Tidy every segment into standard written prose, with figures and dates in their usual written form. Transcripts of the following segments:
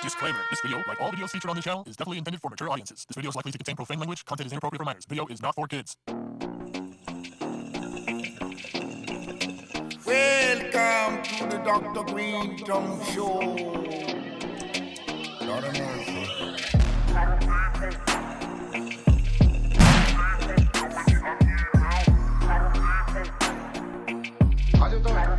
Disclaimer. This video, like all videos featured on this channel, is definitely intended for mature audiences. This video is likely to contain profane language. Content is inappropriate for minors. Video is not for kids. Welcome to the Dr. Greenthumb Show. Lord of mercy. How you doing?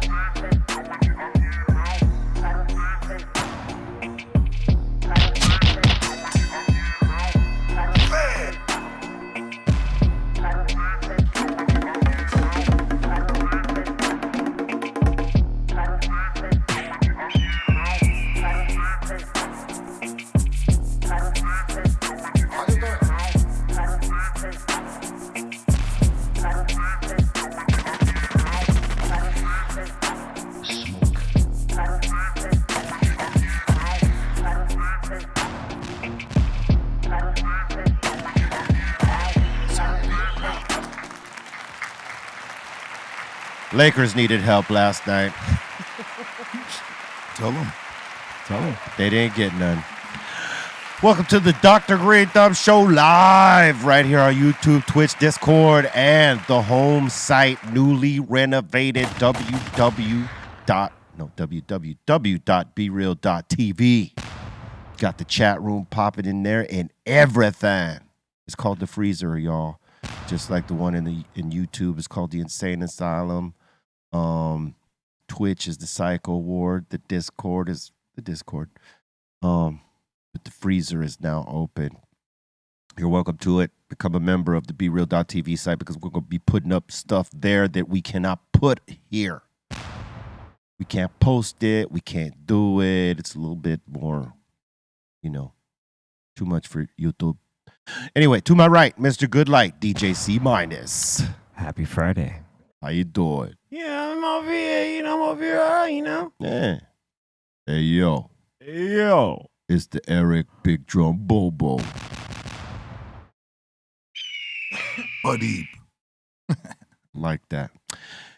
Lakers needed help last night. Tell them. They didn't get none. Welcome to the Dr. Greenthumb Show live right here on YouTube, Twitch, Discord, and the home site newly renovated www.brealtv. Got the chat room popping in there and everything. It's called the Freezer, y'all. Just like the one in YouTube. It's called the Insane Asylum. Twitch is the Psycho Ward. The Discord is the Discord. But the Freezer is now open. You're welcome to it. Become a member of the breal.tv site because we're going to be putting up stuff there that we cannot put here. We can't post it. We can't do it. It's a little bit more, too much for YouTube. Anyway, to my right, Mr. Goodlight, DJ C minus. Happy Friday. How you doing? Yeah, I'm over here, Yeah. Hey, yo. Hey, yo. It's the Eric Big Drum Bobo. Buddy. Like that.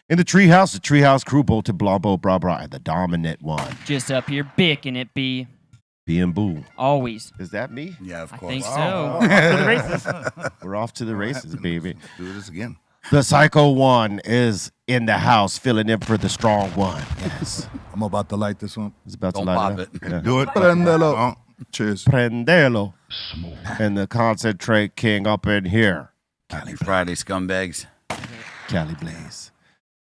In the treehouse crew, Bolton, Blambo, Bra Bra, and the dominant one. Just up here bicking it, B. B and Boo. Always. Is that me? Yeah, of I course. think so. We're off to the races, baby. Let's do this again. The Psycho One is in the house, filling in for the Strong One. Yes. I'm about to light this one. It's about Don't to light pop up. it. Yeah. Do it. Prendelo. Cheers. Prendelo. And the Concentrate King up in here. Happy Friday, scumbags. Cali Blaze.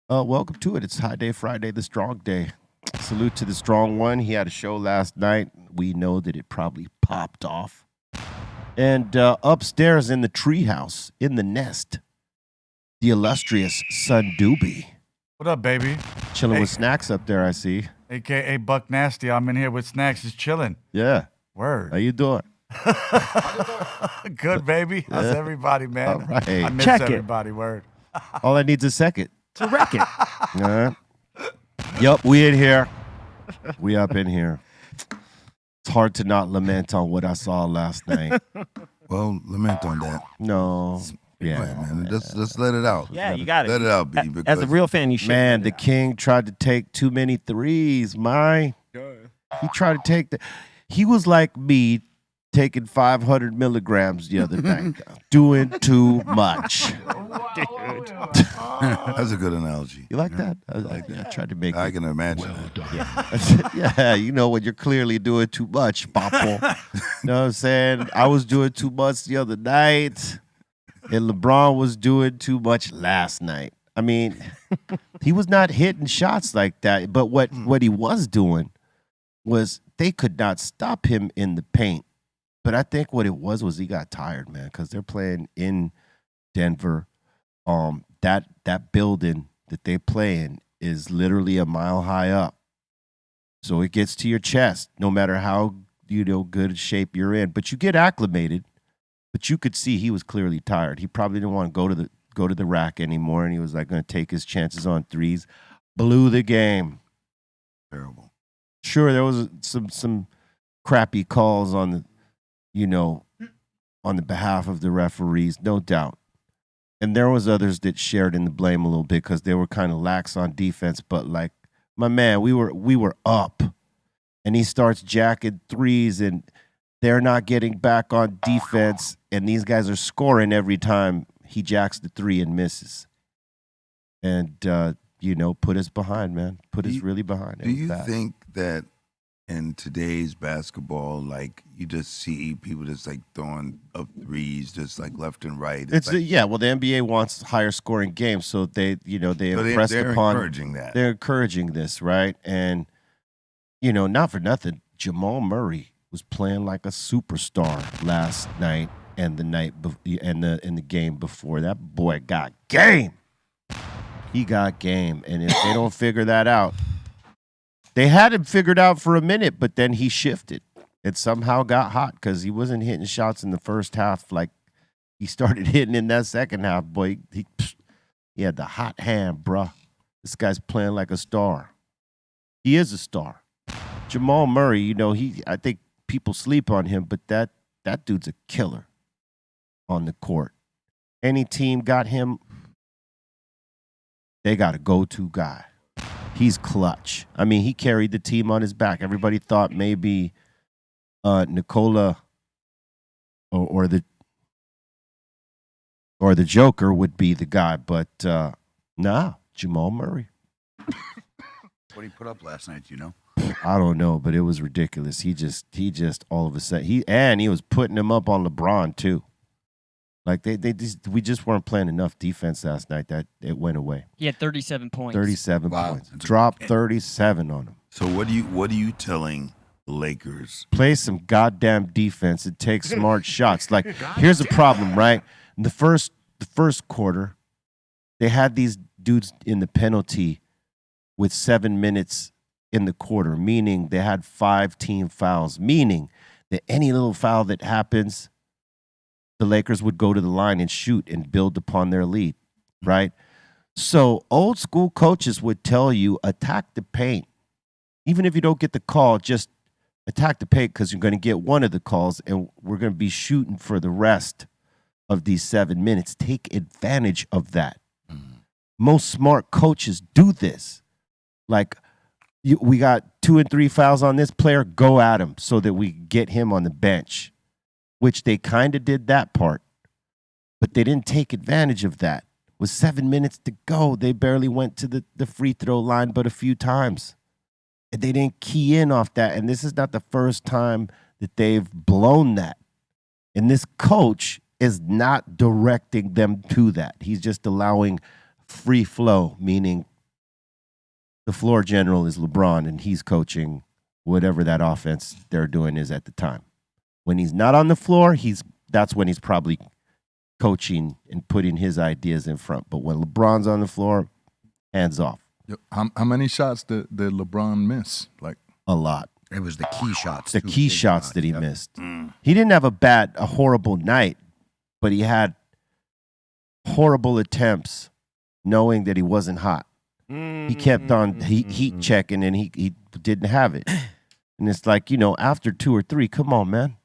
Welcome to it. It's High Day Friday, the Strong Day. Salute to the Strong One. He had a show last night. We know that it probably popped off. And upstairs in the treehouse, in the nest, the illustrious Son Doobie. What up, baby? Chilling with Snacks up there, I see. AKA Buck Nasty. I'm in here with Snacks. Just chilling. Yeah. Word. How you doing? Good, baby. How's everybody, man? All right. I miss Check it. everybody. Word. All I need's a second. To wreck it. All right. Yup, we in here. We up in here. It's hard to not lament on what I saw last night. Well, lament on that. No. Yeah. Right, man. Just let it out. Yeah, you got it. Let it out, B. As a real fan, you should. Man, the king tried to take too many threes, He tried to take he was like me taking 500 milligrams the other night. Doing too much. That's a good analogy. You like that? I tried to make I it. can imagine. Yeah, when you're clearly doing too much, Papo. You know what I'm saying? I was doing too much the other night, and LeBron was doing too much last night. I mean, he was not hitting shots like that, but what he was doing was they could not stop him in the paint. But I think what it was he got tired, man, because they're playing in Denver. That building that they play in is literally a mile high up. So it gets to your chest, no matter how good shape you're in. But you get acclimated. But you could see he was clearly tired. He probably didn't want to go to the rack anymore, and he was like going to take his chances on threes. Blew the game. Terrible. Sure, there was some crappy calls on the on the behalf of the referees, no doubt. And there was others that shared in the blame a little bit because they were kind of lax on defense. But like, my man, we were up. and he starts jacking threes, and they're not getting back on defense, and these guys are scoring every time he jacks the three and misses. And, put us behind, man. Put us really behind. Do you think that in today's basketball, like you just see people just like throwing up threes just like left and right? It's like, well, the NBA wants higher scoring games, so they impressed they're upon encouraging that. They're encouraging this, right? And not for nothing, Jamal Murray was playing like a superstar last night and the night in the game before. That boy got game. He got game, and if they don't figure that out, they had him figured out for a minute, but then he shifted. It somehow got hot because he wasn't hitting shots in the first half like he started hitting in that second half. Boy, he had the hot hand, bruh. This guy's playing like a star. He is a star. Jamal Murray, I think people sleep on him, but that dude's a killer on the court. Any team got him, they got a go-to guy. He's clutch. I mean, he carried the team on his back. Everybody thought maybe Nikola or the Joker would be the guy, but Jamal Murray. What did he put up last night? Do you know? I don't know, but it was ridiculous. He just all of a sudden he was putting him up on LeBron too. Like we just weren't playing enough defense last night that it went away. He had 37 points. 37 Wow. points. Dropped 37 on him. So what are you telling the Lakers? Play some goddamn defense and take smart shots. Like, here's the problem, right? In the first quarter, they had these dudes in the penalty with 7 minutes in the quarter, meaning they had 5 team fouls, meaning that any little foul that happens, the Lakers would go to the line and shoot and build upon their lead, right? So old school coaches would tell you, attack the paint. Even if you don't get the call, just attack the paint because you're going to get one of the calls and we're going to be shooting for the rest of these 7 minutes. Take advantage of that. Most smart coaches do this. Like, we got 2 and 3 fouls on this player, go at him so that we get him on the bench, which they kind of did that part, but they didn't take advantage of that. With 7 minutes to go, they barely went to the free throw line but a few times. And they didn't key in off that, and this is not the first time that they've blown that. And this coach is not directing them to that. He's just allowing free flow, meaning the floor general is LeBron, and he's coaching whatever that offense they're doing is at the time. When he's not on the floor, that's when he's probably coaching and putting his ideas in front. But when LeBron's on the floor, hands off. How many shots did LeBron miss? Like a lot. It was the key shots. The too. key Big shots shot. that he Yep. missed. He didn't have a horrible night, but he had horrible attempts knowing that he wasn't hot. He kept on heat checking and he didn't have it. And it's like, after 2 or 3, come on, man.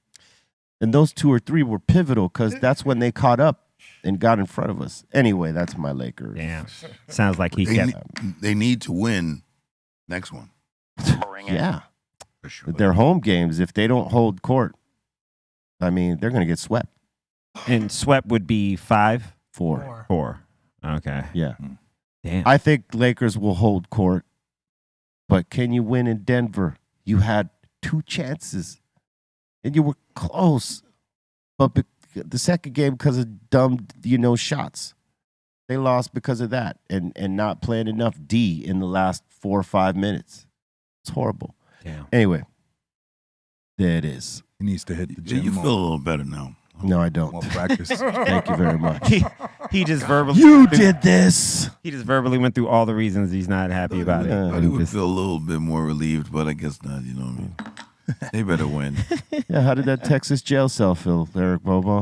And those 2 or 3 were pivotal because that's when they caught up and got in front of us. Anyway, that's my Lakers. Damn. Sounds like he They, kept. they need to win next one. Yeah. For sure. Their home games, if they don't hold court, I mean, they're going to get swept. And swept would be 5? 4. 4. Okay. Yeah. Damn. I think Lakers will hold court, but can you win in Denver? You had 2 chances, and you were close. But the second game, because of dumb, shots, they lost because of that and not playing enough D in the last 4 or 5 minutes. It's horrible. Damn. Anyway, there it is. he needs to hit the Yeah, gym you more. feel a little better now. No, I don't. More practice. Thank you very much. He just verbally. You did this. He just verbally went through all the reasons he's not happy about it. I would feel a little bit more relieved, but I guess not. You know what I mean? They better win. Yeah, how did that Texas jail cell feel, Eric Bobo?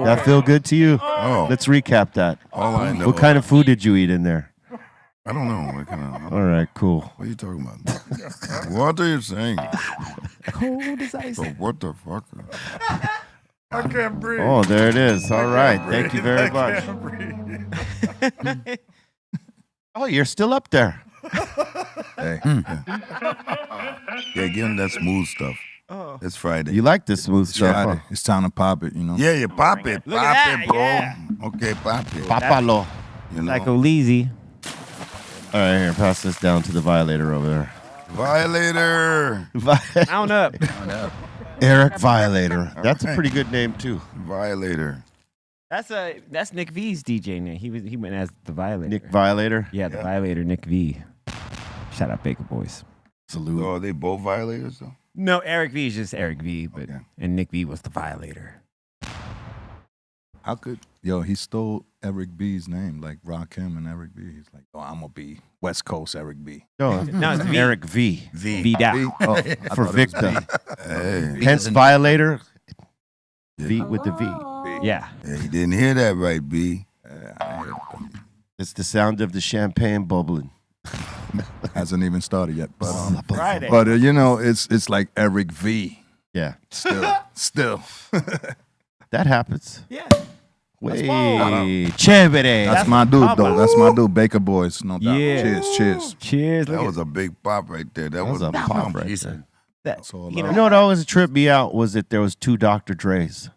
That feel good to you? Oh, Let's recap that. all I know. What kind of food did you eat in there? I don't know. What kind of? All right, cool. What are you talking about? What are you saying? Cold as ice. So what the fuck? I can't breathe. Oh, there it is. All right. Thank you very much. Can't breathe. Oh, you're still up there. Hey, Yeah, give him that smooth stuff. Oh. It's Friday. You like this smooth it's stuff, Friday. It's time to pop it, you know. Yeah, you pop it. Look Pop at it, that, bro. yeah. Okay, pop it. Papalo. You know? Like Oleezy. All right, here, pass this down to the violator over there. Violator. Mount up. Eric Violator. That's a pretty good name too. Violator. That's Nick V's DJ name. He went as the Violator. Nick Violator. Yeah, the Violator, Nick V. Shout out Baker Boys. Salute. Oh, are they both violators though? No, Eric V is just Eric V, but Okay. and Nick V was the Violator. How could he stole Eric B's name, like Rakim and Eric B. He's like, I'm gonna be West Coast Eric B. No, No, it's V. Eric V. V down. B? Oh, I For thought it was Victor. Hey. Hence Violator. V with the V. Yeah. Yeah, you didn't hear that right, B. It's the sound of the champagne bubbling. Hasn't even started yet, but Friday. but it's like Eric V. Yeah, Still. that happens. Yeah. Way chévere. That's my dude, though. That's my dude, Baker Boys, no doubt. Yeah. Cheers. Cheers. That Look was a big pop right there. That was a pop right Jeez. there. at that. That's all You I You know, know what always tripped me out was that there was two Dr. Dre's.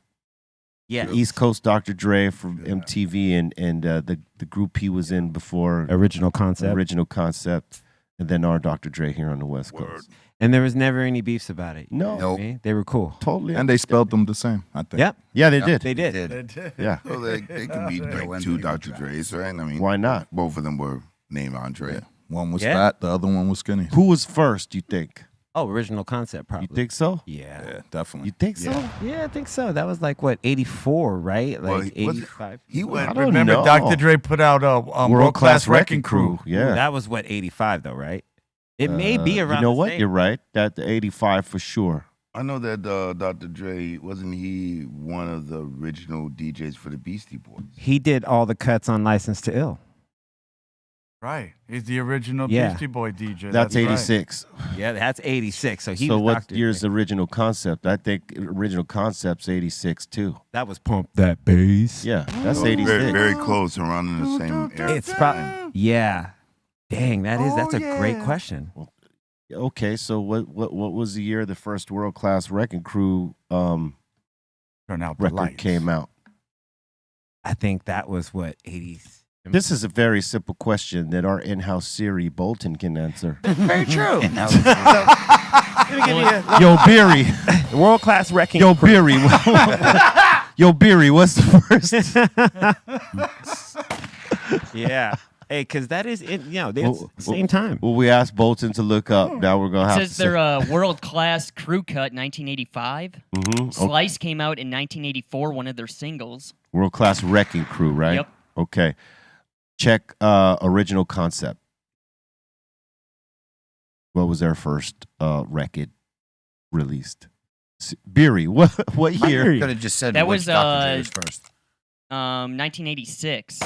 yeah. The East Coast Dr. Dre from MTV and the group he was in before Original concept. Original Concept, and then our Dr. Dre here on the West Coast. And there was never any beefs about it. No, Nope. Okay? They were cool. totally. And they spelled them the same, I think. Yep. Yeah, they did. They did. Yeah, So they could be like two Dr. Dre's, right? I mean, why not? both of them were named Andre. Yeah. One was Yeah. fat, the other one was skinny. Who was first? You think? Oh, original concept, probably. You think so? Yeah. Yeah, definitely. You think so? Yeah, I think so. That was like, what, 84, right? Well, Like he- was- 85. He I went. don't Remember, know. Dr. Dre put out a World Class Wrecking Crew. Yeah. That was, what, 85, though, right? It may be around You know the what? same. You're right. That the 85 for sure. I know that Dr. Dre, wasn't he one of the original DJs for the Beastie Boys? He did all the cuts on License to Ill. Right. He's the original Yeah. Beastie Boy DJ. That's right. 86. Yeah, that's 86. So he So was what Dr. year's Dre. the Original Concept? I think Original Concept's 86 too. That was Pump That Bass. Yeah, that's So 86. very, very close, around in the same era. It's probably, yeah. Dang, that's a great question. Okay, so what was the year the first World Class Wrecking Crew Turn out the record lights. came out? I think that was what, 80s. This is a very simple question that our in-house Siri Bolton can answer. Very true. And now Yo, Beery. World Class Wrecking Yo, Beery. Yo, Beery, what's the first? Yeah. Hey, because that is, it. They Well, same time. Well, we asked Bolton to look up. Now we're going to It have says to they're a world-class crew cut 1985. Mhm. Slice came out in 1984, one of their singles. World Class Wrecking Crew, right? Yep. Okay. Check Original Concept. What was their first record released? Beery. What year? Beery. could have just said That which was, Dr. Dre was first. 1986.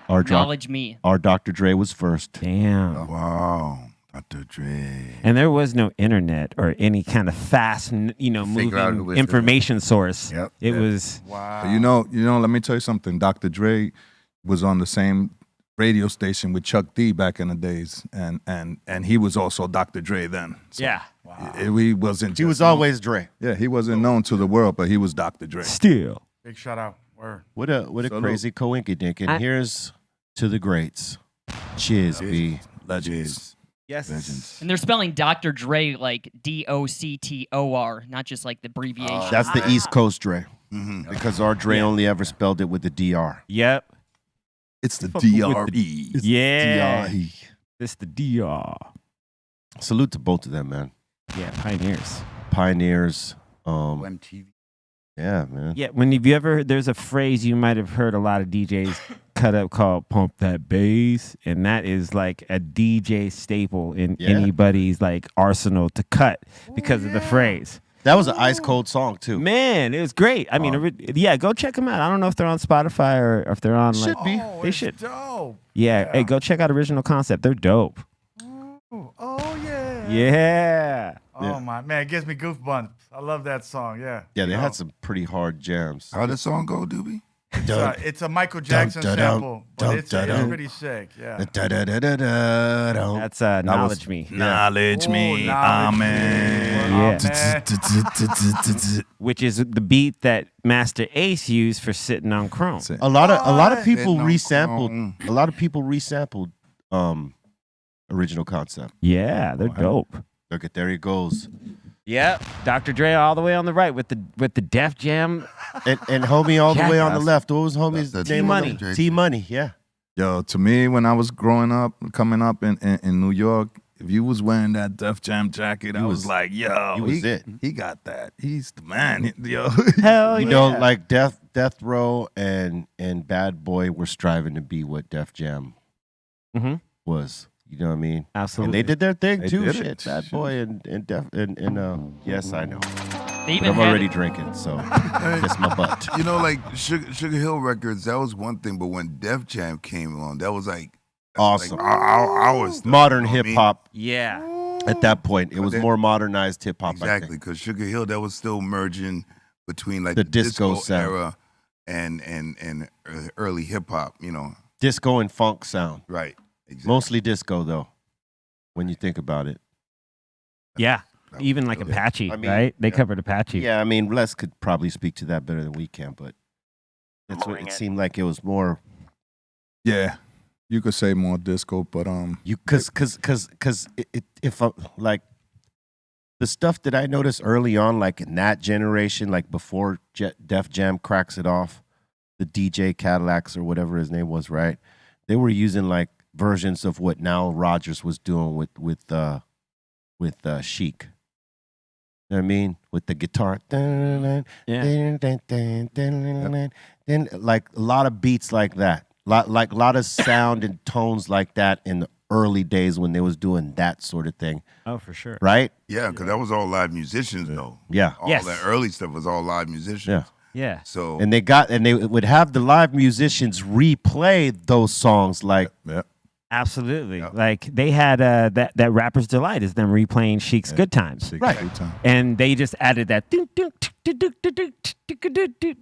Our Acknowledge me. Our Dr. Dre was first. Damn. Wow, Dr. Dre. And there was no internet or any kind of fast, Figure out who moving was information source. Yep. It was, Wow. But you know, let me tell you something. Dr. Dre was on the same radio station with Chuck D back in the days, and he was also Dr. Dre then. So yeah. he wasn't. He just was known- always Dre. Yeah, he wasn't known to the world, but he was Dr. Dre. Still. Big shout out. Word. What a Salute. crazy coinkydink. And I- here's to the greats. Cheers, B. Legends. Yes. Legends. And they're spelling Dr. Dre like Doctor, not just like the abbreviation. That's the East Coast Dre. Mhm. Because our Dre only ever spelled it with the DR. Yep. It's the Fuck with the- DRE. Yeah. DRE. It's the DR. Salute to both of them, man. Yeah, pioneers. Pioneers. MTV. Yeah, man. Yeah, there's a phrase you might have heard a lot of DJs cut up called Pump That Bass, and that is like a DJ staple in Yeah. anybody's like arsenal to cut because of the phrase. That was an ice cold song too. Man, it was great. I mean, yeah, go check them out. I don't know if they're on Spotify or if they're on like. Should be. Oh, They it's should. dope. Yeah, hey, go check out Original Concept. They're dope. Oh, yeah. Yeah. Oh, my man. It gives me goosebumps. I love that song. Yeah. Yeah, they Oh. had some pretty hard jams. How did the song go, Doobie? It's a Michael Jackson sample, but it's pretty sick. Yeah. That's Knowledge Me. Knowledge Oh, me, knowledge me. amen. Yeah. Which is the beat that Master Ace used for Sitting on Chrome. That's it. A lot of people Sitting on resampled. A lot of people resampled original concept. Yeah, they're dope. Look at there he goes. Yep, Dr. Dre all the way on the right with the Def Jam. And homie all the way on the Jackass. left. What was homie's That's name? on T-Money. the- T-Money, yeah. Yo, to me, when I was coming up in New York, if you was wearing that Def Jam jacket, I was like, yo, he was it. He got that. He's the man. Yo. Hell You yeah. know, like Death Row and Bad Boy were striving to be what Def Jam Mhm. was. You know what I mean? Absolutely. And they did their thing They too. did Shit, it. Bad Boy and yes, I know. They But even I'm had already drinking, so kiss my butt. You know, like Sugar Hill Records, that was one thing, but when Def Jam came along, that was like Awesome. Like our stuff, Modern you know what I hip mean? hop. Yeah. At that point, it was then- more modernized hip hop. Exactly, because Sugar Hill, that was still merging between like The disco sound. era and early hip hop. You know, Disco and funk sound. right? Exactly. Mostly disco, though, when you think about it. Yeah. That Even was like really- Apache, I mean, right? They yeah. covered Apache. Yeah, I mean, Les could probably speak to that better than we can, but that's what it seemed like. It was more Yeah, you could say more disco, but you because if like the stuff that I noticed early on, like in that generation, like before Def Jam cracks it off, the DJ Cadillacs or whatever his name was, right? They were using like versions of what Nile Rodgers was doing with Chic. You know what I mean? With the guitar. Then like a lot of beats like that. Like a lot of sound and tones like that in the early days when they was doing that sort of thing. Oh, for sure. Right? Yeah, because that was all live musicians though. Yeah. All Yes. that early stuff was all live musicians. Yeah. Yeah. So And they would have the live musicians replay those songs like yeah. Absolutely. Yeah. Like they had that Rapper's Delight is them replaying Chic's Good Times. Right. And they just added that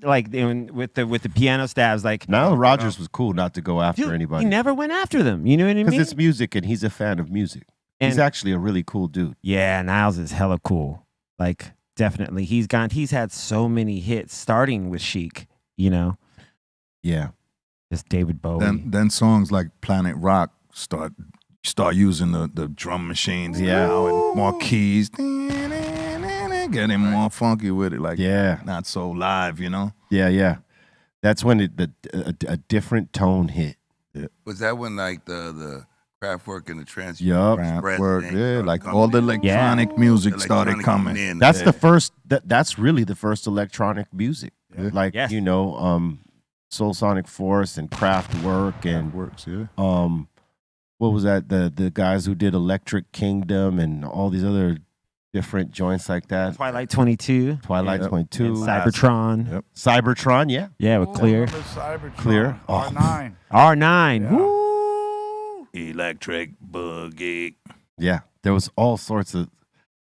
like with the piano stabs like Nile Rodgers was cool not to go after dude, anybody. he never went after them. You know what I Because mean? it's music and he's a fan of music. He's And- actually a really cool dude. Yeah, Niles is hella cool. Like definitely. He's had so many hits starting with Chic, you know. Yeah. Just David Bowie. Then songs like Planet Rock start using the drum machines Yeah. now and more keys, getting more funky with it, like Yeah. not so live, you know. Yeah. That's when a different tone hit. was that when like the Kraftwerk and the trance? Yup. Work, thing yeah, started like coming all the in? electronic music started Electronic coming. in. That's the first. That's really the first electronic music. Yeah. Like Yes. you know, Soul Sonic Force and Kraftwerk and Works, yeah. what was that? The guys who did Electric Kingdom and all these other different joints like that. Twilight 22 Twilight Yep. 22, and Cybertron. Yep. Cybertron, yeah. Yeah, with Clear. Clear. Oh. R9. R9. Yeah. Woo! Electric Boogie. Yeah, there was all sorts of,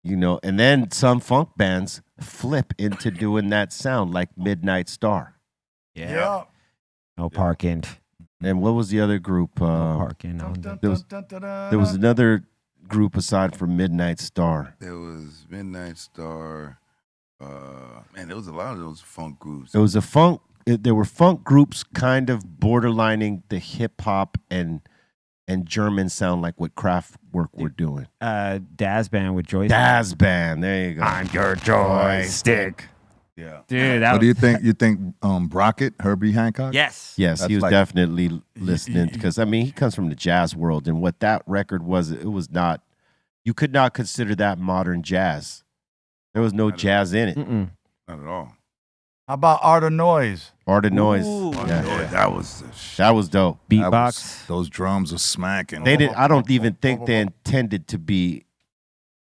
you know, and then some funk bands flip into doing that sound like Midnight Star. Yeah. No Park End. And what was the other group? No Park End. There was another group aside from Midnight Star. There was Midnight Star. Man, there was a lot of those funk groups. It was a funk. There were funk groups kind of borderlining the hip hop and German sound like what Kraftwerk were doing. Daz Band with Joyce. Daz Band. There you go. I'm your joystick. Yeah. Dude, that What was, do you think? You think Brockett, Herbie Hancock? Yes. Yes, That's he was like- definitely listening because I mean he comes from the jazz world, and what that record was, it was not. You could not consider that modern jazz. There was no jazz in it. Mm-mm. Not at all. How about Art of Noise? Art of Noise. Ooh. Yeah. Oh, that was the shit. That was dope. That Beatbox. was- those drums are smacking. They did. I don't even think they intended to be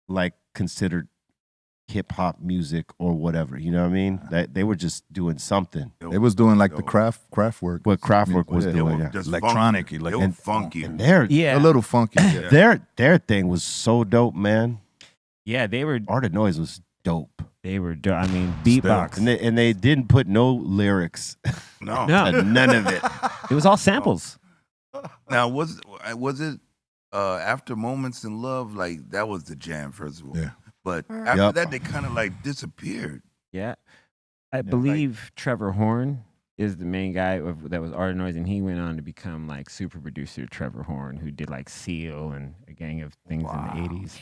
like considered hip hop music or whatever. You know what I mean? That they were just doing something. They was doing like the Kraftwerk. What Kraftwerk was Yeah. They doing. were Yeah. just Electronic, funky. like- They were and- funky. And their Yeah. A little funky. Yeah. their thing was so dope, man. Yeah, they were Art of Noise was dope. They were, I mean, beatbox. And they didn't put no lyrics. No. None of it. It was all samples. Now, was it after Moments in Love? Like, that was the jam, first of all. Yeah. But after that, they kind of like disappeared. Yeah. I believe Trevor Horn is the main guy that was Art of Noise, and he went on to become like super producer Trevor Horn, who did like Seal and a gang of things in the 80s.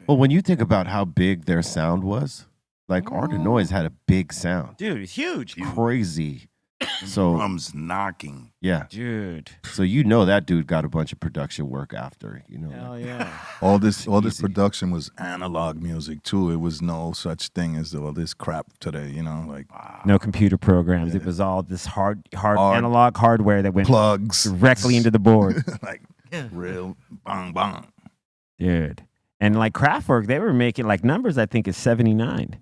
Well, when you think about how big their sound was, like Art of Noise had a big sound. Dude, it's huge. Crazy. So Drums knocking. yeah. Dude. So you know that dude got a bunch of production work after, you know. Hell yeah. All this easy. production was analog music too. It was no such thing as all this crap today, you know, like No computer programs. It was all this hard analog hardware that went plugs directly into the board. like real bang bang. Dude. And like Kraftwerk, they were making like numbers, I think, is 79.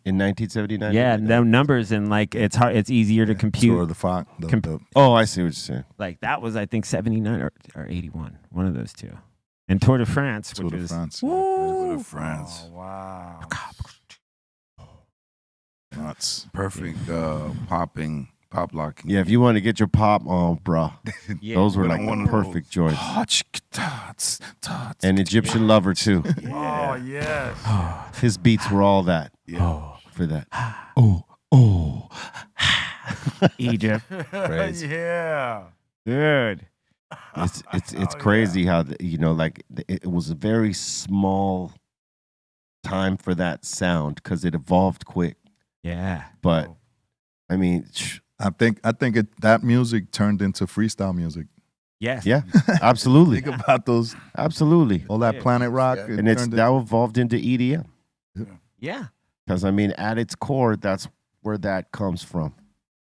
In 1979. Yeah, no numbers, and like it's hard. It's easier to compute. Tour of the Fox. Oh, I see what you're saying. Like that was, I think, 79 or 81, one of those two. And Tour de France, Tour which de was France. Go to France. Oh, wow. Nuts. Perfect pop locking. Yeah, if you want to get your pop on, bruh, yeah. those were Put like on one the of those. perfect joints. Tots. And Egyptian Lover too. Oh, yes. His beats were all that. Oh, For that. Oh. Egypt, Crazy. Yeah. dude. It's crazy how it was a very small time for that sound because it evolved quick. Yeah, But I mean, I think that music turned into freestyle music. yes, yeah, absolutely, Think about those absolutely. all that Planet Rock. Yeah. it And it's turned now evolved into EDM yeah. because I mean, at its core, that's where that comes from.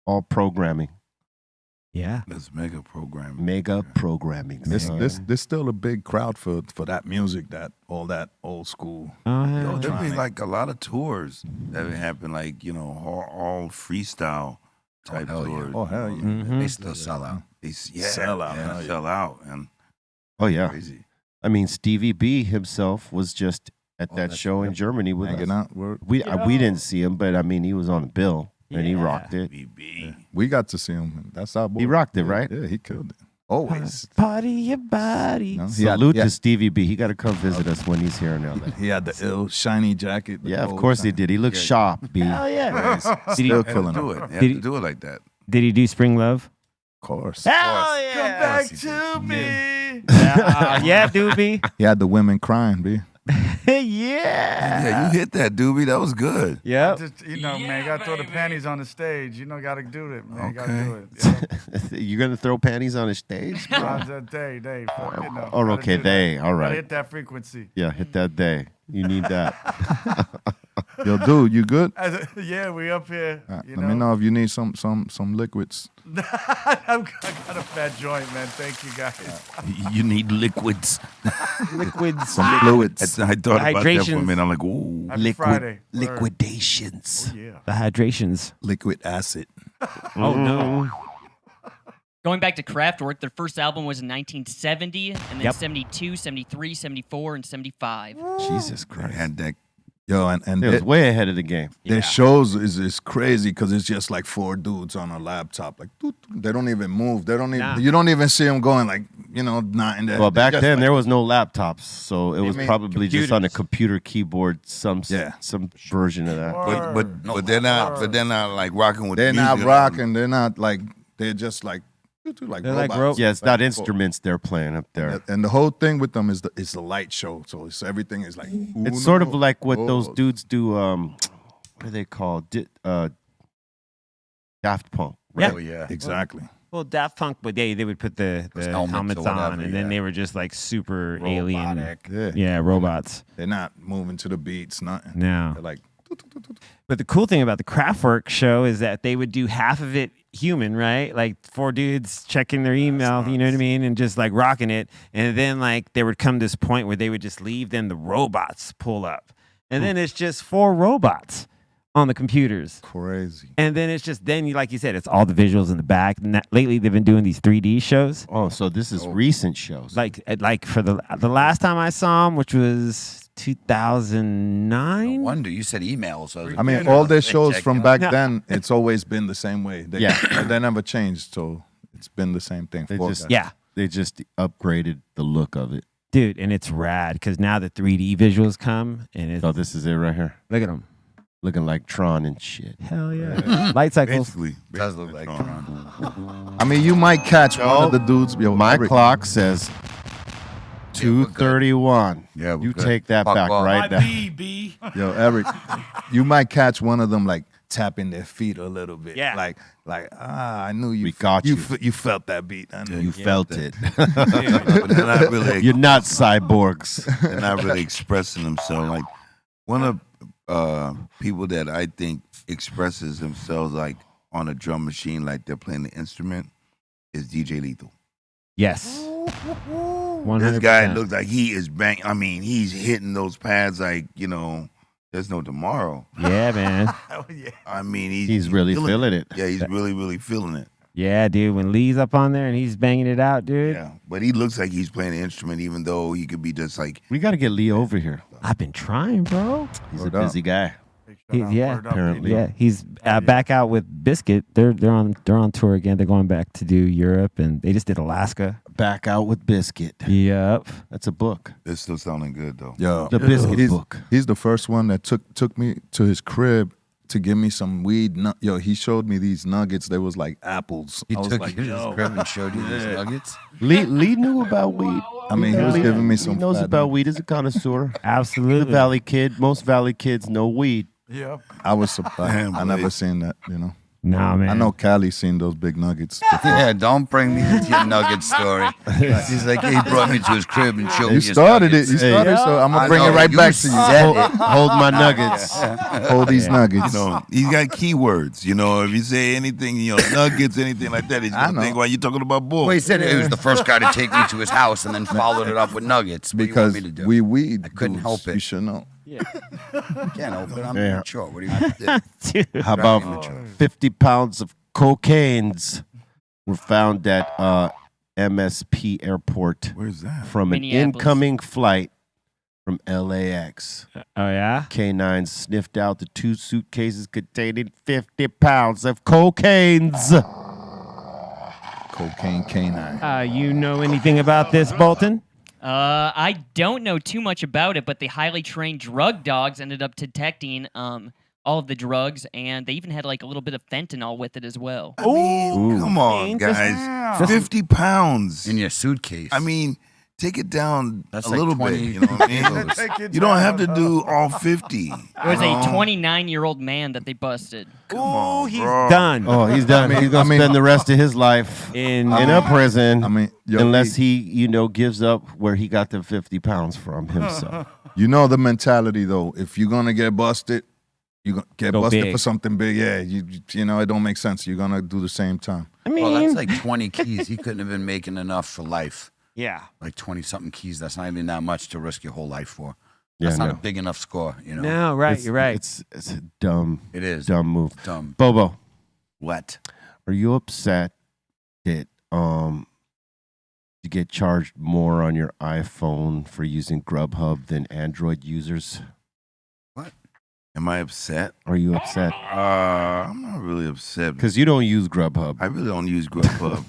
All programming, Yeah. That's mega programming. mega programming. This son. there's still a big crowd for that music, that old school. Oh, Yo, yeah. there'll be like a lot of tours that would happen, like, all freestyle type hell yeah. tours. Oh hell yeah! Mhm. They still sell out. Sell out, hell yeah. Sell out, and Oh yeah, crazy. I mean, Stevie B himself was just at Oh, that that's show in right. Germany with Hanging us. out. We didn't see him, but I mean, he was on the bill and he Yeah. rocked it. BB. We got to see him. That's our boy. He rocked it, right? Yeah, he killed it. Always. Party your body. You know, Salute had, to Stevie B. He got to come visit us when he's here in LA. he had the ill shiny jacket. the Yeah, of whole course he time. did. He looked sharp, B. Hell yeah. Still Still killing do it. it. You have Did to he- do it like that. Did he do Spring Love? Of course. Hell Come yeah. back he to me. Yeah, doobie. He had the women crying, B. Yeah. Yeah, you hit that, doobie. That was good. Yep. Just, man, gotta throw the panties on the stage. Gotta do it, man. Gotta Okay. do it. You're going to throw panties on a stage? Day. Fuck, Oh, gotta okay, do that. day. All Gotta right. hit that frequency. Yeah, hit that day. You need that. Yo, dude, you good? Yeah, we up here. Let me know if you need some liquids. I got a fat joint, man. Thank you, guys. You need liquids. Liquids. Some fluids. I thought about that for a Hydrations. minute. I'm like, ooh. Happy Friday. Word. Liquidations. Yeah. The hydrations. Liquid acid. Oh, no. Going back to Kraftwerk, their first album was in 1970, and then Yep. 72, 73, 74, and 75. Jesus I Christ. had that. Yo, and It was way ahead of the game. their shows is crazy because it's just like four dudes on a laptop. Like doot, doot. They don't even move. They don't even. Nah. You don't even see them going like not in there. Well, back Just then like- there was no laptops, so it was mean probably just on a computers? computer keyboard, some version of that. But they're not like rocking with. They're not music. rocking. They're not like. They're just like. Like They're like robots. Yeah, it's not Like, instruments they're playing up there. And the whole thing with them is the light show. So everything is like. It's sort of like what those dudes do. What are they called? Daft Punk. Yeah. Oh yeah. Exactly. Well, Daft Punk, but they would put the Those helmets or helmets on, whatever, and then yeah. they were just like super alien. Robotic. Yeah. Yeah, robots. They're not moving to the beats. Nothing. No. They're like. But the cool thing about the Kraftwerk show is that they would do half of it human, right? Like four dudes checking their email, you know what I mean? And just like rocking it. And then like there would come this point where they would just leave, then the robots pull up. And then it's just four robots on the computers. Crazy. And then it's just, then you, like you said, it's all the visuals in the back. And lately they've been doing these 3D shows. Oh, so this is recent shows. Like for the last time I saw them, which was 2009. No wonder you said email. So I mean, all their shows check, from you know? back then, it's always been the same way. They, Yeah. they never changed, so it's been the same thing. They for just- us. Yeah, They just upgraded the look of it. dude, and it's rad because now the 3D visuals come and it's Oh, this is it right here. look at them. Looking like Tron and shit. Hell yeah, light cycles. Basically, It does look like Tron. I mean, you might catch one of the dudes. Yo, My Eric, clock says 2:31. Yeah, we're You good. take that Fuck back off. right My now. B. Yo, Eric, you might catch one of them like tapping their feet a little bit. Yeah. Like I knew you. We got you. You felt that beat. I knew You felt it. but they're not really. You're not cyborgs. They're not really expressing themselves. Like one of people that I think expresses themselves like on a drum machine, like they're playing the instrument, is DJ Lethal. Yes, 100%. This guy looks like he is bang. I mean, he's hitting those pads like there's no tomorrow. Yeah, man. Oh, yeah. I mean, He's really feeling it. Yeah, he's really feeling it. Yeah, dude. When Lee's up on there and he's banging it out, dude. Yeah, but he looks like he's playing an instrument, even though he could be just like. We got to get Lee over here. I've been trying, bro. He's Word a up. busy guy. Yeah, apparently. Yeah, he's back out with Biscuit. They're on tour again. They're going back to do Europe, and they just did Alaska. Back out with Biscuit. Yep. That's a book. It's still sounding good though. Yo, The Biscuit he's, book. He's the first one that took me to his crib to give me some weed. Yo, he showed me these nuggets. They was like apples. He I was took like, you to yo. his crib and showed you these nuggets. Lee knew about weed. I mean, he was giving me He some. knows fat about nug- weed. He's a connoisseur. The Absolutely. Valley kid. Most Valley kids know weed. Yeah. I was surprised. Damn, I never Blake. seen that. Nah, man. I know Cali seen those big nuggets. before. Yeah, don't bring me into your nugget story. He's like, he brought me to his crib and showed me You his started it. nuggets. You started, so I'm I gonna bring it know, right you back to you. said Hold, it. hold my nuggets. Hold these nuggets. He's got keywords. If you say anything, nuggets, anything like that, he's I gonna know. think, why you talking about bull? Well, he said he was the first guy to take me to his house and then followed it up with nuggets. What do you want Because me to do? we weed. I couldn't dudes, help it. You should know. Can't help it. I'm Yeah. mature. What do you want me to do? Dude. How about 50 pounds of cocaines were found at MSP airport Where's that? from an Minneapolis. incoming flight from LAX. Oh yeah. K9 sniffed out the 2 suitcases containing 50 pounds of cocaines. Cocaine canine. You know anything about this, Bolton? I don't know too much about it, but the highly trained drug dogs ended up detecting all of the drugs, and they even had like a little bit of fentanyl with it as well. I mean, come on, Interesting. guys. 50 pounds. In your suitcase. I mean, take it down That's a like little 20 bit. You know what I mean? Take it You don't have to down. do all 50. It was a 29-year-old man that they busted. Come on, He's bro. done. Oh, he's done. He's going to spend the rest of his life In in a prison I mean, yo, unless he, gives up where he got the 50 pounds from himself. you know the mentality though. If you're gonna get busted, you gonna get Go busted big. for something big. Yeah, you know it don't make sense. You're gonna do the same time. I mean, well, that's like 20 keys. He couldn't have been making enough for life. yeah. Like 20-something keys. That's not even that much to risk your whole life for. Yeah, That's not no. a big enough score, No, right. It's- You're right. It's a dumb It is. move. Dumb. Bobo, What? are you upset that you get charged more on your iPhone for using Grubhub than Android users? Am I upset? Are you upset? I'm not really upset. Because you don't use Grubhub. I really don't use Grubhub,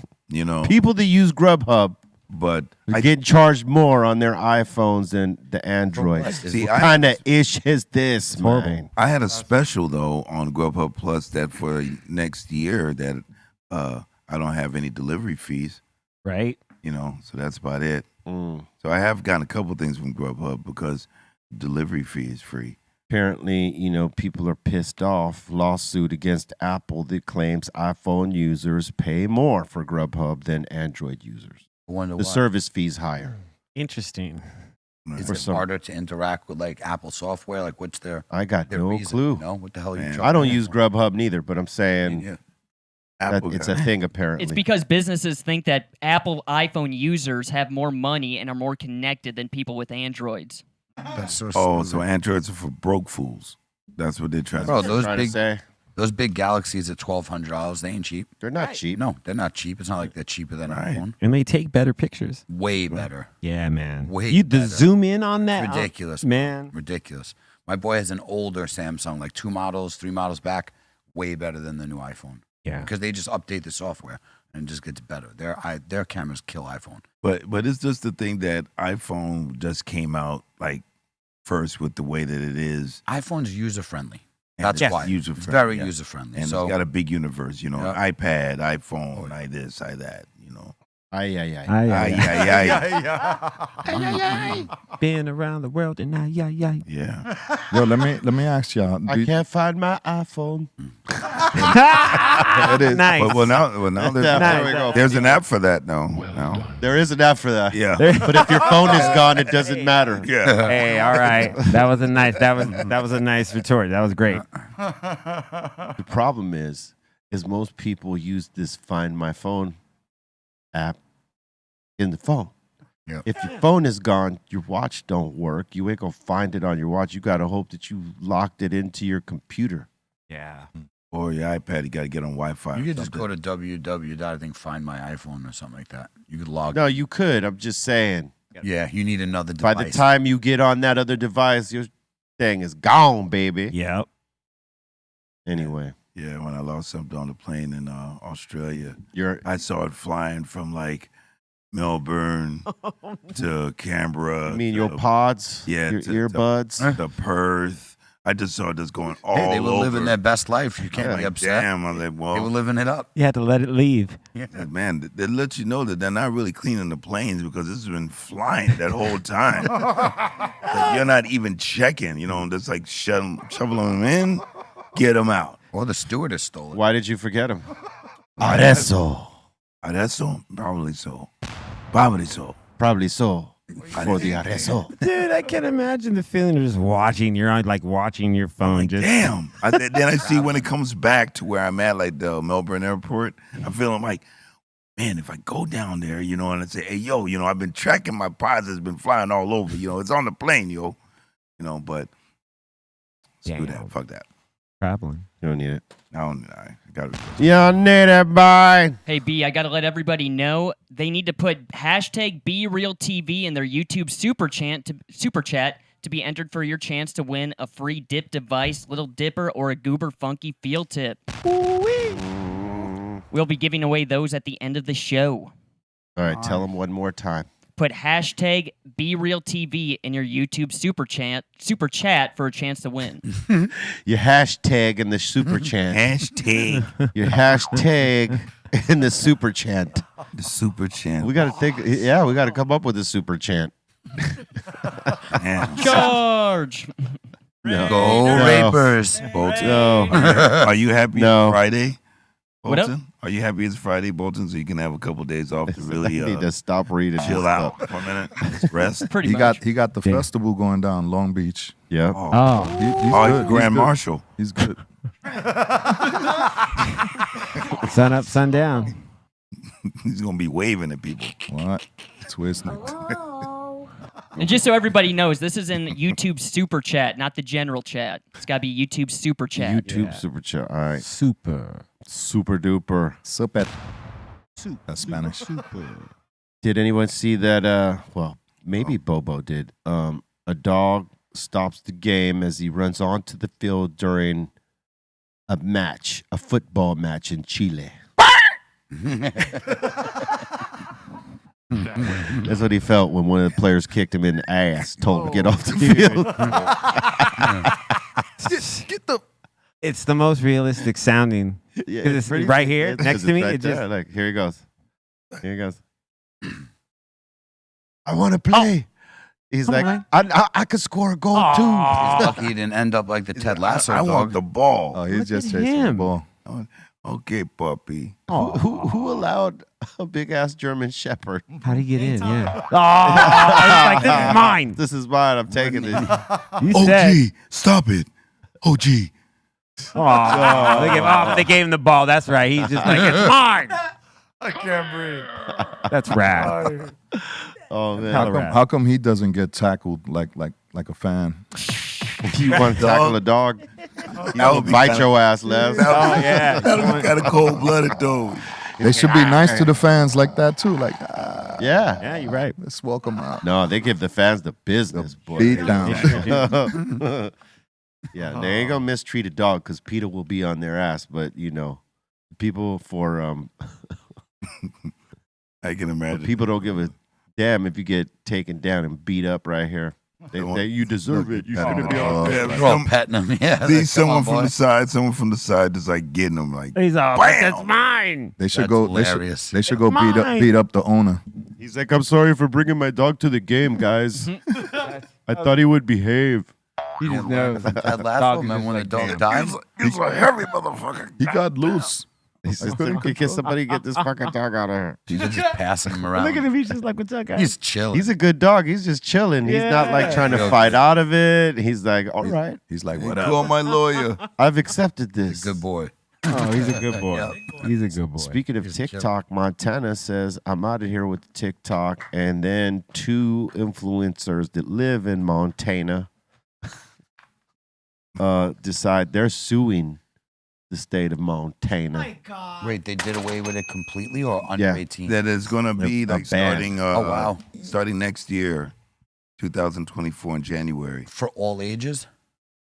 People that use Grubhub but are getting charged more on their iPhones than the Androids. See, What kind of ish is this, horrible. man? I had a special though on Grubhub Plus that for next year that I don't have any delivery fees, Right. so that's about it. Mm. So I have gotten a couple things from Grubhub because delivery fee is free. Apparently, people are pissed off. Lawsuit against Apple that claims iPhone users pay more for Grubhub than Android users. I wonder The why. service fee's higher. Interesting. Is for it some- harder to interact with like Apple software? Like what's their I got no reason? clue. No, what the hell are you? Man. charging I don't them use for? Grubhub neither, but I'm saying Yeah. that Apple it's got- a thing apparently. It's because businesses think that Apple iPhone users have more money and are more connected than people with Androids. That's so Oh, stupid. so Androids are for broke fools. That's what they're trying Bro, to those trying big to say. Those big Galaxies at $1,200, they ain't cheap. They're not cheap. No, they're not cheap. It's not like they're cheaper than an iPhone. And they take better pictures. Way better. Yeah, man. Way you better. zoom in on that. Ridiculous, man. Ridiculous. My boy has an older Samsung, like 2 models, 3 models back. Way better than the new iPhone. Yeah. Because they just update the software and it just gets better. Their cameras kill iPhone. But it's just the thing that iPhone just came out like first with the way that it is. iPhone's user friendly. And That's it's why. user-friendly, It's very yeah. user friendly. And So it's got a big universe, you know, Yeah. iPad, iPhone, I this, I that, you know. Ay. Been around the world and Yeah. Yo, let me ask y'all. I can't find my iPhone. It is. Nice. Well, now there's, There we go. there's an app for that now. There is an app for that. Yeah. But if your phone is gone, it doesn't matter. Yeah. Hey, all right. That was a nice. That was a nice retort. That was great. The problem is most people use this Find My Phone app in the phone. Yeah. If your phone is gone, your watch don't work. You ain't gonna find it on your watch. You gotta hope that you locked it into your computer. Yeah. Or your iPad, you got to get on Wi-Fi. you could just go to Find My iPhone or something like that. You could log. No, you could. I'm just saying. Yeah, you need another By device. the time you get on that other device, your thing is gone, baby. Yep. Anyway, Yeah, when I lost something on the plane in Australia, you're I saw it flying from like Melbourne to Canberra. I mean to- your pods, Yeah, your to- earbuds. to Perth. I just saw this going all Hey, they were over. living their best life. You can't be Like, upset. damn, I was like, They were well, living it up. You had to let it leave. man, they let you know that they're not really cleaning the planes because this has been flying that whole time. Like, you're not even checking, you know, just like shoveling them in, get them out. Or the stewardess stole it. Why did you forget him? Adesso. That's so, probably so. Probably so. Probably so. For the adesso. Dude, I can imagine the feeling of just watching. You're on watching your phone. Like, Just damn. Then I see when it comes back to where I'm at, like the Melbourne airport, I'm feeling like, man, if I go down there, you know, and I say, hey, yo, you know, I've been tracking my pods that's been flying all over, you know, it's on the plane, yo. You know, but screw Damn. that. Fuck that. traveling. You don't need it. I got it. You don't need it, boy. Hey, B, I got to let everybody know they need to put hashtag BeRealTV in their YouTube super chat to be entered for your chance to win a free dip device, Little Dipper, or a Goober Funky Field Tip. We'll be giving away those at the end of the show. All right, tell them one more time. Put hashtag BeRealTV in your YouTube super chat for a chance to win. Your hashtag in the super chant. Hashtag Your hashtag in the super chant. the super channel. We got to think. Yeah, we got to come up with a super chant. Man. Charge! No. Go No. Rapers. Bolton. No. Are you happy No. it's Friday? What up? Bolton? Are you happy it's Friday, Bolton, so you can have a couple days off to really I need to stop reading. chill this out stuff. for a minute, just rest? Pretty He much. got the festival going down Long Beach. Yep. Oh, He's Oh, good. he's Grand good. Marshal. He's good. sun up, sun down. He's gonna be waving at people. What? Twist. And just so everybody knows, this is in YouTube super chat, not the general chat. It's got to be YouTube super chat. YouTube super chat. All right. Super. Super duper. Super. That's Spanish. Did anyone see that? Well, maybe Bobo did. A dog stops the game as he runs onto the field during a match, a football match in Chile. That's what he felt when one of the players kicked him in the ass, told him to get off the field. Get the. It's the most realistic sounding. Yeah, 'Cause it's pretty- right here, it's- next it's to me, right it just- there. Like, here he goes. Here he goes. I want to play. He's Come like, on. I could score a goal Aw. too. He's lucky he didn't end up like the Ted Lasso I dog. want the ball. Oh, he's Look just at chasing the him. ball. Okay, puppy. Who allowed a big ass German Shepherd? How do you get in? Yeah. Oh, it's like, this is mine. This is mine. I'm taking it. You Oh, said. gee, stop it. Oh, gee. Oh, they gave him the ball. That's right. He's just like, it's mine. I can't breathe. That's rad. Oh man. Hella rad. How come he doesn't get tackled like a fan? You want to tackle a dog? That He'll would be bite kinda- your ass, Les. yeah. That'd be kind of cold blooded though. They should be nice to the fans like that too. Like, Yeah. Yeah, you're right. let's welcome out. No, they give the fans the business, boy. Beat down. Yeah, they ain't gonna mistreat a dog because PETA will be on their ass. But you know, people I can imagine. people don't give a damn if you get taken down and beat up right here. You deserve it. You shouldn't be on. Yeah, They're all petting him. Yeah. See like, someone come on, someone from the side just like getting them like He's all, Bam! that's mine. They should That's go. hilarious. They should go Mine. beat up the owner. He's like, I'm sorry for bringing my dog to the game, guys. I thought he would behave. He just knows. Ted Lasso, remember when the dog died? he's a heavy motherfucker. He got loose. He says, "Can somebody get this fucking dog out of here?" He's just passing him around. Look at him. He's just like, what's up, guys? He's chilling. He's a good dog. He's just chilling. He's not like trying to Yeah. fight out of it. He's like, all right, He's like, Call whatever. my lawyer. I've accepted this. He's a good boy. Oh, he's a good boy. He's a good boy. Speaking of He's TikTok, Montana says, I'm out of here with the TikTok. And then 2 influencers that live in Montana decide they're suing the state of Montana. Wait, they did away with it completely or under Yeah. 18? That is gonna be A like ban. starting wow. starting next year, 2024 in January. For all ages?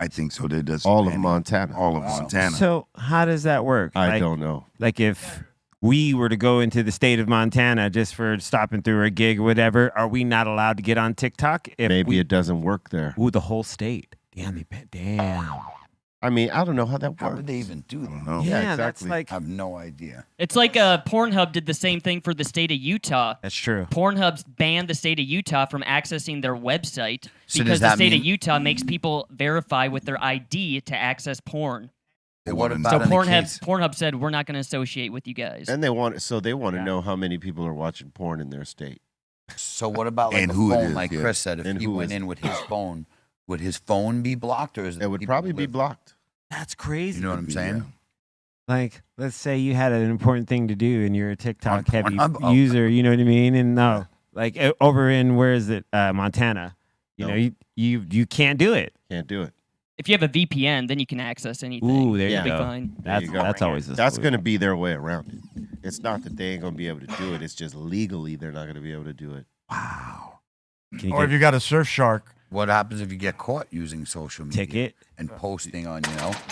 I think so. They're just All of banning Montana. all of Montana. So how does that work? I Like- don't know. Like if we were to go into the state of Montana just for stopping through a gig or whatever, are we not allowed to get on TikTok? If Maybe it doesn't work there. Ooh, the whole state. Damn, they bet. Damn. I mean, I don't know how that How works. would they even do that? No. Yeah, exactly. that's like I have no idea. It's like Pornhub did the same thing for the state of Utah. that's true. Pornhub's banned the state of Utah from accessing their website So does because the that state of mean- Utah makes people verify with their ID to access porn. They What wanna about So in the Pornhub case- Pornhub said we're not going to associate with you guys. And they want to Yeah. know how many people are watching porn in their state. So what about like And a who it phone, is, like yeah. Chris said, if And he who went is- in with his phone, would his phone be blocked or is It would people probably who be live- blocked. That's crazy. You know what I'm saying? Like, let's say you had an important thing to do and you're a TikTok heavy Pornhub? Oh. user, you know what I mean? And no, like over in, where is it? Montana. You No. know, you can't do it. Can't do it. If you have a VPN, then you can access anything. Ooh, there It'll you be go. fine. That's you go. that's always the That's solution. going to be their way around it. It's not that they ain't going to be able to do it. It's just legally they're not going to be able to do it. Wow. Can you Or if get you got a surf shark. What happens if you get caught using social a media ticket? and posting on,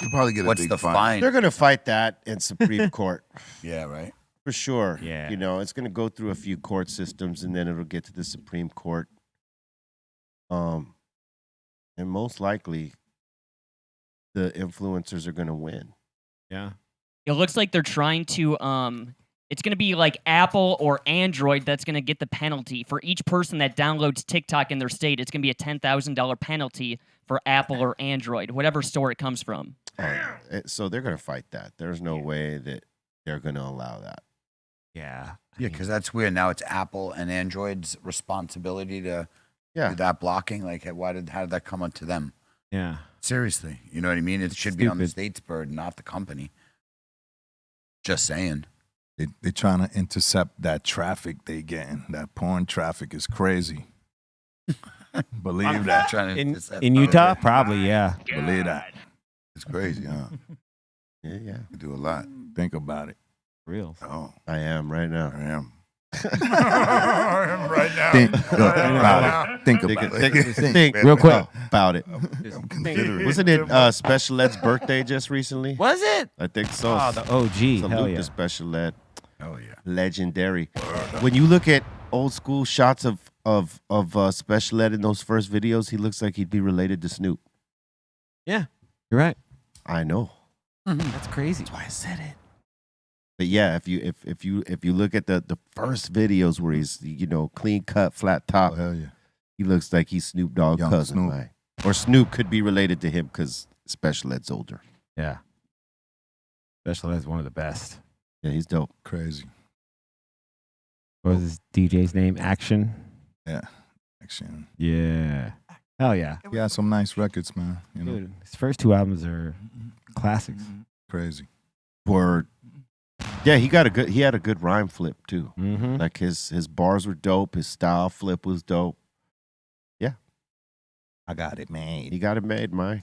You probably get a what's big the fine. fine? They're going to fight that in Supreme Court Yeah, right. for sure. Yeah. You know, it's going to go through a few court systems and then it'll get to the Supreme Court. And most likely the influencers are going to win. Yeah. It looks like they're trying to it's going to be like Apple or Android that's going to get the penalty for each person that downloads TikTok in their state. It's going to be a $10,000 penalty for Apple or Android, whatever store it comes from. So they're going to fight that. There's no way that they're going to allow that. Yeah. Yeah, because that's weird. Now it's Apple and Android's responsibility to do that blocking. Like, how did that come onto them? Yeah. Seriously, you know what I mean? It should be on the Stupid. state's burden, not the company. Just saying. They trying to intercept that traffic they getting. That porn traffic is crazy. Believe that. Trying to In intercept- Utah, probably, yeah. Believe that. It's crazy, huh? Yeah. You do a lot. Think about it. Real. Oh, I am right now. I am. Right now. Think about it. Think about it. Think Real quick. about it. I'm considering. Wasn't it Special Ed's birthday just recently? Was it? I think so. Oh, the OG. Hell Salute yeah. to Special Ed. Oh yeah. Legendary. When you look at old school shots of Special Ed in those first videos, he looks like he'd be related to Snoop. Yeah. You're right. I know. That's crazy. That's why I said it. But yeah, if you look at the first videos where he's clean cut, flat top, Oh, hell yeah. he looks like he's Snoop Dogg Young cousin, Snoop. right? Or Snoop could be related to him because Special Ed's older. Yeah. Special Ed's one of the best. Yeah, he's dope. Crazy. What was his DJ's name? Action? Yeah. Action. Yeah. Hell yeah. He had some nice records, man. You know, Dude, his first 2 albums are classics. crazy. Word. Yeah, he had a good rhyme flip too. Mm-hmm. Like his bars were dope. His style flip was dope. I got it made. He got it made, Mike.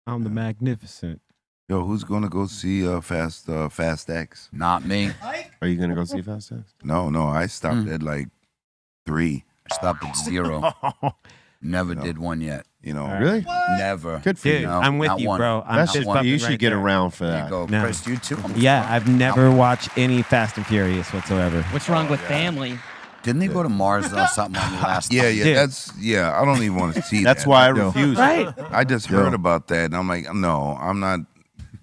I'm the magnificent. Yo, who's gonna go see Fast X? Not me. Are you gonna go see Fast X? No, I stopped at like 3. I stopped at 0. Never did one yet. You know, Really? Never. Good for Dude, you. No, I'm with not you, one. bro. I'm That's fist just, bumping you should right get there. around for There you that. go. No. Chris, you too. Yeah, I've never watched any Fast and Furious whatsoever. What's wrong with family? Didn't they go to Mars or something on the last yeah, time? Dude. I don't even want to see That's that. why I Yo, refuse. Right? I just heard about that, and I'm like, no, I'm not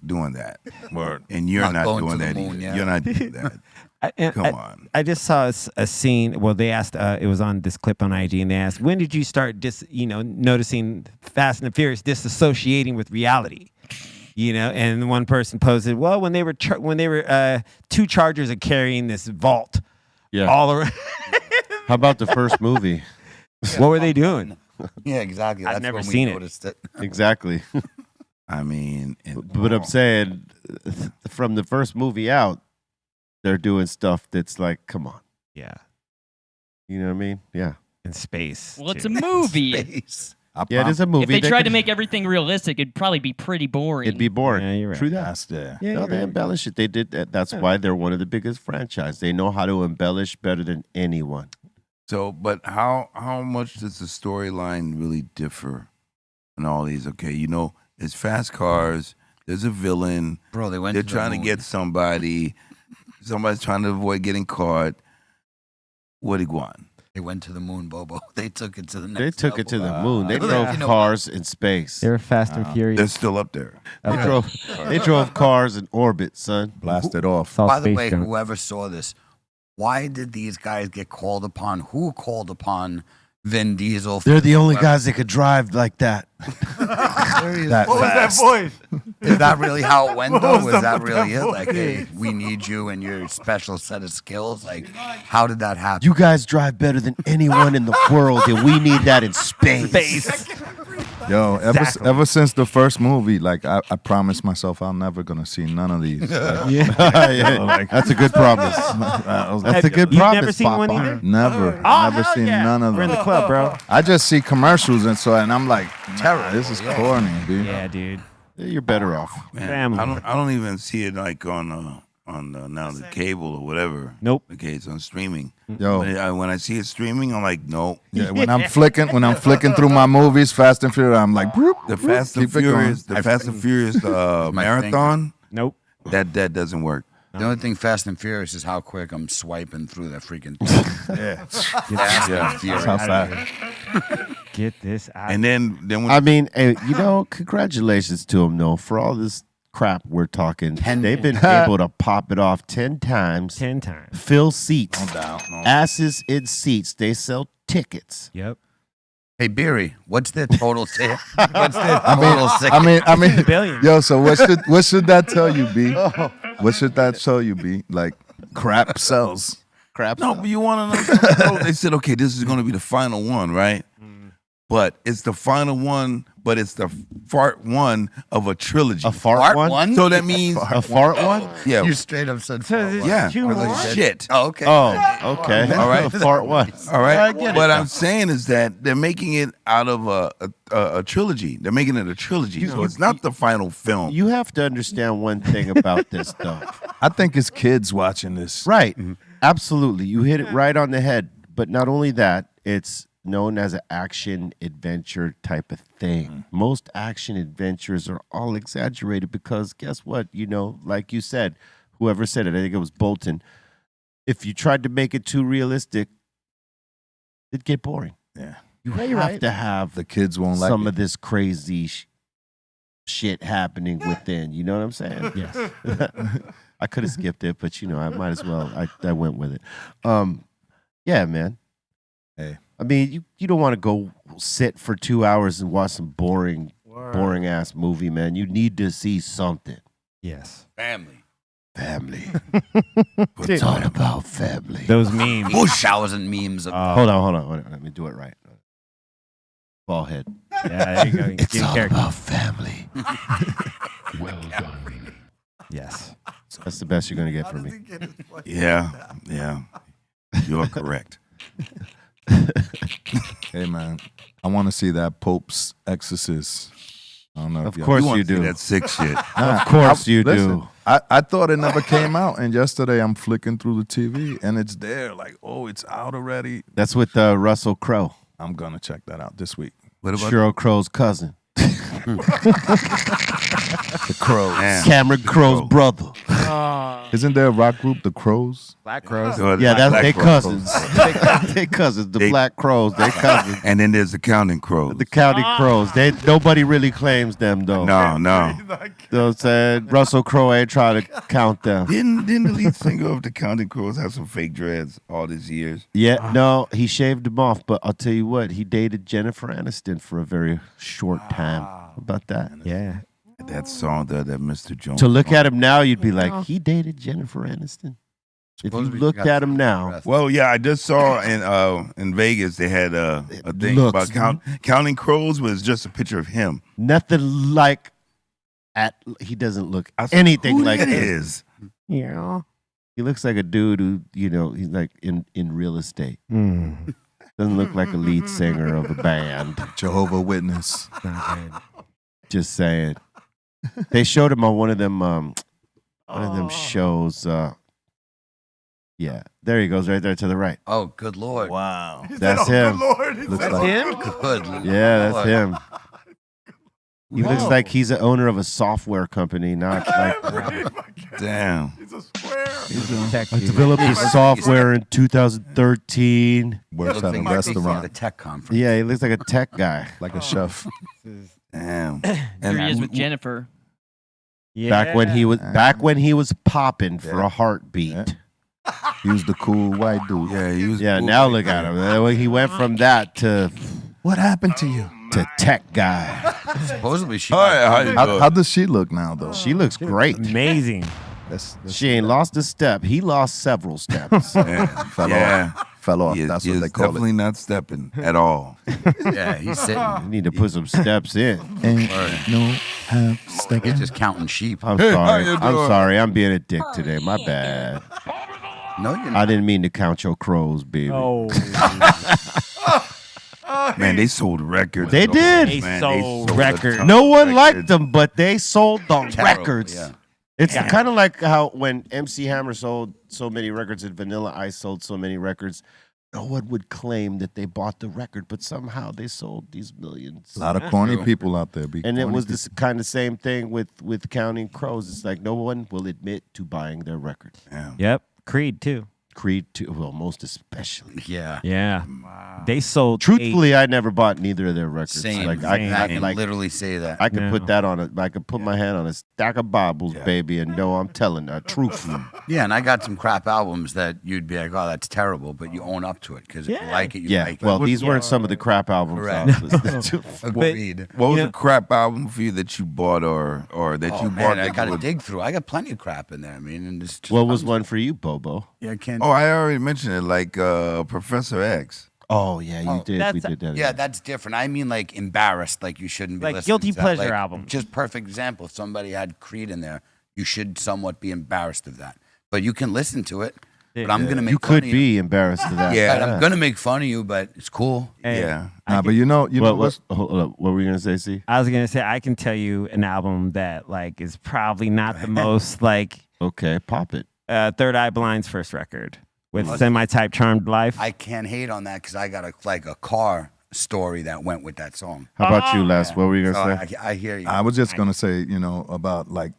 doing that. Word. And you're Not not going doing to the that moon either. yet. You're not doing that. Come on. I just saw a scene. Well, they asked. It was on this clip on IG, and they asked, "When did you start noticing Fast and the Furious disassociating with reality?" And one person posted, "Well, when they were 2 Chargers are carrying this vault Yeah. all around. How about the first movie? What were they doing?" Yeah, exactly. I've That's never when we seen it. noticed it. Exactly. I mean, But I'm saying, from the first movie out, they're doing stuff that's like, come on. Yeah, You know what I mean? Yeah. in space. Well, it's too. a movie. Space. Yeah, it is a movie. If they tried could- to make everything realistic, it'd probably be pretty boring. It'd be boring. Yeah, you're right. True that. That's there. Yeah, No, you're they right. embellish it. They did that. That's why they're one of the biggest franchise. They know how to embellish better than anyone. so, but how much does the storyline really differ in all these? Okay, it's fast cars. There's a villain. Bro, they went They're to the trying to moon. get somebody. Somebody's trying to avoid getting caught. What do you want? They went to the moon, Bobo. They took it to the next They took it to level. the moon. They You drove know cars in space. They were Fast and They're Furious. still up there. They drove cars in orbit, son. Blasted off. It's all By the space way, junk. whoever saw this, why did these guys get called upon? Who called upon Vin Diesel? They're the only guys that could drive like that. That What was that fast. voice? Is that really how it went, What though? was Was that that with really that it? Like, hey, we need you and your special set of skills. Like, how did that happen? You guys drive better than anyone in the world, and we need that in space. Yo, Exactly. ever since the first movie, like I promised myself I'm never gonna see none of these. Like, Yeah, that's a good promise. That's a good You've promise. never seen one Papa. either? never, Oh, never hell seen yeah. none of We're in them. the club, bro. I just see commercials and I'm like, terror. This is corny, dude. Yeah, dude. You're better off. Man, Family. I don't even see it like on now the cable or whatever. Nope. Okay, it's on streaming. Yo, When I see it streaming, I'm like, nope. yeah, when I'm flicking through my movies, Fast and Furious, I'm like, broop, The broop, Fast and keep it going. Furious, the Fast and Furious marathon, Nope. that doesn't work. The only thing Fast and Furious is how quick I'm swiping through that freaking thing. Yeah, Fast and Furious. that's how fast. Get this out. And then when I mean, congratulations to them, though, for all this crap we're talking. They've been able to pop it off 10 times, 10 times. fill seats, No doubt. No. asses in seats. They sell tickets. Yep. Hey, Beery, what's their total sale? What's their total sale? I mean, Billion. yo. So what should that tell you, B? What should that tell you, B? Like, crap sells. Crap. no, but you want to know something? So they said, okay, this is going to be the final one, right? But it's the final one, but it's the part one of a trilogy. A fart Part one? one? So that means, A fart one? yeah, You straight up said So fart this- one. yeah, Two more? shit. Oh, okay. Oh, okay. All right. A fart one. All right. I get it What now. I'm saying is that they're making it out of a trilogy. They're making it a trilogy. So it's not the final film. You have to understand one thing about this, though. I think it's kids watching this. Right. Absolutely. You hit it right on the head. But not only that, it's known as an action adventure type of thing. Most action adventures are all exaggerated because guess what? Like you said, whoever said it, I think it was Bolton. If you tried to make it too realistic, it'd get boring. Yeah, You have to have the kids won't like some it. of this crazy shit happening within. You know what I'm saying? Yes. I could have skipped it, but I might as well. I went with it. Yeah, man. Hey. I mean, you don't want to go sit for 2 hours and watch some boring ass movie, man. You need to see something. Yes. Family. Family. Dude. It's all about family. Those memes. 1,000 memes of Hold on. Let me do it right. Ball head. Yeah, there you go. It's Give all character. about family. Well done. Yes. That's the best you're gonna get from me. Yeah. You're correct. Hey man, I want to see that Pope's Exorcist. I don't know. Of if course want you to see do. that sick shit. Of course you Listen, do. I thought it never came out, and yesterday I'm flicking through the TV and it's there. Like, oh, it's out already. That's with Russell Crowe. I'm gonna check that out this week. What about Cheryl Crowe's cousin. The Crows. Damn. Cameron Crowe's brother. Isn't there a rock group, the Crows? Black Crows. Yeah, that's Black they Crows. cousins. They cousins. The They- Black Crows. They cousins. And then there's the Counting Crows. The County Crows. They nobody really claims them though. No. You know what I'm saying? Russell Crowe ain't trying to count them. Didn't the lead singer of the Counting Crows have some fake dreads all these years? Yeah, no, he shaved them off, but I'll tell you what, he dated Jennifer Aniston for a very short time. How about that? Yeah. That song that Mr. Jones. To look at him now, you'd be like, he dated Jennifer Aniston. If you Supposedly looked got at him some now, rest. Well, yeah, I just saw in Vegas they had a thing Looks. about Counting Crows was just a picture of him. nothing like he doesn't look I said, anything who like that this. is. Yeah. He looks like a dude who, he's like in real estate. Mm. Doesn't look like a lead singer of a band. Jehovah Witness. Just saying. They showed him on one of them shows. Yeah, there he goes, right there to the right. Oh, good Lord. Wow. That's him. Looks like Him? Good Yeah, that's Lord. him. He looks like he's the owner of a software company, not like. Damn. I developed this software in 2013. works Looks at a like he's at a restaurant, tech conference. Yeah, he looks like a tech guy. like a chef. Damn. Here he is with Jennifer. Yeah. Back when he was popping for a heartbeat. Yeah. He was the cool white dude. Yeah, he was. Yeah, cool. now look at him. He went from that to What happened to you? tech guy. Supposedly she. All right, how you How, doing? how does she look now, though? She looks great. Amazing. That's She ain't lost a step. He lost several steps. Yeah. fell Yeah. off. Fell off. He is- That's he what is they call definitely it. not stepping at all. Yeah, he's sitting. You need to put some steps in. Ain't no half step. He's just counting sheep. I'm Hey, how sorry. you I'm doing? sorry. I'm being a dick today. My bad. No, you're I not. didn't mean to count your crows, baby. Oh. Man, they sold records. They though. did. They Man, sold a records. ton No of one liked records. them, but they sold the Terrible, records. yeah. It's kind of like how when MC Hammer sold so many records and Vanilla Ice sold so many records, no one would claim that they bought the record, but somehow they sold these millions. A lot of corny people out there. And it was this kind of same thing with Counting Crows. It's like no one will admit to buying their record. Yeah. Yep. Creed too. Creed, too, well, most especially. Yeah. Yeah. They sold. Truthfully, I never bought neither of their records. Same. Like I I can like literally say that. I could No. put that on I could put my hand on a stack of Bibles, baby, and know I'm telling the truth. Yeah, and I got some crap albums that you'd be like, oh, that's terrible, but you own up to it because if you like it, you Yeah, like well, it. these weren't some of the crap albums I Correct. was listening to. Agreed. What was You know- the crap album for you that you bought or that Oh, you man, bought? I that got to would- dig through. I got plenty of crap in there. I mean, and it's just What was one for you, Bobo? Yeah, I can't. Oh, I already mentioned it, like Professor X. Oh yeah, you Oh, did. We that's- did that. Yeah, that's different. I mean, like embarrassed, like you shouldn't be Like listening guilty to that. pleasure Like, album. Just perfect example. If somebody had Creed in there, you should somewhat be embarrassed of that. But you can listen to it. But I'm gonna make You fun could of you. be embarrassed of that. Yeah. Right, I'm gonna make fun of you, but it's cool. Hey, Yeah. Nah, but you know what's Hold up. What were you gonna say, C? I was gonna say I can tell you an album that like is probably not the most like Okay, pop it. Third Eye Blind's first record with Semi-Type Charmed Life. I can't hate on that because I got a car story that went with that song. How about you, Les? What were you So gonna say? I hear you. I was just gonna say, about like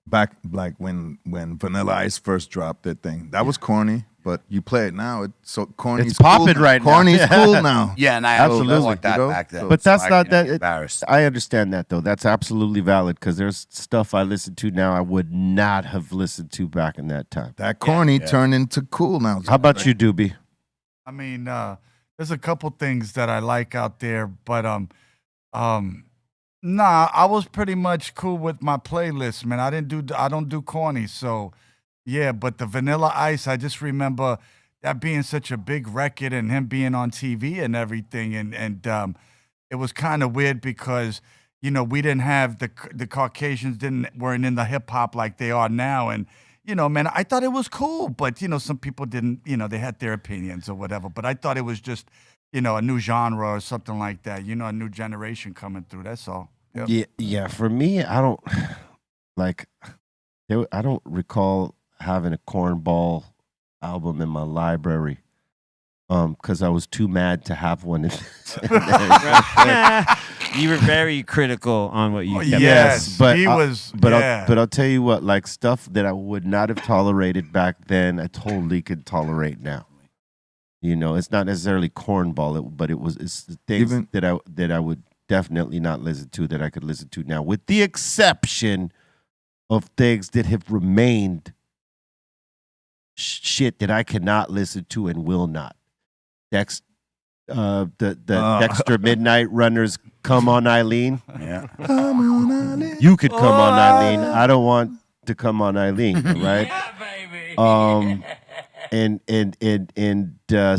back like when Vanilla Ice first dropped that thing. That was corny, but you play it now, it's so corny. It's popping cool right now. Corny's cool now. yeah, and I Absolutely, want that you know? back then. But that's so I not can't that. be embarrassed. I understand that though. That's absolutely valid because there's stuff I listen to now I would not have listened to back in that time. That corny turned into cool now. How about you, Doobie? I mean, there's a couple things that I like out there, but nah, I was pretty much cool with my playlist, man. I don't do corny, so yeah. But the Vanilla Ice, I just remember that being such a big record and him being on TV and everything, and it was kind of weird because we didn't have the Caucasians weren't in the hip hop like they are now, and you know, man, I thought it was cool, but you know, some people didn't. You know, they had their opinions or whatever. But I thought it was just, you know, a new genre or something like that. You know, a new generation coming through. That's all. Yep. Yeah. For me, I don't like. I don't recall having a cornball album in my library. Because I was too mad to have one. You were very critical on what you. Yes, but he was. But yeah. I'll tell you what, like stuff that I would not have tolerated back then, I totally could tolerate now. You know, it's not necessarily cornball, but it's the things that I would definitely not listen to that I could listen to now, with the exception of things that have remained shit that I cannot listen to and will not. Dexter Midnight Runners, Come On Eileen. Yeah. Come on, Eileen. You could come on Eileen. I don't want to come on Eileen, right? And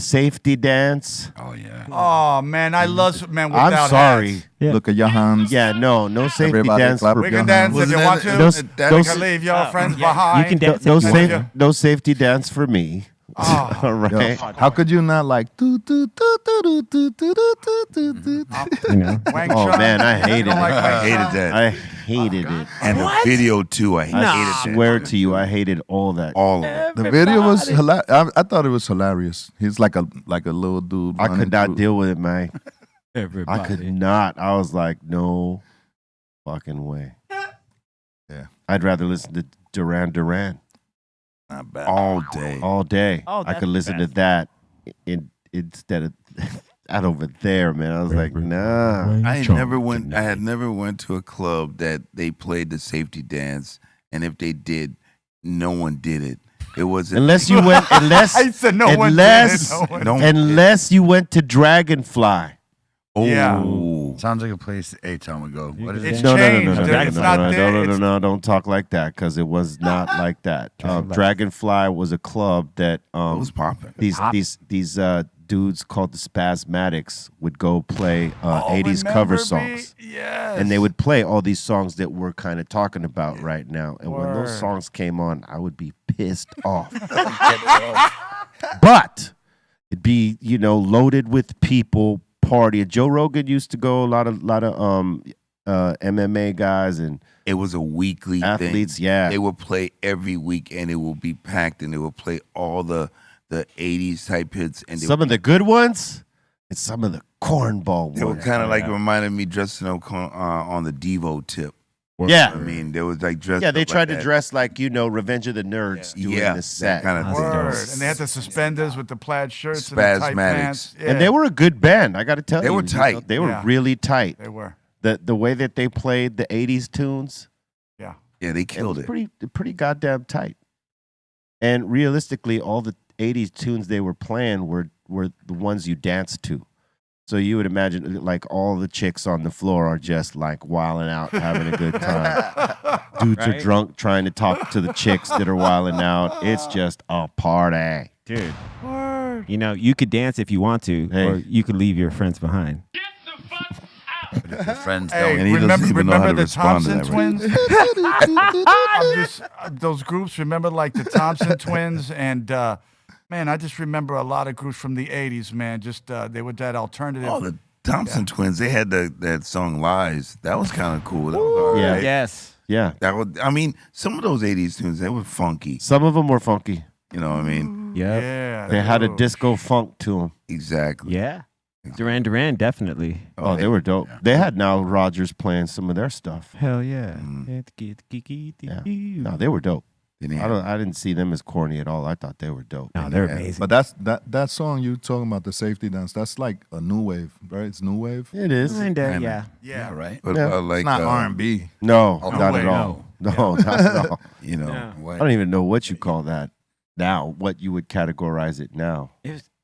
Safety Dance. Oh yeah. Oh man, I love man. Without I'm sorry. hats. Yeah. Look at your hands. Yeah, no Safety Everybody Dance. clap For, We your can dance if hands. you want to. Those- You those- can leave your friends behind. You can dance. no, if you want safe, to. no Safety Dance for me. Oh. All right. Yo, how could you not like do do do do do do do do do do do? You know. Wang Oh Chung. man, I You hated it. don't like I Wang hated Chung? that. I hated it. And the video too. I hated I that. swear to you, I hated all that. All of it. The video was hilarious. I thought it was hilarious. He's like a little dude. I running could not through. deal with it, man. Everybody. I could not. I was like, no fucking way. Yeah. I'd rather listen to Duran Duran Not bad. All day. all day. Oh, I that's could listen to best. that instead of that over there, man. I was like, nah. I had never went to a club that they played the Safety Dance, and if they did, no one did it. It wasn't Unless you went, I said no one did it. No one. no one unless you went to Dragonfly. Oh, Yeah. Sounds like a place A-Town would go. What is It's it? No, changed. no, It's not there. It's- don't talk like that, because it was not like that. Dragonfly was a club that it was popping. these dudes called the Spasmatics would go play 80s Remember cover me? songs. Yes. And they would play all these songs that we're kind of talking about right now. And when those Word. songs came on, I would be pissed off. But it'd be, loaded with people partying. Joe Rogan used to go, a lot of MMA guys and It was a weekly athletes. thing. Yeah. They would play every week, and it would be packed, and they would play all the 80s type hits. And Some of the good ones and some of the cornball they were ones. kind of like reminded me dressing up on the Devo tip. Yeah. I mean, there was like dressed. Yeah, they up tried like to dress like, Revenge of the Nerds doing Yeah, the set. that kind of Word. thing. And they had the suspenders with the plaid shirts and the tight Spasmatics. pants. Yeah, And they were a good band, I got to tell you. They were tight. They were Yeah. really tight. They were. The way that they played the 80s tunes, Yeah. Yeah, they it killed was it. pretty goddamn tight. And realistically, all the 80s tunes they were playing were the ones you danced to. So you would imagine like all the chicks on the floor are just like wilding out, having a good time. Dudes are Right? drunk trying to talk to the chicks that are wilding out. It's just a party. Dude. You could dance if you want to, Hey. or you could leave your friends behind. But if your friends Hey, don't. And he doesn't remember even know how to the respond to Thompson that, twins? I'm just those groups. Remember like the Thompson twins and man, I just remember a lot of groups from the '80s. Man, just they were that alternative. Oh, the Thompson twins. They had that song "Lies." That was kind of cool. That was all right. Yeah. Yes. Yeah. That was. I mean, some of those '80s tunes they were funky. Some of them were funky. You know what I mean? Yep. Yeah, They had a dude. disco funk to them. Exactly. Yeah. Duran Duran, definitely. Oh, they were dope. They had Nile Rodgers playing some of their stuff. Hell yeah. Yeah. No, they were dope. I didn't see them as corny at all. I thought they were dope. No, they're amazing. But that song you talking about, the Safety Dance, that's like a new wave, right? It's new wave. It is. Kinda, yeah. Yeah, right. But Yeah. like It's not R&B. No, Oh, not way, at all. No, not at all. you know, No. I don't even know what you call that now, what you would categorize it now.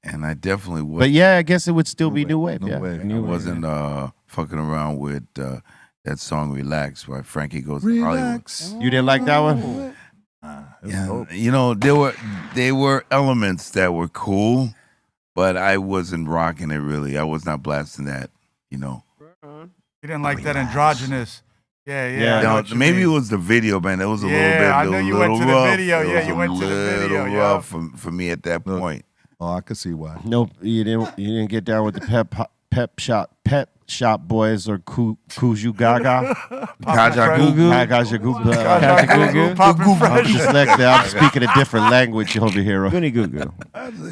and I definitely would. But yeah, I guess it would still be new wave. New Yeah. wave. I wasn't fucking around with that song "Relax" by Frankie Goes to Hollywood. Relax. You didn't like that one? Yeah, you know, there were elements that were cool, but I wasn't rocking it really. I was not blasting that, you know. You didn't like that androgynous. Yeah. I know No, what you maybe mean. it was the video, man. It was a Yeah, I little bit, know you went to the rough. video. It Yeah, was you a went to the video, little yeah. rough for me at that Look. point. Oh, I could see why. Nope, you didn't get down with the pep shop boys or Kuju Gaga. Gaja Goo Goo. Gaga Goo. Poppin' I'm fresh. dyslexic. I'm speaking a different language over here. Goony goo goo.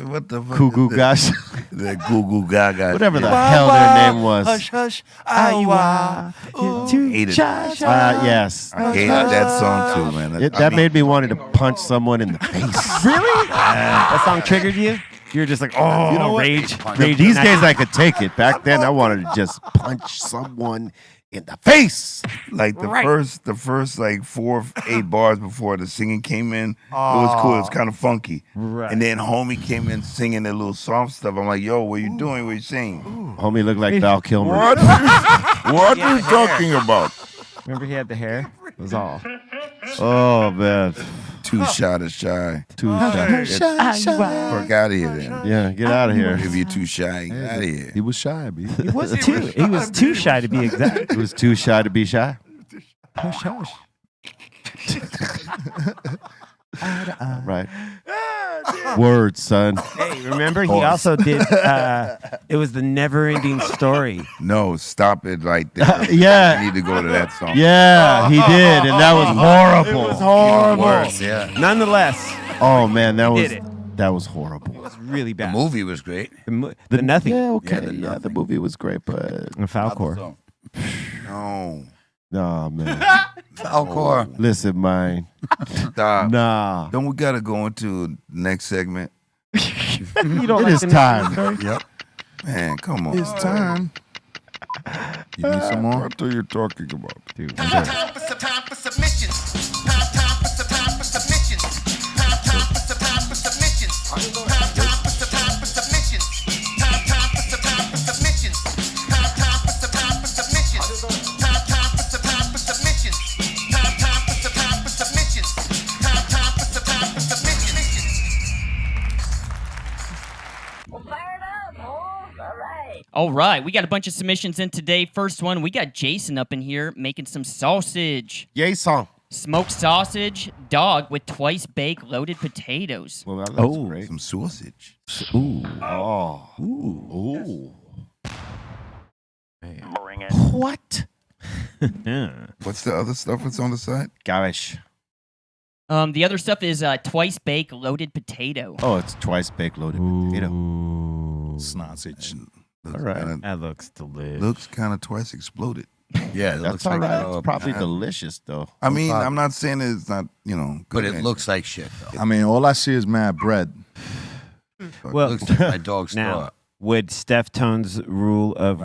What the fuck? Kugu Gash. The Goo Goo Gaga. Whatever the hell their name was. Hush, hush. Awa. Hated it. Yes. I hated that song too, man. That made me wanted to punch someone in the face. Really? That song triggered you? You were just like, oh, You know what? rage. These days I could take it. Back then I wanted to just punch someone in the face. Like the first like 4 or 8 bars before the singing came in, it was cool. It was kind of funky. Right. And then homie came in singing that little soft stuff. I'm like, yo, what you doing? What you singing? Homie looked like Val Kilmer. What are you talking about? Remember he had the hair? It was all. Oh man. Too shy to shy. Too shy. Fuck out of here then. Yeah, get out of here. If you're too shy, get out of here. He was shy, B. He was too shy to be exact. He was too shy to be shy. Hush, hush. Right. Words, son. Hey, remember he also did, it was the never-ending story. No, stop it right there. Yeah. You need to go to that song. Yeah, he did, and that was horrible. It was horrible. Worse, yeah. Nonetheless, Oh man, that was did it. that was horrible. it was really The bad. movie was great. The nothing. Yeah, okay. the Yeah, the nothing. movie was great, but And Falcor. So, No. nah, man. Falcor. Listen, man. Stop. Nah. Don't we gotta go into the next segment? You don't It like is the time. Yep. Man, come on. It's time. You need some more? What are you talking about? Dude, Time for submissions. Time for submissions. Time for submissions. Time for submissions. Time for submissions. Time for submissions. Time for submissions. Time for submissions. Time for submissions. Time for submissions. All right, we got a bunch of submissions in today. First one, we got Jason up in here making some sausage. Yay song. Smoked sausage, dog with twice baked loaded potatoes. Well, that looks Oh. great. Some sausage. ooh. Oh. Ooh. What? Yeah. What's the other stuff that's on the side? Gosh. The other stuff is twice baked loaded potato. Oh, it's twice baked loaded potato. Ooh. Sausage. Looks All right. kinda- That looks delicious. Looks kind of twice exploded. Yeah, it That's looks all like right. It's probably delicious, though. I mean, fuck. I'm not saying it's not, good. but it looks like shit though. I mean, all I see is mad bread. Well, It looks like my dog's now, straw. would Steph Tone's rule of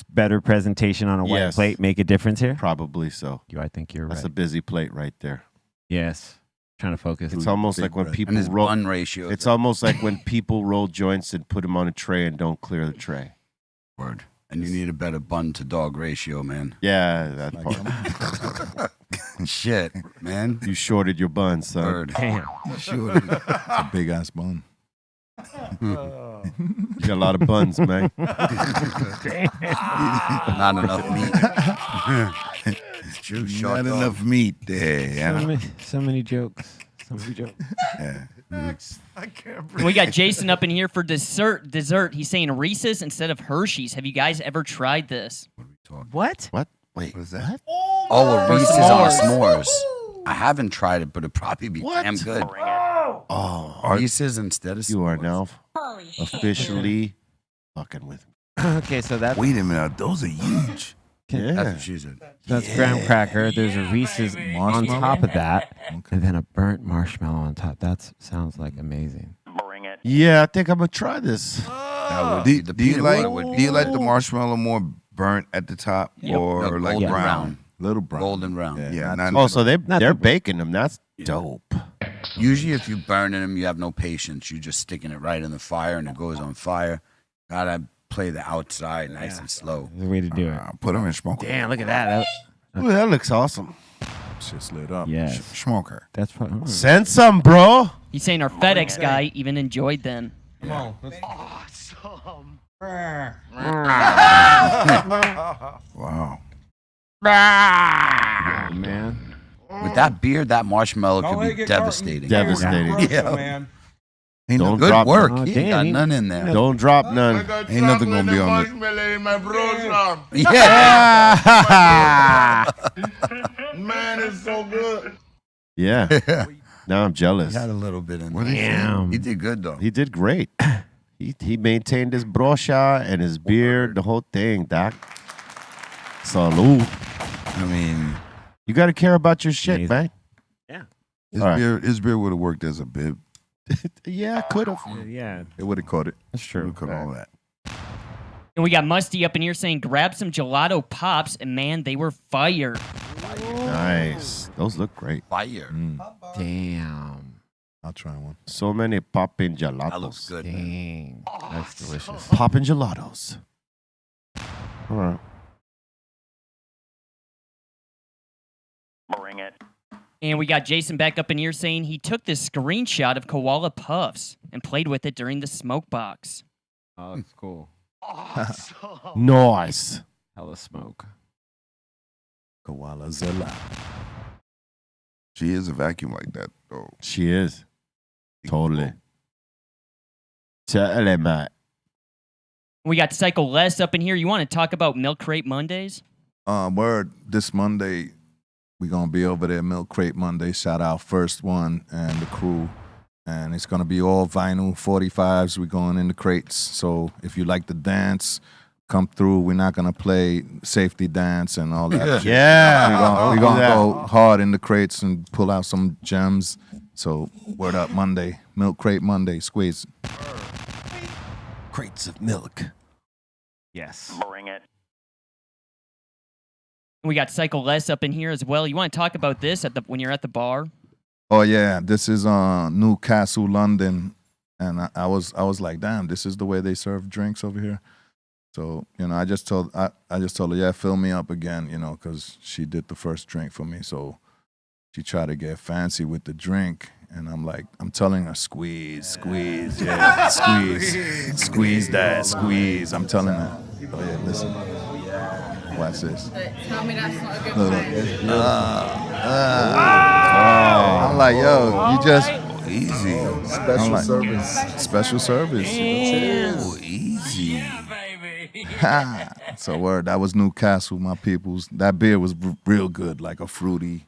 better presentation on a white Yes. plate make a difference here? Probably so. I think you're That's right. a busy plate right there. Yes. Trying to focus. It's almost big like when bread. people And his roll. bun ratio. It's almost like when people roll joints and put them on a tray and don't clear the tray. word. And you need a better bun to dog ratio, man. Yeah, that part. Shit, man. You shorted your bun, son. Word. Damn. Sure. It's a big ass bun. You got a lot of buns, man. Not enough meat. It's true. not Short dog. enough meat there. Yeah. So many jokes. So many jokes. Yeah. I can't breathe. We got Jason up in here for dessert. He's saying Reese's instead of Hershey's. Have you guys ever tried this? What? What? Wait, What is that? Oh, a For Reese's on s'mores. s'mores. I haven't tried it, but it'd probably be What? damn good. Oh, Reese's instead of you are s'mores. now officially fucking with me. Okay, so that's Wait a minute. Those are huge. That's Yeah. what she said. graham cracker. There's a Reese's on Marshmallow? top of that, and then a burnt marshmallow on top. That sounds like amazing. Yeah, I think I'm gonna try this. That would Do, be the do you peanut like butter would do you like the marshmallow more burnt at the top or No, like golden brown? Little brown. golden brown. Yeah. not- Oh, so they're the- baking them. That's dope. Usually, if you burn them, you have no patience. You're just sticking it right in the fire, and it goes on fire. Gotta play the outside nice and slow. There's a way to do it. Put them in smoker. Damn, look at that. Ooh, that looks awesome. Shit's lit up. Yes, Smoker. that's probably. Send some, bro. He's saying our FedEx guy even enjoyed them. Wow. Yeah, man. With that beard, that marshmallow could be devastating. Devastating. Yeah. man. Ain't Don't no Good drop work. Oh, He damn, ain't got he- none in there. Don't drop none. Ain't nothing gonna be on it. marshmallow in my brochure. Yeah. Man, it's so good. Yeah. Now I'm He jealous. had a little bit in What there. is Damn. He did good though. He did great. He maintained his brocha and his beard, the whole thing, Doc. Salute. I mean, You got to care about your shit, Amazing. man. his All right. beard would have worked as a bib. Yeah, could have. Yeah, It would have caught it. that's true. Look at all that. And we got Musty up in here saying, grab some gelato pops, and man, they were fire. Nice. Those look great. Fire. Damn. I'll try one. So many poppin' gelatos. That looks good. Man. Dang. That's delicious. Poppin' gelatos. All right. And we got Jason back up in here saying he took this screenshot of koala puffs and played with it during the smoke box. Oh, that's cool. Nice. Hella smoke. Koala Zilla. She is a vacuum like that, though. She is. Totally. Tell him, Matt. We got Psycho Les up in here. You want to talk about Milk Crate Mondays? Word. This Monday, we're gonna be over there, Milk Crate Monday. Shout out First One and the crew. And it's gonna be all vinyl 45s. We're going in the crates. So if you like to dance, come through. We're not gonna play safety dance and all that. shit. Yeah. We're gonna go hard in the crates and pull out some gems. So word up Monday, Milk Crate Monday, squeeze. Crates of milk. Yes. We got Psycho Les up in here as well. You want to talk about this when you're at the bar? Oh yeah, this is Newcastle, London, and I was like, damn, this is the way they serve drinks over here. So I just told her, yeah, fill me up again, because she did the first drink for me. So she tried to get fancy with the drink, and I'm telling her, squeeze, yeah, squeeze that, squeeze. I'm telling her, oh yeah, listen, watch this. Tell me that's not a good Look, sign. I'm like, yo, you just Easy. special service. Special service. Oh, easy. So word, that was Newcastle, my peoples. That beer was real good, like a fruity,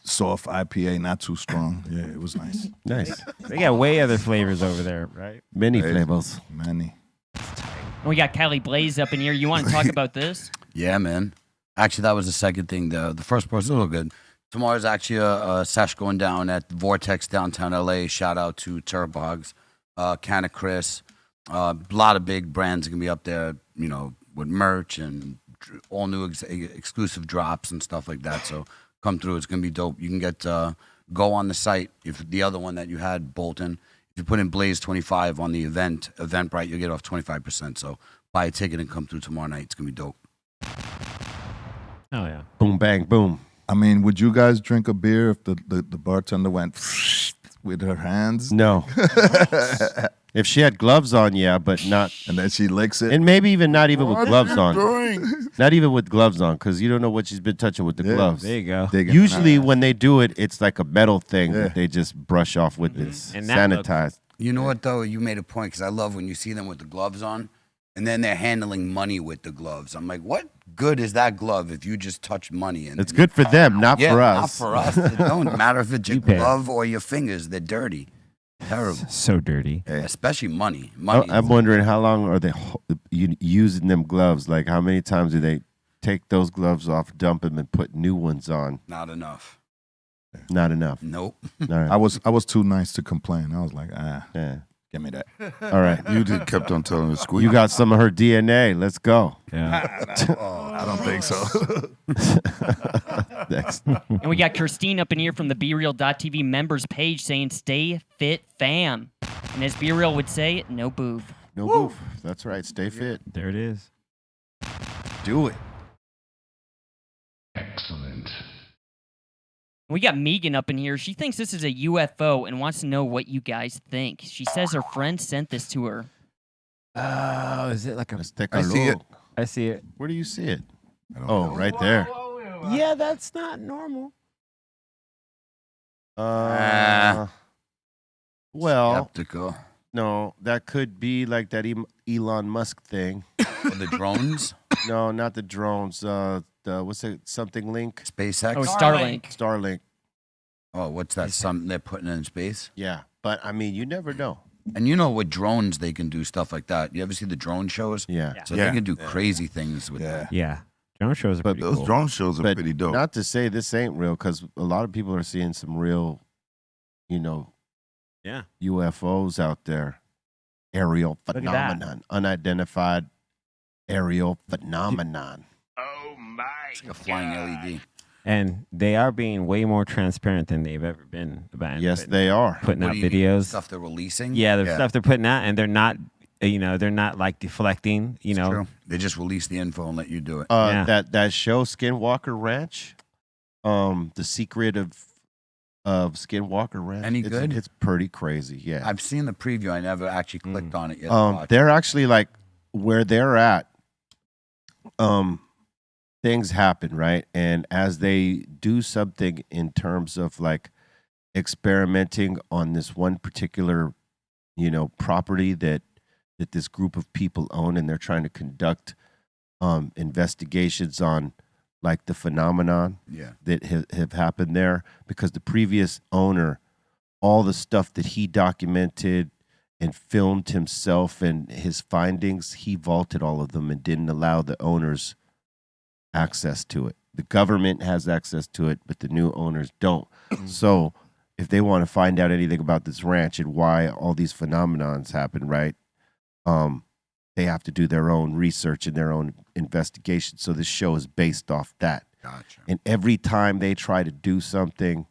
soft IPA, not too strong. Yeah, it was nice. Nice. They got way other flavors over there, right? Many Crazy. flavors. Many. And we got Cali Blaze up in here. You want to talk about this? Yeah, man. Actually, that was the second thing. The first part's a little good. Tomorrow's actually a sesh going down at Vortex downtown LA. Shout out to Turbogs, Canna Chris. A lot of big brands are gonna be up there, with merch and all new exclusive drops and stuff like that. So come through. It's gonna be dope. You can get go on the site. If the other one that you had, Bolton, if you put in Blaze 25 on the Eventbrite, you'll get off 25%. So buy a ticket and come through tomorrow night. It's gonna be dope. Oh yeah. Boom, bang, boom. I mean, would you guys drink a beer if the bartender went with her hands? No. If she had gloves on, yeah, but not. And then she licks it? And maybe not even with gloves on. Doing? Not even with gloves on, because you don't know what she's been touching with the Yeah. gloves. There you go. Digging Usually, her. when they do it, it's like a metal thing Yeah. that they just brush off with this And that looks- sanitized. You know what though? You made a point because I love when you see them with the gloves on, and then they're handling money with the gloves. I'm like, what good is that glove if you just touch money? And It's good for them, not yeah, for not us. for us. It don't matter if it's your You pay. glove or your fingers. They're dirty, terrible. So dirty. Especially money. Money. I'm wondering how long are they using them gloves? Like, how many times do they take those gloves off, dump them, and put new ones on? Not enough. Not enough. Nope. All right. I was too nice to complain. I was like, Yeah. give me that. All right. You did kept on telling her squeeze. You got some of her DNA. Let's go. Yeah. I don't think so. Next. And we got Christine up in here from the BeReal.tv members page saying, stay fit, fam. And as BeReal would say, no boof. No goof. That's right. Stay fit. There it is. Do it. We got Megan up in here. She thinks this is a UFO and wants to know what you guys think. She says her friend sent this to her. Oh, is it like a? Let's take I a see look. it. I see it. Where do you see it? Oh, right there. Yeah, that's not normal. Well, Skeptical. no, that could be like that Elon Musk thing. Oh, the drones? No, not the drones. The what's it? Something link. SpaceX? Oh, Starlink. Starlink. Oh, what's that? Something they're putting in space? Yeah, but I mean, you never know. And you know, with drones, they can do stuff like that. You ever see the drone shows? Yeah. So they can do crazy things with Yeah. that. Yeah. Drone shows are But pretty Those cool. drone shows are But pretty dope. not to say this ain't real, because a lot of people are seeing some real, Yeah. UFOs out there. Aerial at that. phenomenon, unidentified aerial phenomenon. Oh my It's like a flying LED. And they are being way more transparent than they've ever been about Yes, putting, they are. putting What out do you mean? videos. Stuff they're releasing? Yeah, the stuff they're putting out, and they're not, they're not like deflecting, It's true. They just release the info and let you do it. Yeah. That show Skinwalker Ranch, the secret of Skinwalker Ranch. Any it's, good? It's pretty crazy. Yeah. I've seen the preview. I never actually clicked on it yet. to watch it. They're actually like where they're at. Things happen, right? And as they do something in terms of like experimenting on this one particular, property that this group of people own, and they're trying to conduct investigations on like the phenomenon Yeah. that have happened there, because the previous owner, all the stuff that he documented and filmed himself and his findings, he vaulted all of them and didn't allow the owners access to it. The government has access to it, but the new owners don't. So if they want to find out anything about this ranch and why all these phenomenons happen, right? They have to do their own research and their own investigation. So this show is based off that. Gotcha. And every time they try to do something,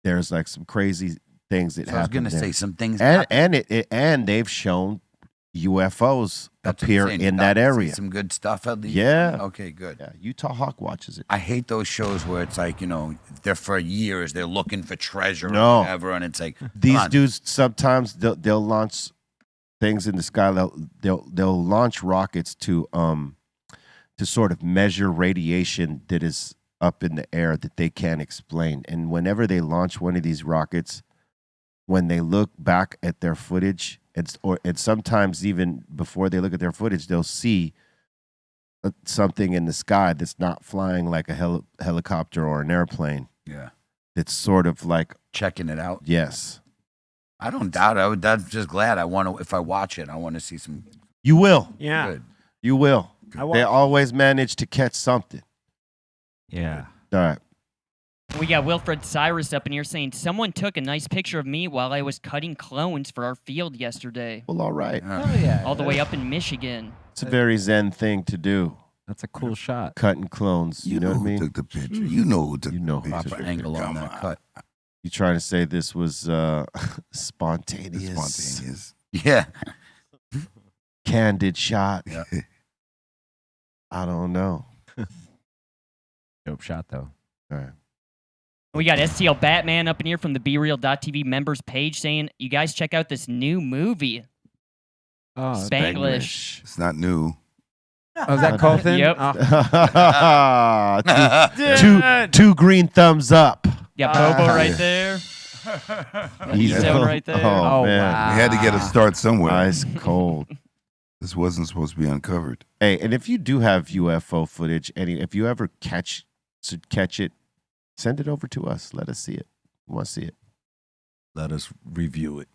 there's like some crazy things that So I was happen. going to there. say some things. And they've shown UFOs That's what I'm appear saying. in Got that to see area. Some good stuff at least. Yeah. Okay, good. Yeah, Utah Hawk watches it. I hate those shows where it's like, they're for years, they're looking for treasure No. or whatever, and it's like, These come on. dudes sometimes they'll launch things in the sky. They'll launch rockets to sort of measure radiation that is up in the air that they can't explain. And whenever they launch one of these rockets, when they look back at their footage, and sometimes even before they look at their footage, they'll see something in the sky that's not flying like a helicopter or an airplane. Yeah. It's sort of like, Checking it out. yes, I don't doubt it. I'm just glad. If I watch it, I want to see some you will. Yeah. good. You will. I They watched- always manage to catch something. Yeah. All right. We got Wilfred Cyrus up in here saying someone took a nice picture of me while I was cutting clones for our field yesterday, Well, all right. yeah. all the way up in Michigan. It's a very zen thing to do. That's a cool shot. Cutting clones. You know what I who mean? took the picture. You know who took You know the who picture. Proper angle on Come that cut. You trying to say this was spontaneous, Spontaneous. Yeah. candid shot? Yeah. I don't know. Dope shot, though. All right. We got STL Batman up in here from the BeReal.tv members page saying, you guys check out this new movie, Oh, Spanglish. It's not new. Oh, is that Colton? Yep. Oh. two green thumbs up. Yeah, Bobo right there. Easy. Zone right there. Oh, Oh, man. wow. We had to get a start somewhere. Ice cold. This wasn't supposed to be uncovered. Hey, and if you do have UFO footage, if you ever catch it, send it over to us. Let us see it. We want to see it. Let us review it.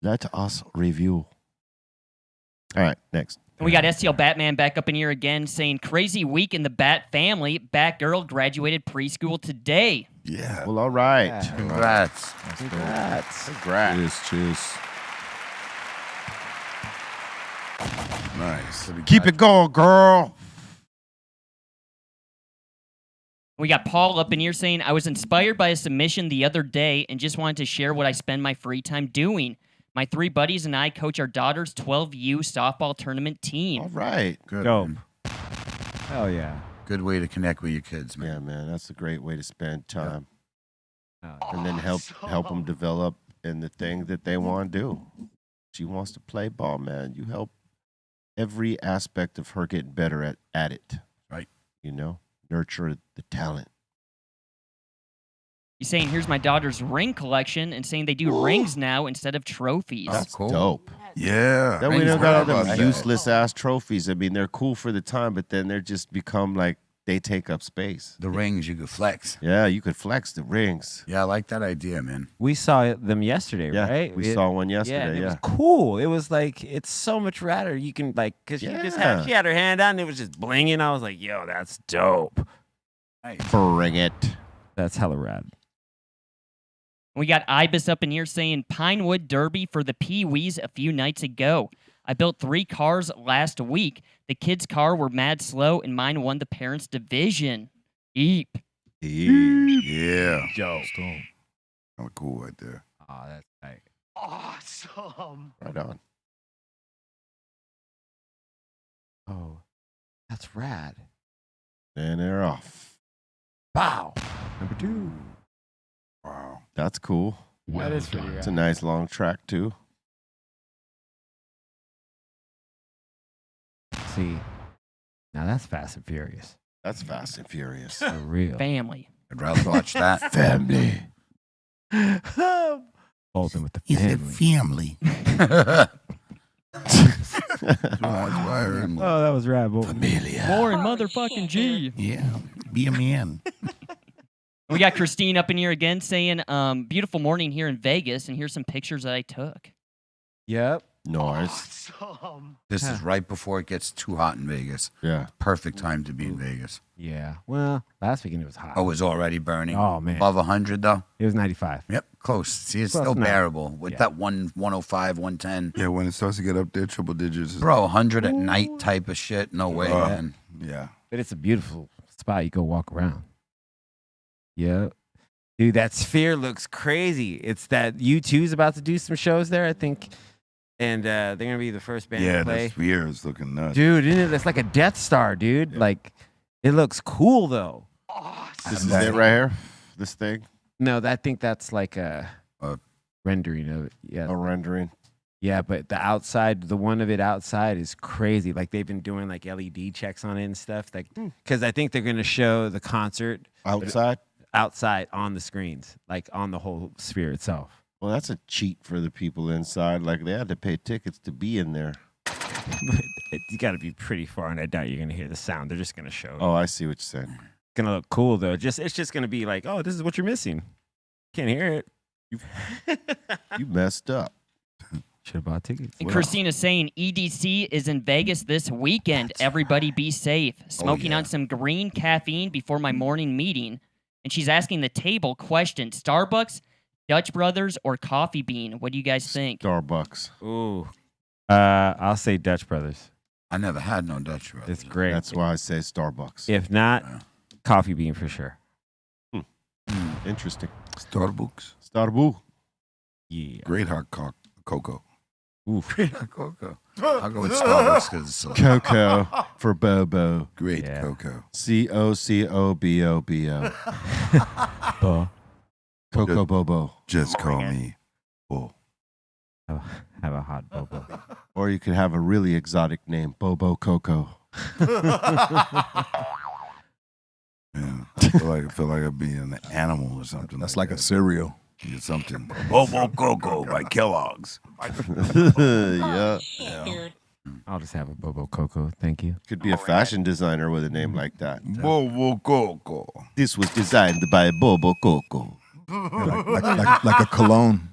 Let us review. All right, next. We got STL Batman back up in here again saying, crazy week in the Bat family. Batgirl graduated preschool today. Yeah. Well, all right. Yeah. Congrats. Congrats. Congrats. Cheers. Nice. Keep it going, girl. We got Paul up in here saying, I was inspired by a submission the other day and just wanted to share what I spend my free time doing. My 3 buddies and I coach our daughter's 12U softball tournament team. All right. Good. Dope. man. Hell yeah. Good way to connect with your kids, man. Yeah, man, that's a great way to spend time, Oh, and then help them develop in the thing that they want to do. She wants to play ball, man. You help every aspect of her getting better at it. Right. nurture the talent. He's saying, here's my daughter's ring collection, and saying they do rings now instead of trophies. That's cool. dope. Yeah. Then we Rings don't got all were them about useless ass trophies. I mean, they're cool for the time, but then they're just become like they take up space. The rings you could flex. Yeah, you could flex the rings. Yeah, I like that idea, man. We saw them yesterday, Yeah, right? we saw one Yeah, yesterday. and it Yeah, was cool. It was like it's so much radder. You can like because she had her hand out and it was just blinging. I was like, yo, that's dope. bring it. That's hella rad. We got Ibis up in here saying Pinewood Derby for the Pee-wees a few nights ago. I built 3 cars last week. The kids' car were mad slow, and mine won the parents' division. Eep. Yeah. Dope. Kind of cool right there. Oh, that's tight. Awesome. Right on. Oh, that's rad. And they're off. Bow. Number 2. Wow. That's cool. That is pretty It's a rad. nice long track too. See, now that's Fast and Furious. That's Fast and Furious. For real. Family. I'd rather watch that. Family. Bolton with the It's a family. family. That's what I heard. Oh, that was rad. Bolton. More in motherfucking G. Yeah. Be a man. We got Christine up in here again saying, beautiful morning here in Vegas, and here's some pictures that I took. Yep. Nice. Awesome. This is right before it gets too hot in Vegas. Yeah. Perfect time to be in Vegas. Yeah. Well, last weekend it was hot. Oh, it was already burning. Oh, man. Above 100 though. It was 95. Yep, close. See, it's Close still enough. bearable with Yeah. that 105, 110. Yeah, when it starts to get up there, triple digits. Bro, 100 at night type of shit. No way, man. Yeah. But it's a beautiful spot. You go walk around. Yep. Dude, that Sphere looks crazy. It's that U2's about to do some shows there, I think. And they're going to be the first band Yeah, to play. the sphere is looking nuts. Dude, isn't it? It's like a Death Star, dude. Yeah. Like, it looks cool, though. Awesome. This is it right here. This thing. No, I think that's like a rendering of it. Yeah. A rendering. Yeah, but the outside, the one of it outside is crazy. Like, they've been doing like LED checks on it and stuff. Like, because I think they're going to show the concert Outside. outside on the screens, like on the whole Sphere itself. Well, that's a cheat for the people inside. Like they had to pay tickets to be in there. You got to be pretty far, and I doubt you're going to hear the sound. They're just going to show it. Oh, I see what you're saying. It's going to look cool, though. It's just going to be like, oh, this is what you're missing. Can't hear it. You messed up. Should have bought tickets. And Christina's saying EDC is in Vegas this weekend. Everybody be safe. Smoking yeah. on some green caffeine before my morning meeting. And she's asking the table question, Starbucks, Dutch Brothers, or Coffee Bean? What do you guys think? Starbucks. Ooh. I'll say Dutch Brothers. I never had no Dutch Brothers. It's great. That's why I say Starbucks. If not, Coffee Bean for sure. Interesting. Starbucks. Starbucks. Yeah. Great hot cocoa. Oof. Great hot cocoa. I'll go with Starbucks because it's so Cocoa for Bobo. Great Yeah. cocoa. COCOBOBO. Bo. Coco Bobo. Just call me Bull. Have a hot bobo. Or you could have a really exotic name, Bobo Coco. Yeah. I feel like I'd be an animal or something. That's like a cereal. Or something. Bobo Coco by Kellogg's. Yeah. I'll just have a Bobo Coco. Thank you. Could be a fashion designer with a name like that. Bobo Coco. This was designed by Bobo Coco. like a cologne.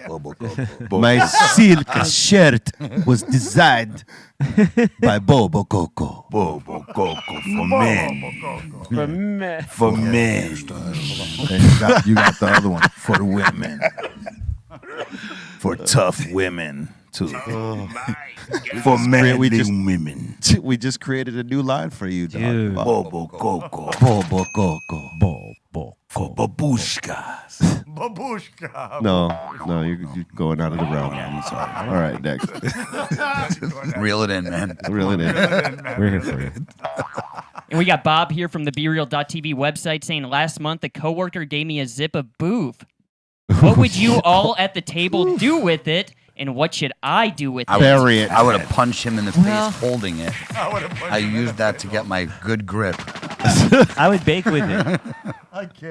Bobo Coco. My silk shirt was designed by Bobo Coco. Bobo Coco for men. For men. And you got the other one for the women. For tough women, too. For manly women. We just created a new line for you, dog. Dude. Bobo Coco. Bobo Coco. Bobo. For babushkas. Babushka. No, you're going out of the realm. I'm sorry. All right, next. Reel it in, man. Reel it in. We're here for you. And we got Bob here from the BeReal.tv website saying, last month a coworker gave me a zip of boof. What would you all at the table do with it? And what should I do with I it? Bury it. I would have punched him in the Well- face holding it. I used that to get my good grip. I would bake with it.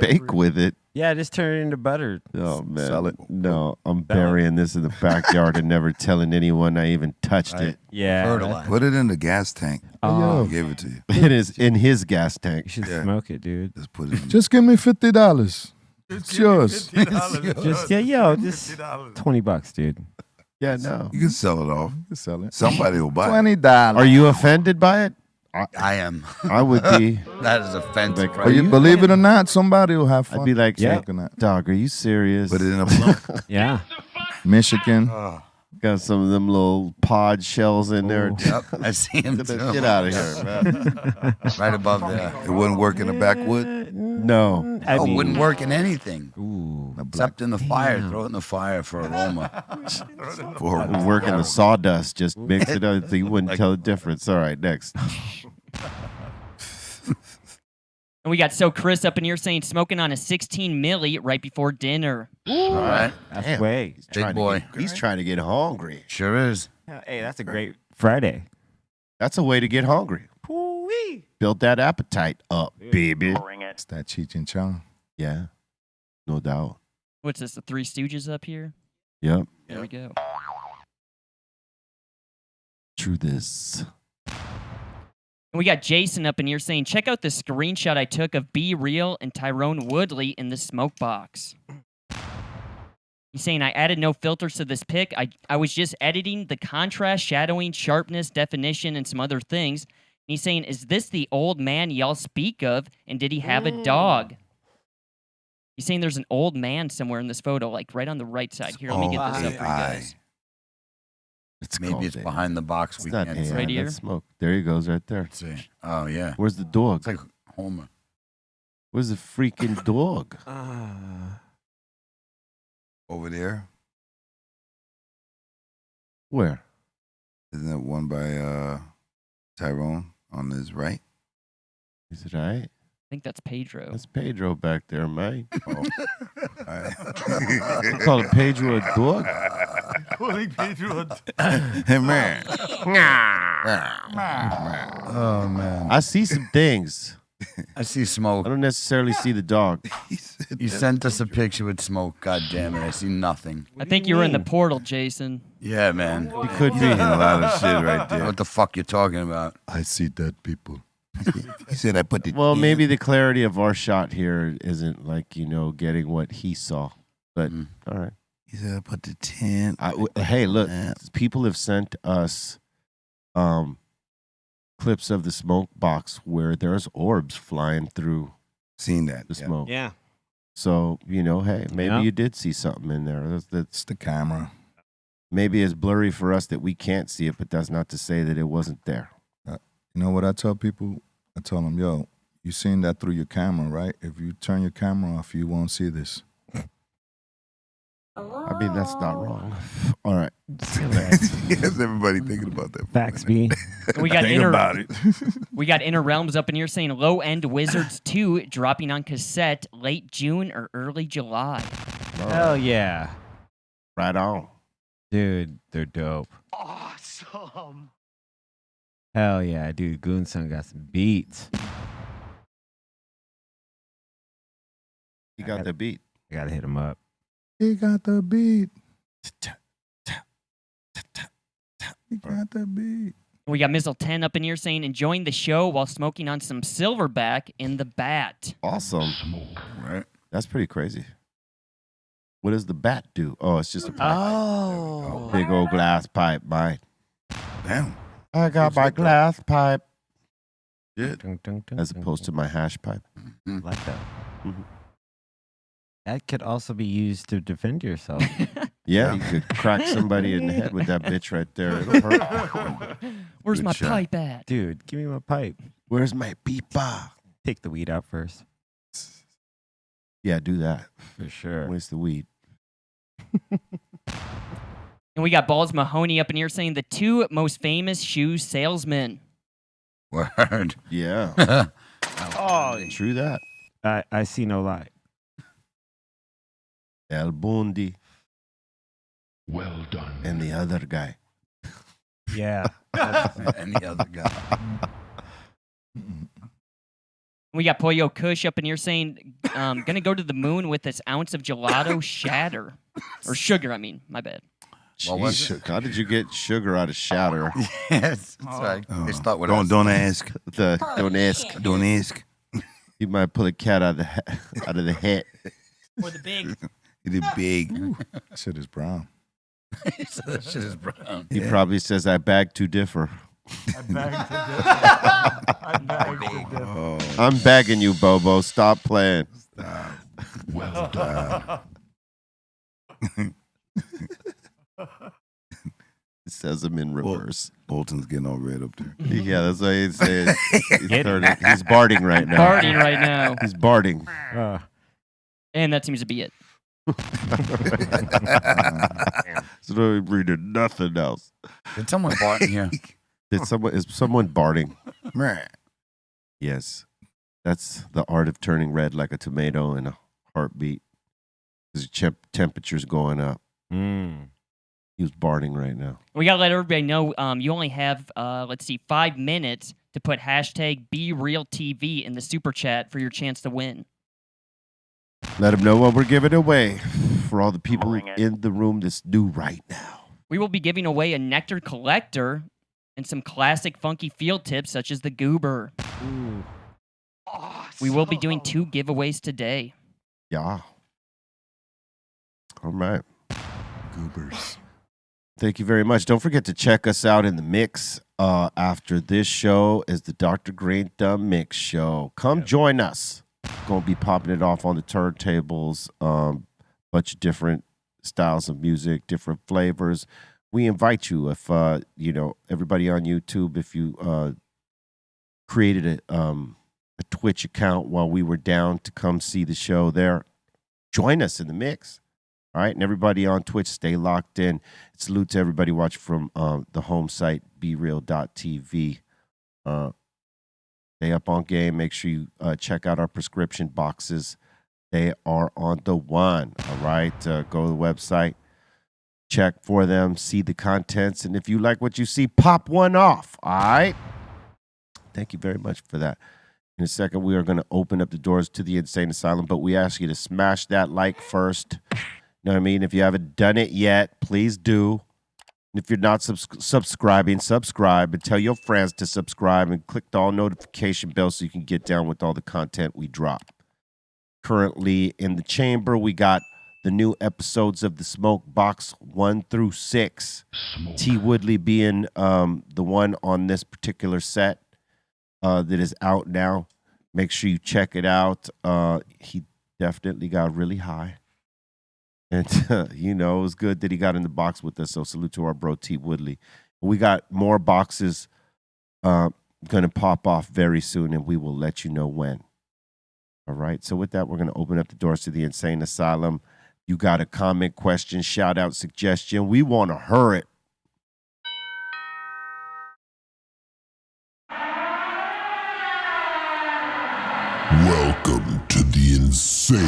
Bake with it. Yeah, just turn it into butter. Oh man. Sell it. No, I'm burying this in the backyard and never telling anyone I even touched Right. it. Yeah. Fertilizer. Put it in the gas tank. Oh, I'll give it to you. It is in his gas you tank. should Yeah. smoke it, dude. Just put it in. Just give me $50. It's yours. Just just $20, dude. Yeah, no. You can sell it off. You sell it. Somebody will buy it. $20. Are you offended by it? I am. I would be. That is offensive. Like, right? But you believe it or not, somebody will have fun. I'd be like, Yeah. smoking that. dog, are you serious? Put it in a plump. Yeah. Michigan. Got some of them little pod shells in there. Yep, I see him Get too. that shit out of here, man. Right above there. It wouldn't work in the backwood. No. I Oh, mean, wouldn't work in anything. Ooh. Except in the fire. Throw it in the fire for aroma. For Work in the sawdust. Just mix it up so you wouldn't tell the difference. All right, next. And we got So Chris up in here saying smoking on a 16 milli right before dinner. All right. That's Damn. way. Big boy. He's trying to get hungry. Sure is. Hey, that's a great Friday. That's a way to get hungry. Build that appetite up, baby. It's that Cheech and Chong. Yeah, no doubt. What's this, the Three Stooges up here? Yep. There we go. True this. And we got Jason up in here saying, check out the screenshot I took of Be Real and Tyrone Woodley in the smoke box. He's saying, I added no filters to this pic. I was just editing the contrast, shadowing, sharpness, definition, and some other things. And he's saying, is this the old man y'all speak of? And did he have a dog? He's saying there's an old man somewhere in this photo, like right on the right side. Here, let me get this up for you guys. It's Maybe called it's AI. behind the box. It's We not can't AI. see. Right here? That's smoke. There he goes, right there. See. Oh, yeah. Where's the dog? It's like Homer. Where's the freaking dog? over there. Where? Isn't that one by Tyrone on his right? Is it all right? I think that's Pedro. That's Pedro back there, man. Oh. All right. You call it Pedro a dog? Hey, man. Oh man. I see some things. I see I smoke. don't necessarily see the dog. You sent us a picture with smoke. God damn it. I see nothing. I think you were in the portal, Jason. Yeah, man. He could be. A lot of shit right there. What the fuck you talking about? I see dead people. He said I put the Well, maybe the clarity of our shot here isn't like, getting what he saw. But, all right. He said I put the 10. Hey, look, people have sent us clips of the smoke box where there's orbs flying through Seen that. the yeah. smoke. Yeah. So, hey, maybe Yeah. you did see something in there. That's It's the camera. maybe it's blurry for us that we can't see it, but that's not to say that it wasn't there. You know what I tell people? I tell them, yo, you seen that through your camera, right? If you turn your camera off, you won't see this. I mean, that's not wrong. All right. Yes, everybody thinking about that. Facts, B. And we got Think inner about it. we got Inner Realms up in here saying Low End Wizards 2 dropping on cassette late June or early July. Hell yeah. Right on. Dude, they're dope. Awesome. Hell yeah, dude. Goonson got some beats. You got the beat. I gotta hit him up. He got the beat. He got the beat. We got Missile 10 up in here saying enjoying the show while smoking on some silverback in the bat. Awesome. Right. That's pretty crazy. What does the bat do? Oh, it's just a pipe. Oh. Big old glass pipe, mine. Damn. I got my glass pipe. Shit. As opposed to my hash pipe. Like that. Mhm. That could also be used to defend yourself. Yeah, you could crack somebody in the head with that bitch right there. It'll hurt. Where's Good my shot. pipe at? Dude, give me my pipe. Where's my pipa? Take the weed out first. Yeah, do that. For sure. Waste the weed. And we got Balls Mahoney up in here saying the two most famous shoe salesmen. Word. Yeah. True that. I see no light. El Bundi. Well done. And the other guy. Yeah. And the other guy. We got Pollo Kush up in here saying, gonna go to the moon with this ounce of gelato shatter. Or sugar, I mean. My bad. What was Jeez, how did you get sugar out of shatter? Yes. That's right. They start with Don't ask. Don't ask. Don't ask. You might pull a cat out of the hat. Or the big. It is big. That shit is brown. So that shit is brown. He probably says, I beg to differ. I beg to differ. I beg to differ. Oh, I'm begging you, Bobo. Stop playing. Well done. It says him in reverse. Bolton's getting all red up there. Yeah, that's what he's saying. He's barding right now. Barding right now. He's barding. And that seems to be it. So don't reading nothing else. Did someone bart in here? Is someone barding? Right. Yes. That's the art of turning red like a tomato in a heartbeat. Because your temperature's going up. He was barding right now. We got to let everybody know you only have, 5 minutes to put hashtag BeRealTV in the super chat for your chance to win. Let him know what we're giving away for all the people in the room that's new right now. We will be giving away a Nectar Collector and some classic funky field tips such as the Goober. We will be doing 2 giveaways today. Yeah. All right. Goobers. Thank you very much. Don't forget to check us out in the mix. After this show is the Dr. Greenthumb Mix Show. Come join us. Going to be popping it off on the turntables. Bunch of different styles of music, different flavors. We invite you, if everybody on YouTube, if you created a Twitch account while we were down to come see the show there, join us in the mix. All right, and everybody on Twitch, stay locked in. Salute to everybody watching from the home site, breal.tv. Stay up on game. Make sure you check out our prescription boxes. They are on the one. All right, go to the website, check for them, see the contents, and if you like what you see, pop one off. All right. Thank you very much for that. In a second, we are going to open up the doors to the Insane Asylum, but we ask you to smash that like first. You know what I mean? If you haven't done it yet, please do. And if you're not subscribing, subscribe and tell your friends to subscribe and click the all notification bell so you can get down with all the content we drop. Currently in the chamber, we got the new episodes of the Smoke Box 1 through 6. T. Woodley being the one on this particular set that is out now. Make sure you check it out. He definitely got really high. And, it was good that he got in the box with us. So salute to our bro, T. Woodley. We got more boxes going to pop off very soon, and we will let you know when. All right. So with that, we're going to open up the doors to the Insane Asylum. You got a comment, question, shout out, suggestion. We want to hear it. Welcome to the Insane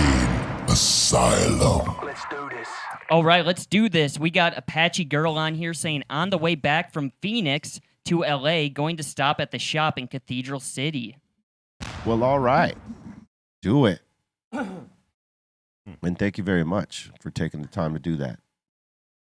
Asylum. Let's do this. All right, let's do this. We got Apache Girl on here saying, on the way back from Phoenix to LA, going to stop at the shop in Cathedral City. Well, all right. Do it. And thank you very much for taking the time to do that.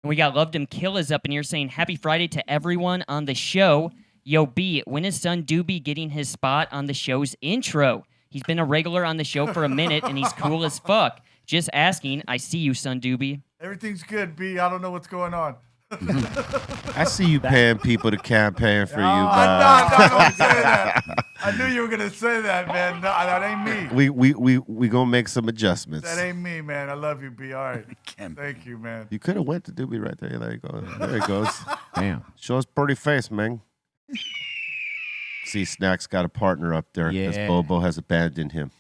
And we got Loved Him Kill is up in here saying, happy Friday to everyone on the show. Yo, B, when is Son Doobie getting his spot on the show's intro? He's been a regular on the show for a minute, and he's cool as fuck. Just asking. I see you, Son Doobie. Everything's good, B. I don't know what's going on. I see you paying people to campaign for you, man. No, don't say that. I knew you were gonna say that, man. No, that ain't me. We gonna make some adjustments. That ain't me, man. I love you, B. All right. Thank you, man. You could have went to Doobie right there. There you go. There he goes. Damn. Show us pretty face, man. See, Snack's got a partner up there because Yeah. Bobo has abandoned him.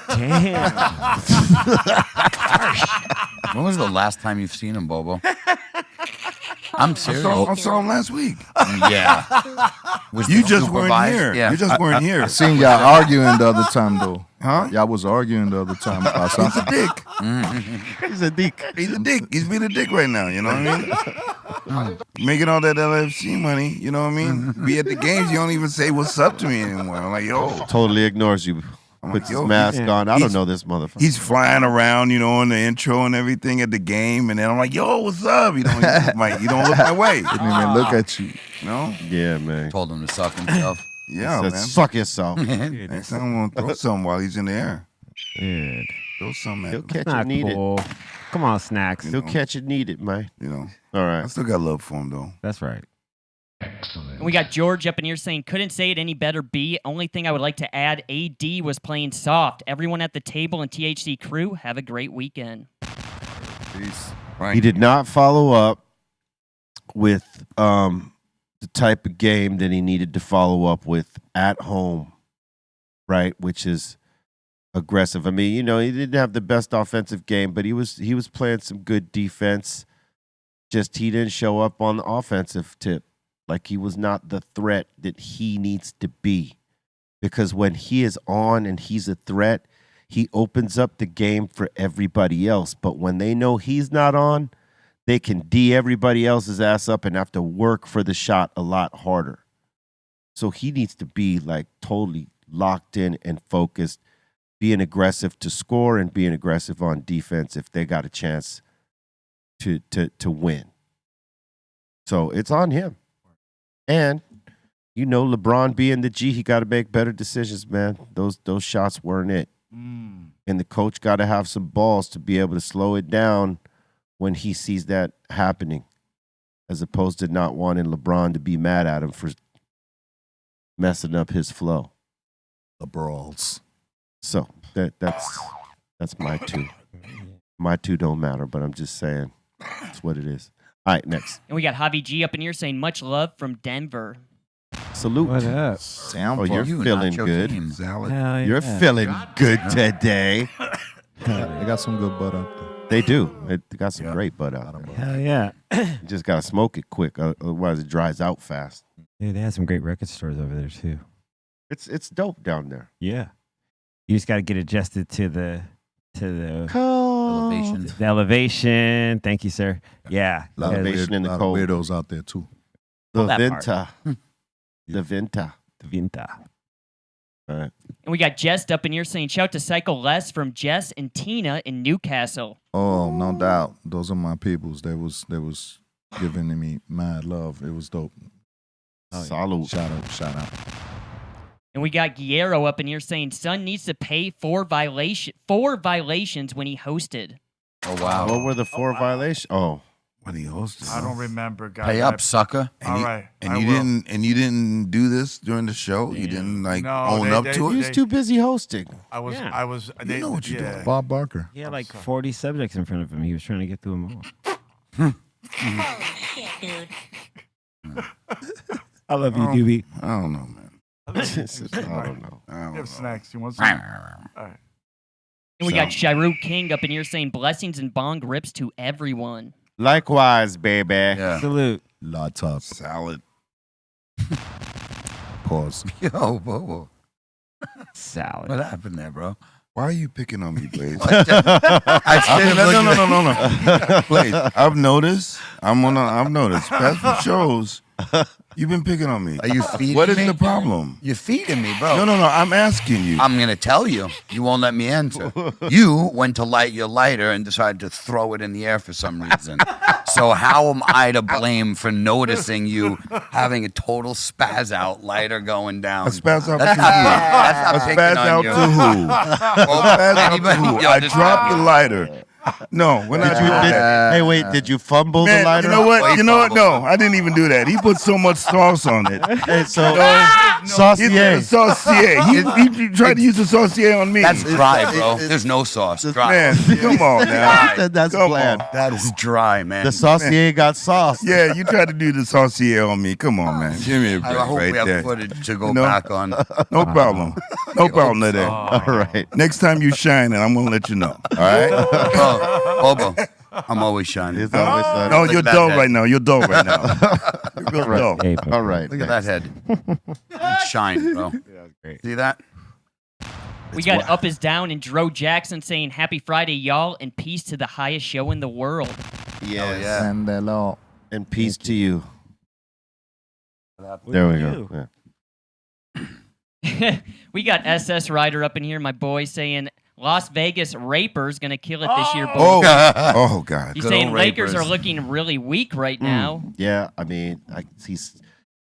Damn. When was the last time you've seen him, Bobo? I'm serious. I saw him last week. Yeah. Was You the just weren't supervised? here. Yeah. You just weren't here. I seen y'all arguing the other time though. Huh? Y'all was arguing the other time about He's a something. dick. He's a dick. He's a dick. He's being a dick right now. You know what I mean? Making all that LFC money. You know what I mean? Be at the games, you don't even say what's up to me anymore. I'm like, yo. Totally ignores you. I'm Puts like, his yo, mask on. I don't he's- know this motherfucker. He's flying around, you know, in the intro and everything at the game, and then I'm like, yo, what's up? You know, you don't look my way. Didn't even look at you. You know? Yeah, man. Told him to suck himself. Yeah, Said, man. suck yourself. Next time I'm gonna throw something while he's in the air. Dude, Throw something at He'll him. catch it, not need cool. Come on, Snacks. it. He'll catch it, need it, man. You know. All I right. still got love for him though. That's right. And we got George up in here saying, couldn't say it any better, B. Only thing I would like to add, AD was playing soft. Everyone at the table and THC crew, have a great weekend. Peace. He did not follow up with the type of game that he needed to follow up with at home, right? Which is aggressive. I mean, you know, he didn't have the best offensive game, but he was playing some good defense. Just he didn't show up on the offensive tip. Like he was not the threat that he needs to be. Because when he is on and he's a threat, he opens up the game for everybody else. But when they know he's not on, they can D everybody else's ass up and have to work for the shot a lot harder. So he needs to be like totally locked in and focused, being aggressive to score and being aggressive on defense if they got a chance to win. So it's on him. And you know, LeBron being the G, he got to make better decisions, man. Those shots weren't it. And the coach got to have some balls to be able to slow it down when he sees that happening, as opposed to not wanting LeBron to be mad at him for messing up his flow. The brawls. So that's my two. My two don't matter, but I'm just saying that's what it is. All right, next. And we got Javi G up in here saying, much love from Denver. Salute. What up? Sound Oh, you're You feeling nacho good. king. Salad. Hell You're yeah. feeling good today. They got some good butt up there. They do. They got some great butt out there. Hell yeah. You just got to smoke it quick, otherwise it dries out fast. Dude, they have some great record stores over there too. It's dope down there. Yeah. You just got to get adjusted to the Elevation. the elevation. Thank you, sir. Yeah. A lot of, Elevation in the lot cold. of weirdos out there too. The that part. Vinta. The Vinta. The Vinta. All right. And we got Jess up in here saying, shout to Cycle Less from Jess and Tina in Newcastle. Oh, no doubt. Those are my peoples. They was giving me mad love. It was dope. Salute. Shout out. And we got Guillermo up in here saying, son needs to pay four violations when he hosted. Oh, wow. What were the four violations? Oh, When he hosted. I don't remember, guys. Pay up, sucker. All right. And I you will. didn't do this during the show? You didn't like No, own they- up they- to he it? was too busy hosting. I was. Yeah. I was. You know what you're doing. Bob Barker. He had like 40 subjects in front of him. He was trying to get through them all. I love you, Doobie. I don't know, man. I don't know. I don't know. Give snacks. You want some? All right. And we got Shiru King up in here saying, blessings and bong rips to everyone. Likewise, baby. Yeah. Salute. Lots up. Salad. Pause. Yo, Bobo. Salad. What happened there, bro? Why are you picking on me, Blaze? I should No. Blaze, I've noticed. I've noticed. Past few shows, you've been picking on me. Are you feeding What is me? the problem? You're feeding me, bro. No. I'm asking you. I'm going to tell you. You won't let me answer. You went to light your lighter and decided to throw it in the air for some reason. So how am I to blame for noticing you having a total spaz out lighter going down? A spaz out That's to not, who? that's not A picking spaz on out you. to who? Well, Spaz out to anybody- who? yo, I this- dropped the lighter. No, we're not doing that. Hey, wait, did you fumble Man, the lighter? you know what? Wait, You know what? fumble. No, I didn't even do that. He put so much sauce on it. Hey, so He's saucier. saucier. He tried to use the saucier on me. That's dry, bro. There's no sauce. Dry. Man, come on now. That's Come bland. on. That is dry, man. The saucier got sauce. Yeah, you tried to do the saucier on me. Come on, man. Give me a I break hope right we have there. footage to go No. back on. No problem. No problem there. All right. Next time you shine, and I'm gonna let you know. All right? Bobo, I'm always shining. It's always done. No, Look you're at that dull head. right now. You're dull right now. You're real dull. Hey, All right. Look at that head. It shines, bro. See that? We got Up is Down and Dro Jackson saying Happy Friday, y'all, and peace to the highest show in the world. Yes. yeah. And peace to you. What There do we you go. do? Yeah. We got SS Rider up in here, my boy, saying Las Vegas Rapers gonna kill it this year, boys. Oh God. He's Good saying old Lakers Rapers. are looking really weak right now. Yeah, I mean,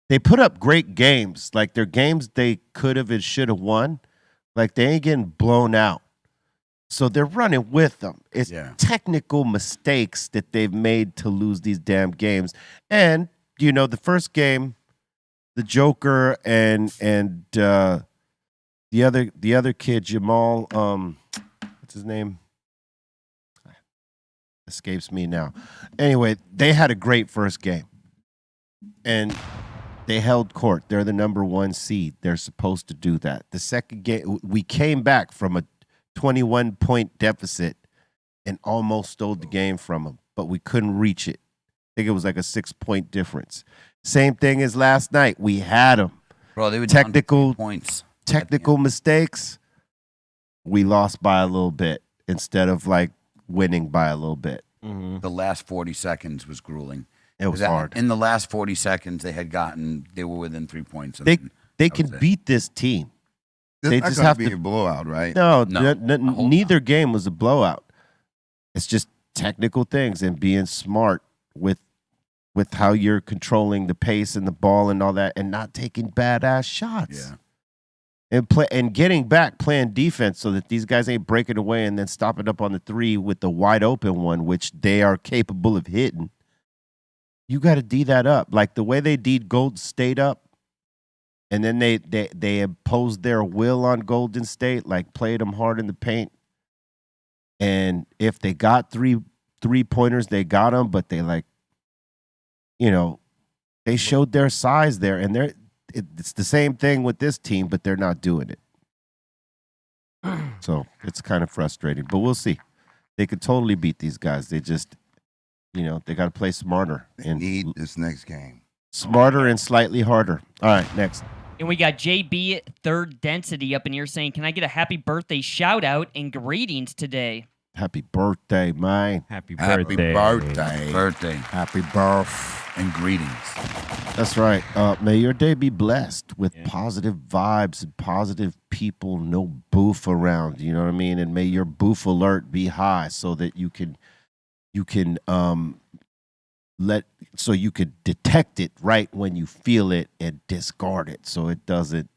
they put up great games. Like their games they could have and should have won. Like they ain't getting blown out. So they're running with them. It's technical mistakes that they've made to lose these damn games. And, you know, the first game, the Joker and the other kid, Jamal, what's his name? Escapes me now. Anyway, they had a great first game. And they held court. They're the number 1 seed. They're supposed to do that. The second game, we came back from a 21-point deficit and almost stole the game from them, but we couldn't reach it. I think it was like a 6-point difference. Same thing as last night. We had them. Bro, they were technical down 3 points. Technical mistakes. We lost by a little bit instead of like winning by a little bit. Mm-hmm. The last 40 seconds was grueling. It was hard. In the last 40 seconds, they were within 3 points. They can beat this team. They just have be to a blowout, right? No, No, neither game was a blowout. It's just technical things and being smart with how you're controlling the pace and the ball and all that, and not taking badass shots. Yeah. And getting back, playing defense so that these guys ain't breaking away and then stopping up on the 3 with the wide open one, which they are capable of hitting. You got to D that up. Like the way they D'd Golden State up, and then they imposed their will on Golden State, like played them hard in the paint. And if they got three-pointers, they got them, but they they showed their size there. And it's the same thing with this team, but they're not doing it. So it's kind of frustrating, but we'll see. They could totally beat these guys. They just, they got to play smarter. They need this next game. Smarter and slightly harder. All right, next. And we got JB Third Density up in here saying, can I get a happy birthday shout out and greetings today? Happy birthday, man. Happy birthday. Happy birth. And greetings. That's right. May your day be blessed with positive vibes and positive people, no boof around, you know what I mean? And may your boof alert be high so that you can so you could detect it right when you feel it and discard it so it doesn't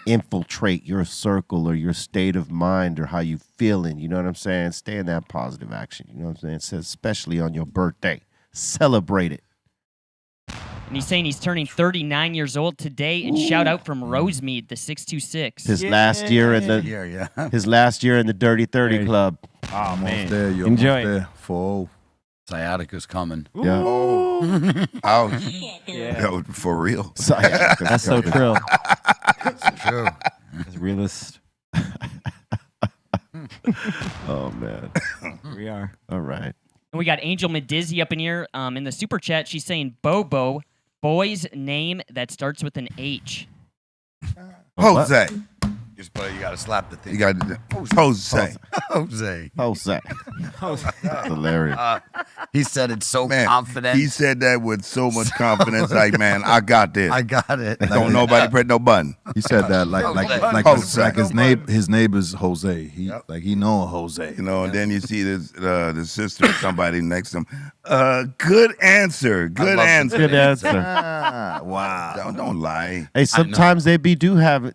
infiltrate your circle or your state of mind or how you feeling. You know what I'm saying? Stay in that positive action. You know what I'm saying? It says especially on your birthday. Celebrate it. And he's saying he's turning 39 years old today. And shout out from Rosemead, the 626. His last year in his last year in the Dirty 30 Club. Oh, man. There, you're Enjoy almost there. For Sciatica's coming. Yeah. Oh, ouch. Yeah. Yo, for real. That's so true. It's true. It's realist. Oh man. Here we are. All right. And we got Angel Medizzi up in here in the super chat. She's saying Bobo, boy's name that starts with an H. Jose. Just you got to slap the thing. You got Jose. Jose. Jose. That's hilarious. He said it so Man, confident. he said that with so much confidence. Like, man, I got this. I got it. Don't nobody press no button. He said that his neighbor's Jose. He know Jose. You know, and then you see this the sister or somebody next to him. Good answer. Good answer. Good answer. Wow. Don't lie. Hey, sometimes they do have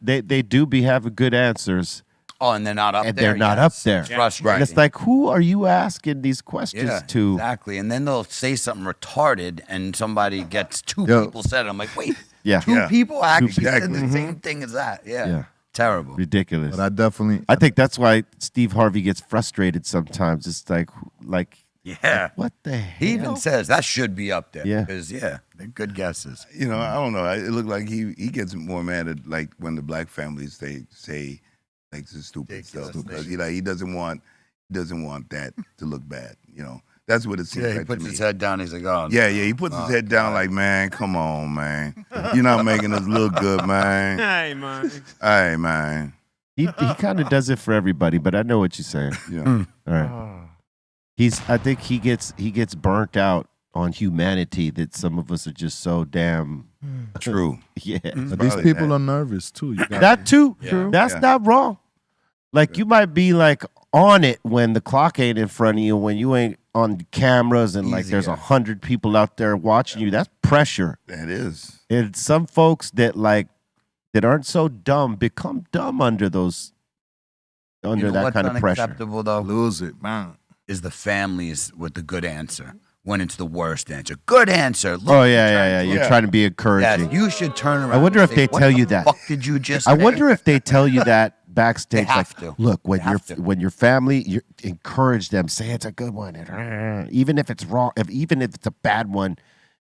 good answers. Oh, and they're not up and there. They're not up there. It's frustrating. And it's like, who are you asking these questions to? Exactly. And then they'll say something retarded, and somebody gets two people said it. I'm like, wait, two people actually said the same thing as that. Yeah. Terrible. Ridiculous. But I think that's why Steve Harvey gets frustrated sometimes. It's like what the hell? He even says that should be up there. Yeah. Because, they're good guesses. You know, I don't know. It looked like he gets more mad at like when the black families say like the stupid stuff because he doesn't want that to look bad. You know, that's what it seems like. He puts his head down. He's like, oh. Yeah. He puts his head down like, man, come on, man. You're not making us look good, man. Hey, man. Hey, man. He kind of does it for everybody, but I know what you're saying. Yeah. All right. I think he gets burnt out on humanity that some of us are just so damn True. yeah. But these Probably people that. are nervous too. You got That too. Yeah. That's Yeah. not wrong. Like you might be like on it when the clock ain't in front of you, when you ain't on cameras and like Easy, there's yeah. 100 people out there watching you. That's pressure. That is. And some folks that aren't so dumb become dumb under those You know that what's kind of pressure. unacceptable though lose it, man. is the families with the good answer went into the worst answer. Good answer. Look, Oh yeah. You're Yeah. trying to be Yes, encouraging. you should turn around. I wonder and if say, they "What tell the you that." Fuck did you just? I say?" wonder if they tell you that backstage. They have like, to. look, when They have to. when your family, you encourage them. Say it's a good one, and, even if it's wrong, even if it's a bad one,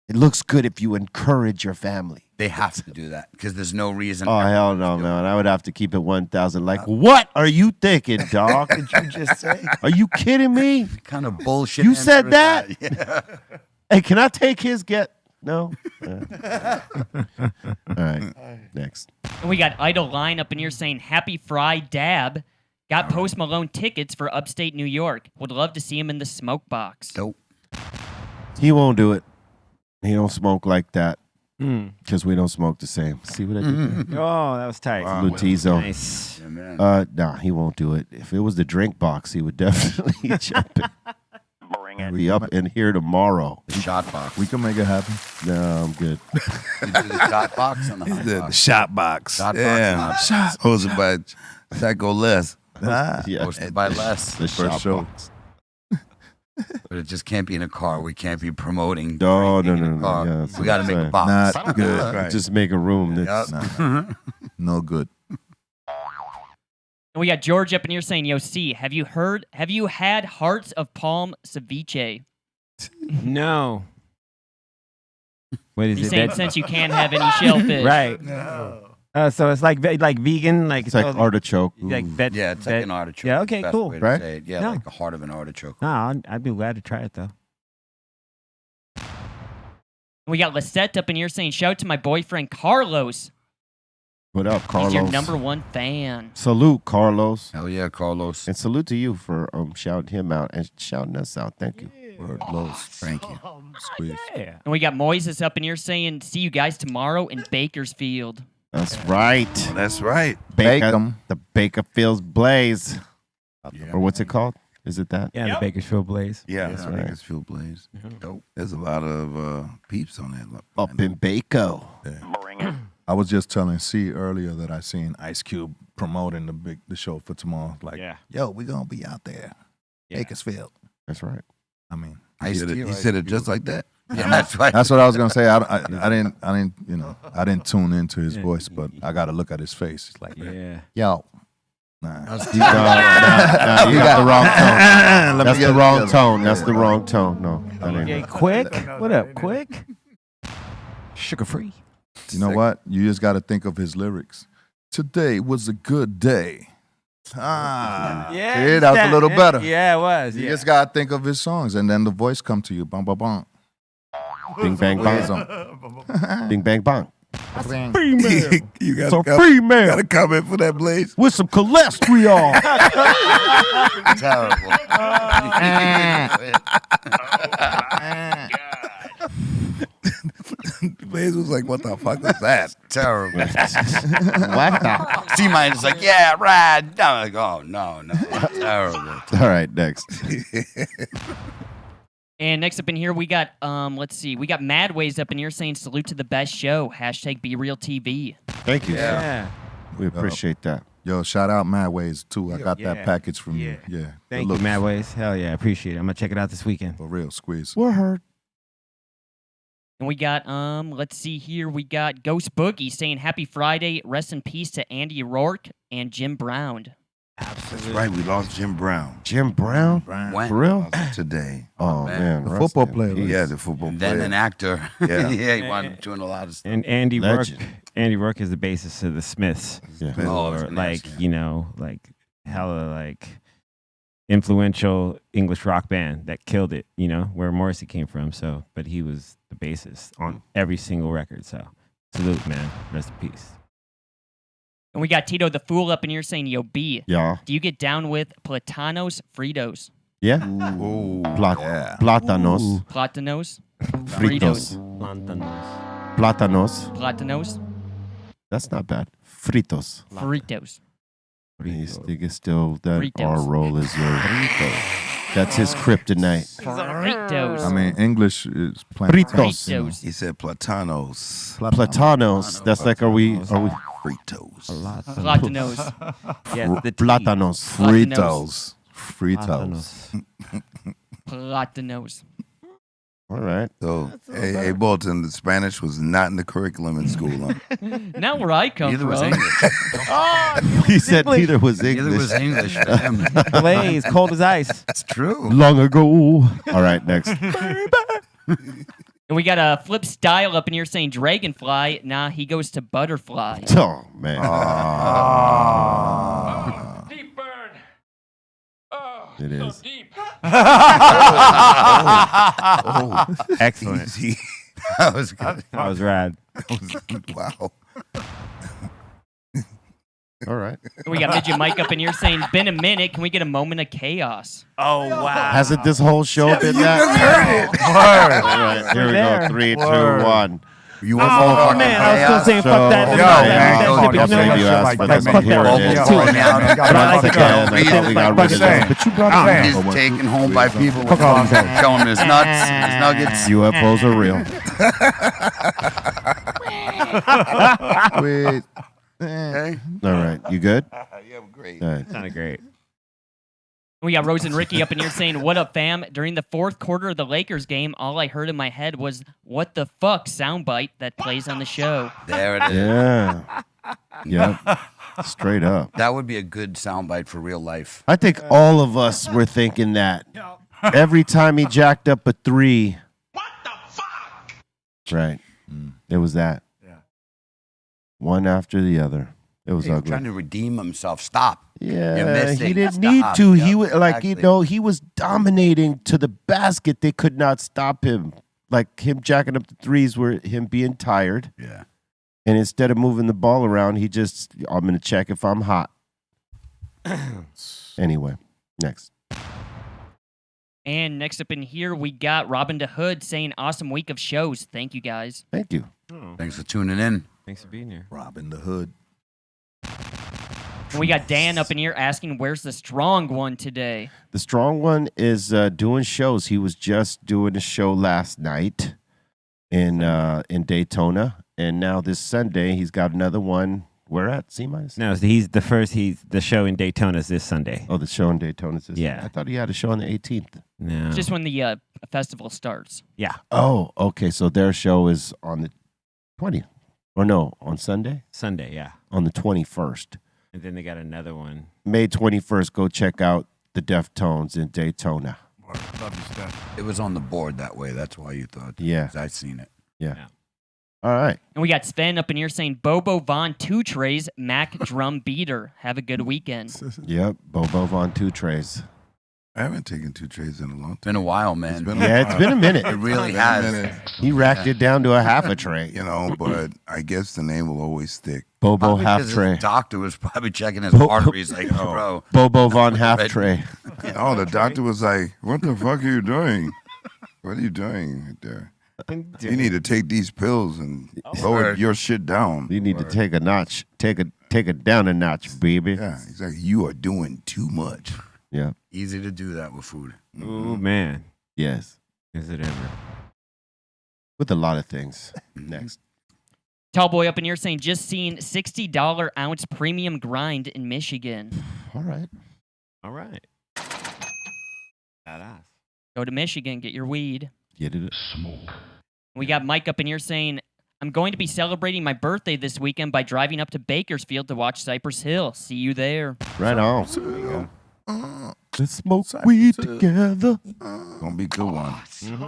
it looks good if you encourage your family. They have to do that because there's no reason. Oh hell no, man! I would have to keep it 1,000. Like, what are you thinking, dog? What did you just say? Are you kidding me? What kind of bullshit? You answer said is that? Yeah. Hey, can I take his get? No. All right, next. And we got Idle Line up in here saying, Happy Fry Dab. Got Post Malone tickets for upstate New York. Would love to see him in the smoke box. Nope. He won't do it. He don't smoke like that Mm. because we don't smoke the same. See what I did there? Oh, that was tight. Lutizo. Nice. Yeah, man. Nah, he won't do it. If it was the drink box, he would definitely jump in. Be up in here tomorrow. The shot box. We can make it happen. No, I'm good. You do the shot box and the hot The box. shot box. Shot box, Yeah. hot box. Shot. Hosted by Psycho Les. Ah, Yeah, Hosted by Les. the First shot show. box. But it just can't be in a car. We can't be promoting. No, drinking no, in a no, car. yeah, that's we got to what make I'm a saying. box. not good. Right. Just make a room. That's, Yep. No good. And we got George up in here saying, Yo, C, have you had Hearts of Palm ceviche? No. What is He's it? saying That- since you can't have any shellfish. right. So it's like vegan, like it's like all- artichoke. like vet. Yeah, it's like an artichoke. Yeah, okay, Best cool. way to Right? say it. Yeah, No. like the heart of an artichoke. No, I'd be glad to try it though. We got Lisette up in here saying, Shout out to my boyfriend Carlos. What up, Carlos? He's your number one fan. Salute, Carlos. Hell yeah, Carlos. And salute to you for shouting him out and shouting us out. Thank you. Word, Los. Thank you. Squeeze. Yeah. And we got Moises up in here saying, See you guys tomorrow in Bakersfield. That's right. That's right. Bake 'em. The Bakerfield's Blaze. Yeah. Or what's it called? Is it that? Yeah, the Bakersfield Blaze. Yeah, That's that's right. Bakersfield Blaze. Dope. There's a lot of peeps on that. Up in Baco. I was just telling C earlier that I seen Ice Cube promoting the show for tomorrow. Like, Yeah. yo, we gonna be out there, Yeah. Bakersfield. That's right. I mean, He said it just like that. Yeah, that's right. that's what I was gonna say. I didn't, I didn't tune into his voice, but I got to look at his face. It's like, Yeah. yo, nah. No, you got the wrong tone. That's the wrong tone. That's the wrong tone. No, that ain't Okay, it. Quick. What up, Quick? Sugar free. You know what? You just got to think of his lyrics. Today was a good day. Yeah, that was a little better. Yeah, it was. You Yeah. just got to think of his songs, and then the voice come to you. Bum, bum, bum. Bing bang Blaze bang. 'em. Bing bang bang. you It's got a female got a comment for that, Blaze? with some cholesterol. Terrible. Blaze was like, "What the fuck is that?" Terrible. What the? C-Mine is like, yeah, right. I'm like, oh, no. Terrible. All right, next. And next up in here, we got, let's see, we got Madways up in here saying, Salute to the best show. Hashtag BeRealTV. Thank you. Yeah. We appreciate that. Yo, shout out Mad Ways too. I got yeah. that package from you. Yeah. Thank Good you, Mad looks. Ways. Hell yeah, I appreciate it. I'm gonna check it out this weekend. For real, squeeze. We're heard. And we got, let's see here, we got Ghost Boogie saying, Happy Friday. Rest in peace to Andy Rourke and Jim Brown. That's right. We lost Jim Brown Jim Brown? When? For real? today. Oh, man. man. The rest football in player. peace. Yeah, the football And then player. an actor. Yeah. Yeah, he wound up doing a lot of stuff. And Andy Legend. Rourke. Andy Rourke is the basis of the Smiths. Yeah. Oh, it's Or nasty. like, you know, like hella like influential English rock band that killed it, you know, where Morrissey came from. So, but he was the basis on every single record. So, salute, man. Rest in peace. And we got Tito the Fool up in here saying, yo, B, Yeah. do you get down with Platanos Fritos? Yeah. Ooh, yeah. Plátanos. Platanos? Fritos. Plátanos. Platanos? That's not bad. Fritos. Fritos. You can still, that Fritos. R roll is your. That's his kryptonite. Fritos. I mean, English is plain. Fritos. Fritos. he said platanos. Platanos. That's like, are we Fritos. Platanos. Yes, the T. Plátanos. Fritos. Fritos. Platanos. All right. So, hey, Bolton, the Spanish was not in the curriculum in school. Huh? Not where I come Neither was from. English. He said neither was Neither English. was English for him. Blaze, cold as ice. That's true. Long ago. All right, next. And we got a Flip Style up in here saying Dragonfly. Nah, he goes to Butterfly. Oh, man. Deep burn. It is. Deep. Excellent. Easy. That was good. That was rad. Wow. All right. And we got Midget Mike up in here saying, been a minute. Can we get a moment of chaos? Oh, wow. Hasn't this whole show been that? All right, here we There. go. 3, 2, Word. 1. You want more Oh, fucking man, I was chaos? still saying fuck that. So- Yo, Fuck man, that. come on, Fuck don't that. say you shit asked like for that, this, man. but here it Yeah, is. yeah, Too right. now. You gotta Once fuck it again, up. I thought we got rid of Saying. this, but you brought it He's back. taken home by people with Fuck all I'm saying. show him his nuts, his nuggets. UFOs are real. Wait. Okay. All right, you good? Yeah, great. All right. Sounded great. We got Rose and Ricky up in here saying, what up, fam? During the fourth quarter of the Lakers game, all I heard in my head was, what the fuck soundbite that plays on the show. There it is. Yeah. Yep. Straight up. That would be a good soundbite for real life. I think all of us were thinking that. Every time he jacked up a 3. What the fuck? Right. It was that. Yeah. One after the other. It was He's ugly. trying to redeem himself. Stop. You're Yeah, missing. he didn't Stop. need to. He Yep, was like, exactly. he was dominating to the basket. They could not stop him. Like him jacking up the 3s were him being tired. Yeah. And instead of moving the ball around, he just, I'm going to check if I'm hot. Anyway, next. And next up in here, we got Robin the Hood saying, awesome week of shows. Thank you, guys. Thank you. Thanks for tuning in. Thanks for being here. Robin the Hood. And we got Dan up in here asking, where's the strong one today? The strong one is doing shows. He was just doing a show last night in Daytona. And now this Sunday, he's got another one. Where at? C-minus? No, he's the first. The show in Daytona is this Sunday. Oh, the show in Daytona is this. Yeah. I thought he had a show on the 18th. No. Just when the festival starts. Yeah. Oh, okay. So their show is on the 20th. Or no, on Sunday? Sunday, yeah. On the 21st. And then they got another one. May 21st, go check out the Deftones in Daytona. Love you, Steph. It was on the board that way. That's why you thought. Yeah. 'Cause I'd seen it. Yeah. All right. And we got Sven up in here saying, Bobo Von 2 trays, Mac drum beater. Have a good weekend. Yep. Bobo Von 2 trays. I haven't taken 2 trays in a long time. Been a while, man. Yeah, it's been a minute. It really has. He racked it down to a half a tray. You know, but I guess the name will always stick. Bobo Probably half 'cause his tray. doctor was probably checking his arteries like, bro. Bobo Von half Red- tray. Oh, the doctor was like, "What the fuck are you doing? What are you doing right there? You need to take these pills and lower your shit down." You need to take a notch. Take it down a notch, baby. Yeah, exactly. You are doing too much. Yeah. Easy to do that with food. Oh, man. Yes. Is it ever? With a lot of things. Next. Tallboy up in here saying, just seen $60 ounce premium grind in Michigan. All right. All right. Badass. Go to Michigan, get your weed. Get it. We got Mike up in here saying, I'm going to be celebrating my birthday this weekend by driving up to Bakersfield to watch Cypress Hill. See you there. Right on. Let's smoke weed together. Gonna be good one.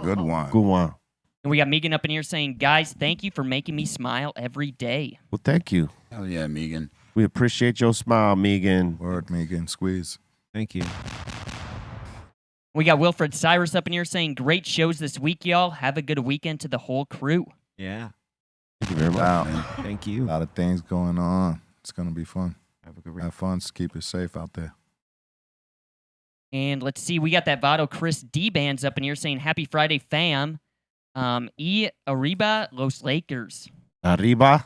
Good one. Go on. And we got Megan up in here saying, guys, thank you for making me smile every day. Well, thank you. Hell yeah, Megan. We appreciate your smile, Megan. Word, Megan. Squeeze. Thank you. We got Wilfred Cyrus up in here saying, great shows this week, y'all. Have a good weekend to the whole crew. Yeah. Thank you very much. Wow. Thank A you. lot of things going on. It's gonna be fun. Have a good week. Have fun. Keep it safe out there. And let's see, we got that Vado Chris D bands up in here saying Happy Friday, fam. E Arriba Los Lakers. Arriba,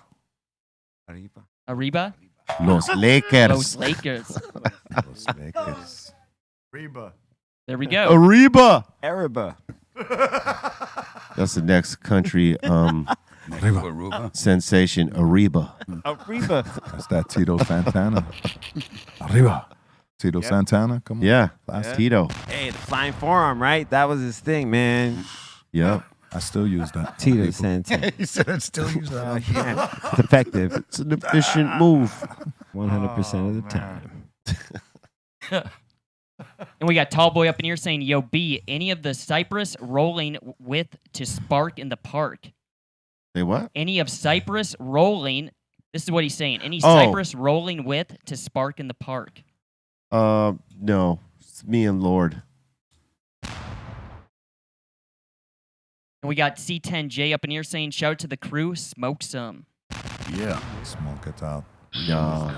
Arriba Los Lakers. Los Lakers. Los Lakers. Reba. There we go. Arriba. Ariba. That's the next country Aruba. sensation. Arriba. Ariba. That's that Tito Santana. Arriba. Tito Santana. Come on. Yeah, Classic. Tito. Hey, the flying forearm, right? That was his thing, man. Yep. I still use that. Tito Santana. He said it's still used. It's effective. It's an efficient move. 100% of the time. And we got Tall Boy up in here saying, Yo, B, any of the Cypress rolling with to spark in the park? Say what? Any of Cypress rolling, this is what he's saying, any Oh. Cypress rolling with to spark in the park? No. It's me and Lord. And we got C10J up in here saying, Shout out to the crew, smoke some. Yeah. Smoke it out. No.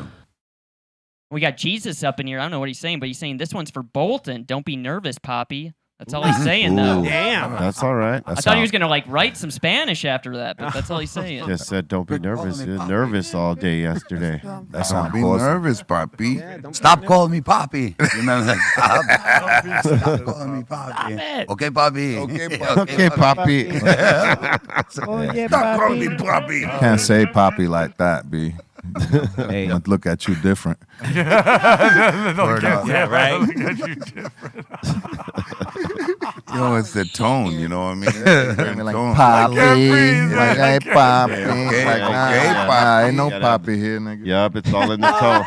We got Jesus up in here. I don't know what he's saying, but he's saying this one's for Bolton. Don't be nervous, Poppy. That's all he's saying, though. Ooh. Damn. That's all right. I thought he was going to, like, write some Spanish after that, but that's all he's saying. Just said don't be nervous. You're nervous all day yesterday. That's Don't on be course. nervous, Poppy. Stop calling me Poppy. Remember that? Stop calling me Poppy. Okay, Poppy. Okay, Poppy. Oh, yeah, Stop calling me Poppy. Poppy. Can't say Poppy like that, B. Hey, I'd look at you different. Don't Word get up. yeah, right? Look at you different. You know, it's the tone. You know what I mean? It's the Like tone. Poppy. breathe. Like, hey, Poppy. Okay, Like, okay, nah, Poppy. ain't no Get Poppy here, nigga. Yup, it's all in the tone.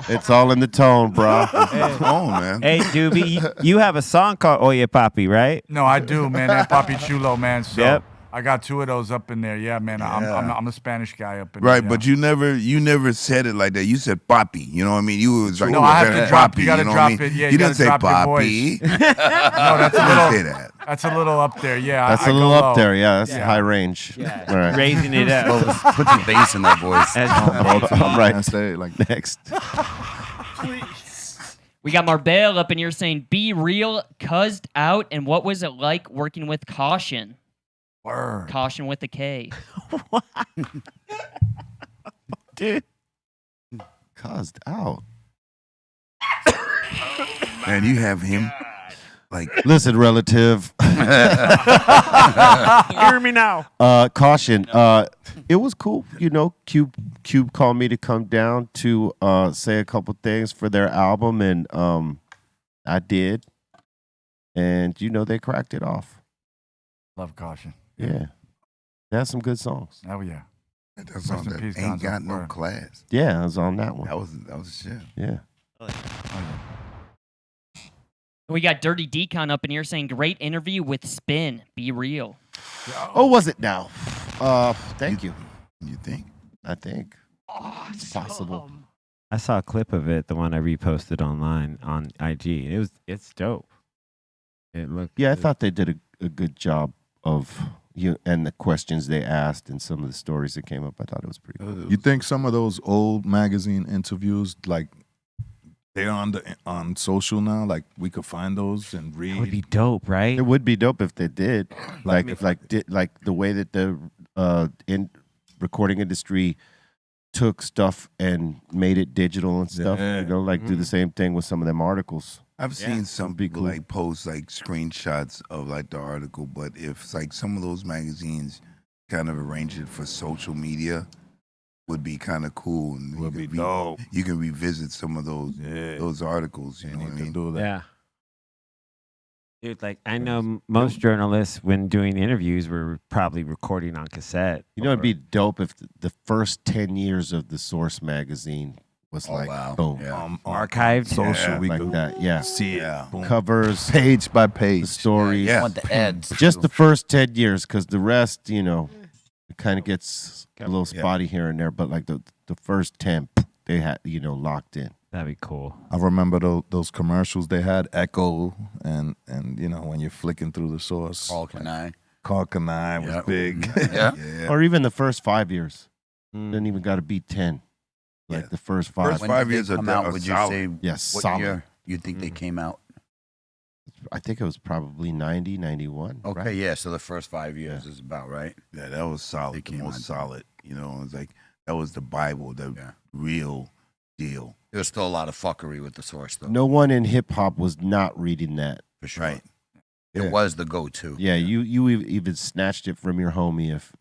It's all in the tone, bro. It's the tone, man. Hey, Doobie, you have a song called Oye Papi, right? No, I do, man. That Papi Chulo, man. So Yep. I got two of those up in there. Yeah, man. I'm a Spanish guy up in Right, there. but you never said it like that. You said Poppy. You know what I mean? You was like, No, I have to drop- Poppy, you gotta know what drop I mean? it. Yeah, you you didn't gotta say drop your Poppy. No, that's a You didn't little. say that. That's a little up there. Yeah, That's I a little go up low. there. Yeah, that's Yeah. high range. All right. Raising it up. Put the bass in that voice. All right. Can't say it like Next. We got Marbell up in here saying, Be real, cuzzed out, and what was it like working with Caution? Word. Caution with a K. Dude. Caused out. And you have him like Listen, relative. Hear me now. Caution. It was cool. You know, Cube called me to come down to say a couple things for their album, and I did. And you know, they cracked it off. Love Caution. Yeah, they had some good songs. Oh yeah. that Rest song in that peace, ain't Gonzo. got no Word. class. Yeah, I was on that one. That was shit. Yeah. We got Dirty Decon up in here saying, Great interview with Spin. Be real. Oh, was it now? Thank you. You think? I think it's possible. I saw a clip of it, the one I reposted online on IG. It's dope. It looked Yeah, I thought they did a good job of you and the questions they asked and some of the stories that came up. I thought it was pretty cool. You think some of those old magazine interviews, like they're on social now, like we could find those and read? That would be dope, right? It would be dope if they did. Like- Like the way that the in recording industry took stuff and made it digital and stuff. Yeah. You know, like do the same thing with some of them articles. I've seen some be people cool. like post like screenshots of like the article, but if like some of those magazines kind of arrange it for social media, would be kind of cool. And Would you be can dope. You can revisit some of those Yeah. those articles. You You know what I need to mean? do that. Yeah. Dude, like I know most journalists, when doing interviews, were probably recording on cassette. You know, it'd be dope if the first 10 years of the Source magazine was Oh, like wow. boom, Yeah. Archived? Social, Yeah, we like could that. Yeah, see it. Yeah. Boom. covers, Page by the page. stories. Yeah. I want the ads. Just too. the first 10 years, because the rest, you know, it kind of gets a little Yeah. spotty here and there. But like the first 10, they had, you know, locked in. That'd be cool. I remember those commercials they had, Echo, and you know, when you're flicking through the source. Carl Kanai. Carl Kanai was Yeah. big. Yeah. Yeah. Or even the first 5 years. Mm. Didn't even got to beat 10. Like Yeah. the first 5. First When 5 did years they are come de- out? are Would you solid. say Yes, what solid. year you think they came out? I think it was probably 90, 91. Okay, right? yeah. So the first 5 years is about right. Yeah, that was They solid. The came most out. solid. You know, it was like that was the Bible, the Yeah. real deal. There was still a lot of fuckery with the source, though. No one in hip hop was not reading that. For sure. Right. It Yeah. was the go-to. Yeah, you even snatched it from your homie if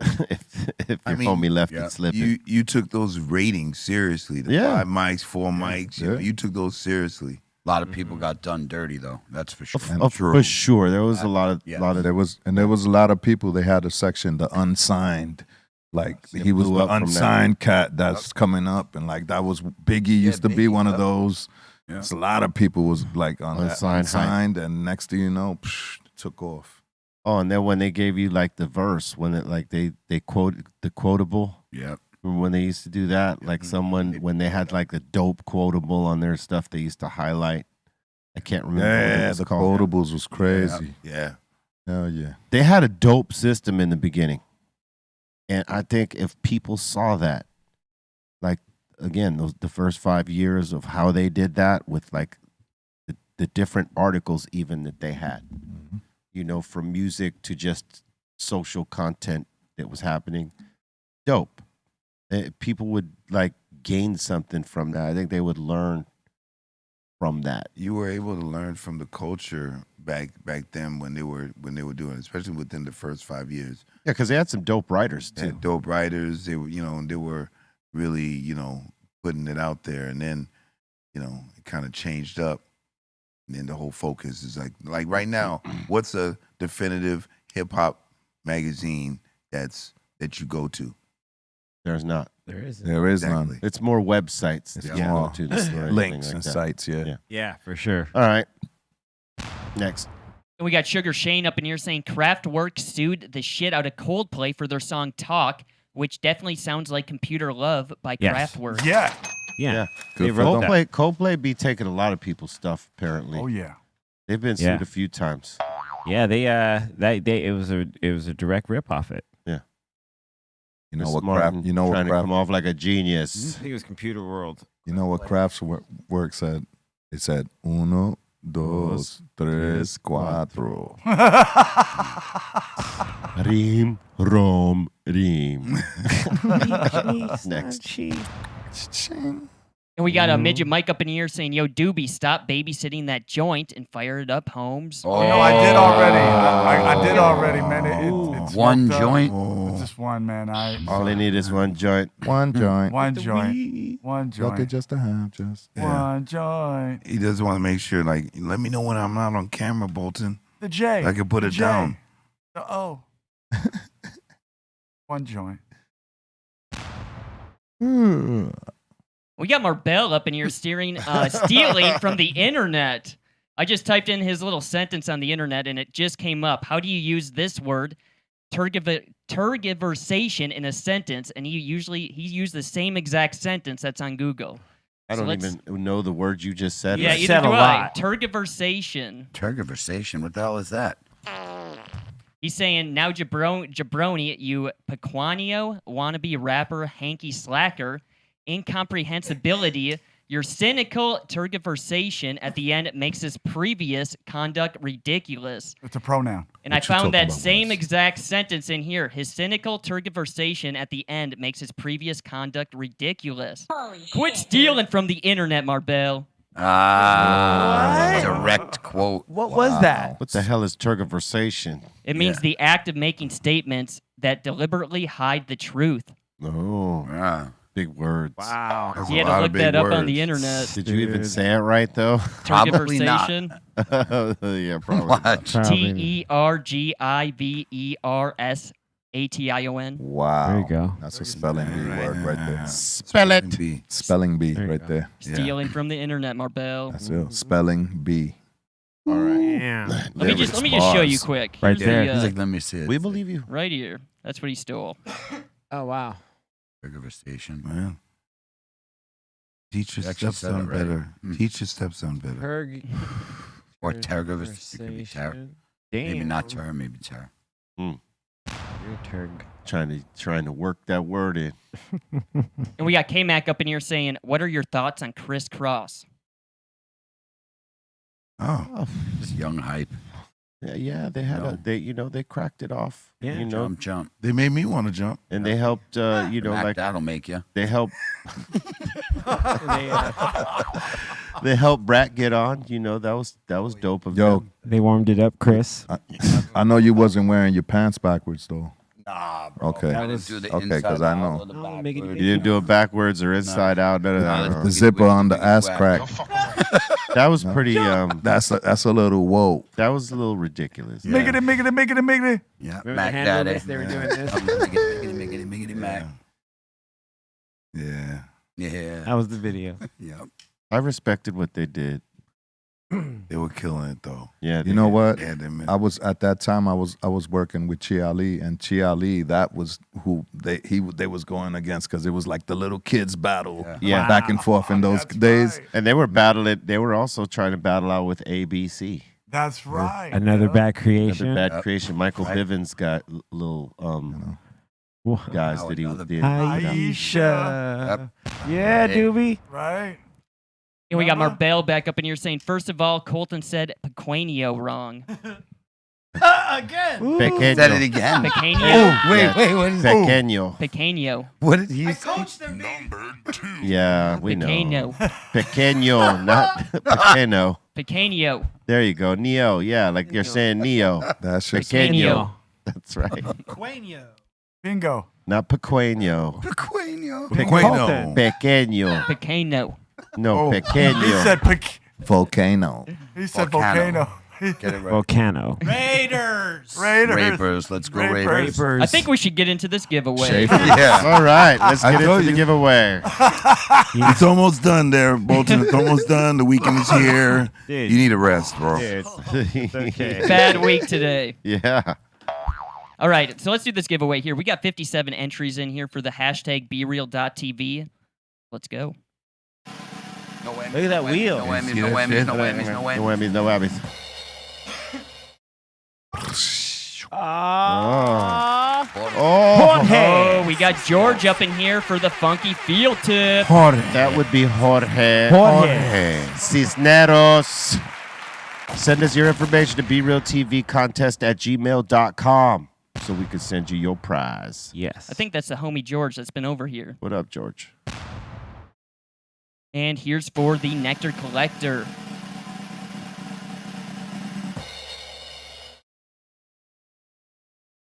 if I your mean, homie left yeah. it slipping. You took those ratings seriously. The Yeah. 5 mics, 4 mics. You know, you took those seriously. A lot of people got done dirty, though. That's for sure. For sure, there was a lot of Yeah. There was a lot of people. They had a section, the unsigned. Like It he was blew the up from that. unsigned cat that's coming up, and like that was Biggie used to be Biggie, one of yep. those. Yeah. It's a lot of people was like on that Unsigned hype. unsigned, and next thing you know, took off. Oh, and then when they gave you like the verse, when it like they quoted the quotable. Yep. Remember when they used to do that? Like someone when they had like the dope quotable on their stuff, they used to highlight. I can't remember what it Yeah, was the called. quotables was crazy. Yeah. Hell yeah. They had a dope system in the beginning. And I think if people saw that, like again, the first 5 years of how they did that with like the different articles even that they had, you know, from music to just social content that was happening, dope. People would like gain something from that. I think they would learn from that. You were able to learn from the culture back then when they were doing it, especially within the first 5 years. Yeah, because they had some dope writers They too. had dope writers. They were, they were really, putting it out there, and then, it kind of changed up. And then the whole focus is like right now, what's a definitive hip hop magazine that you go to? There's not. There is. There is Exactly. none. It's more websites that It's you more go to. This or anything links like and that. sites. Yeah. Yeah. Yeah, for sure. All right. Next. And we got Sugar Shane up in here saying Kraftwerk sued the shit out of Coldplay for their song Talk, which definitely sounds like Computer Love by Yes. Kraftwerk. Yeah. Yeah. Yeah. They Good for wrote them. that. Coldplay be taking a lot of people's stuff, apparently. Oh yeah. They've been sued Yeah. a few times. Yeah, it was a direct rip off it. You know Chris what Martin craft? You know what trying to craft? come off like a I genius. think it was Computer World. You know what Kraftwerk said? It said uno, dos, tres, cuatro. Reem, rom, reem. Next. And we got a midget Mike up in here saying, "Yo, Doobie, stop babysitting that joint and fire it up, Holmes." Oh, No, I did already. I did already, man. It's One smoked up. joint? It's just one, man. All they need is one joint. One joint. One joint. One Lucky joint. just to have just. One joint. He does want to make sure, like, let me know when I'm not on camera, Bolton. The J. I can put The it J. down. The O. One joint. We got Marbell up in here stealing from the internet. I just typed in his little sentence on the internet and it just came up. How do you use this word, tergiversation, in a sentence? And he used the same exact sentence that's on Google. I So don't let's- even know the words you just said. Yeah, right? either said a do I. lot. Tergiversation. Tergiversation. What the hell is that? He's saying, now jabroni, you Pequanio, wannabe rapper, hanky slacker, incomprehensibility, your cynical tergiversation at the end makes his previous conduct ridiculous. It's a pronoun. And What I you found talking that about, same Wes? exact sentence in here. His cynical tergiversation at the end makes his previous conduct ridiculous. Quit stealing from the internet, Marbell. Direct quote. What was that? What the hell is tergiversation? It means the act of making statements that deliberately hide the truth. Oh, Ah. big words. Wow. That's He a had to lot of look big that up on words. the internet. Did you even say it right though? Probably not. Tergiversation. Yeah, probably. What? not. Tergiversation. Wow. There you go. That's a spelling bee word right there. Spell it. B. Spelling bee There you right go. there. Stealing from the internet, Marbell. That's it. Spelling bee. All right. Damn. Let me just show you quick. Right Here's there. the, He's like, let me see it. We believe you. right here. That's what he stole. Oh wow. Tergiversation. Man. Teach your You actually said it stepson right. better. Hmm. Teach your stepson better. Or tergiversation. It could be ter. Damn. Maybe not ter, maybe ter. Real turg. Trying to work that word in. And we got K-Mac up in here saying, what are your thoughts on Chris Cross? Oh, Just young hype. Yeah, they had they cracked it off. Yeah. You know, Jump. they made me want to jump. and they helped. Mac, that'll make you. They helped. They helped Brat get on. You know, that was dope of Yo, them. They warmed it up, Chris. I know you wasn't wearing your pants backwards though. Nah, bro. Okay. I didn't do the Okay, 'cause inside I know. out or the No, backward. make it- You didn't do it backwards or inside out. None of that. The zipper on the ass crack. That was pretty. That's a little whoa. That was a little ridiculous. Make it. Yeah, Remember Mac the hand Daddy. movements? They were doing this. Miggity Mac. Yeah. Yeah. That was the video. Yep. I respected what they did. They were killing it though. Yeah, You know what? Yeah, they meant I was at that time. I was working with Chi Ali, and Chi Ali, that was who they was going against because it was like the little kids battle, Yeah. back and forth in those days. Right. And they were battling. They were also trying to battle out with ABC. That's right. Another yeah. bad creation. Another bad Yep. creation. Michael Right. Bivens got little guys Now that he another did. Aisha. Yeah, Hey. Doobie. Right. And we got Mama? Marbell back up in here saying, first of all, Colton said Pequeño wrong. Pequeño. Said it again. Pequeño. Yeah. Wait, what is Pequeño. Pequeño. What did he say? Number 2. Yeah, we know. Pequeño. Pequeño, not pequeño. Pequeño. There you go. Neo. Yeah, like you're saying Neo. That's just Pequeño. That's right. Bingo. Not pequeño. Pequeño. Pequeno. Pequeño. Pequeño. No, He pequeño. said volcano. He said Volcano. volcano. Get it right. Volcano. Raiders. Rapers. Let's go Rapers. Rapers. I think we should get into this giveaway. Schaefer. Yeah. All right, let's I get into told the you. giveaway. It's almost done there, Bolton. It's almost done. The weekend is here. Dude. You need a rest, bro. Okay. Bad week today. Yeah. All right, so let's do this giveaway here. We got 57 entries in here for the hashtag BeReal.tv. Let's go. No whammies, Look at that no whammies, wheel. No whammies, See no that whammies, shit? no whammies, no No whammies. whammies, no whammies. Oh, we got George up in here for the funky field tip. That would be Jorge. Jorge. Cisneros. Send us your information to brealtvcontest@gmail.com so we can send you your prize. Yes. I think that's the homie George that's been over here. What up, George? And here's for the Nectar Collector.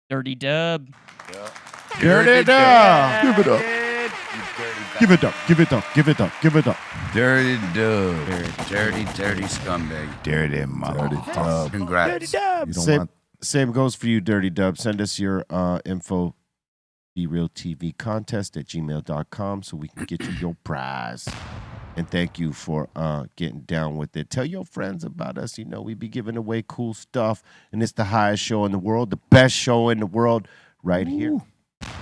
Dirty Dub. Dirty dog. Give it up. Give it up. Give it up. Give it up. Give it up. Dirty dub. Dirty scumbag. Dirty mama. Dirty dub. Congrats. You don't Same, want same goes for you, Dirty Dub. Send us your info, BeRealTVContest@gmail.com so we can get you your prize. And thank you for getting down with it. Tell your friends about us. You know, we be giving away cool stuff. And it's the highest show in the world, the best show in the world right here.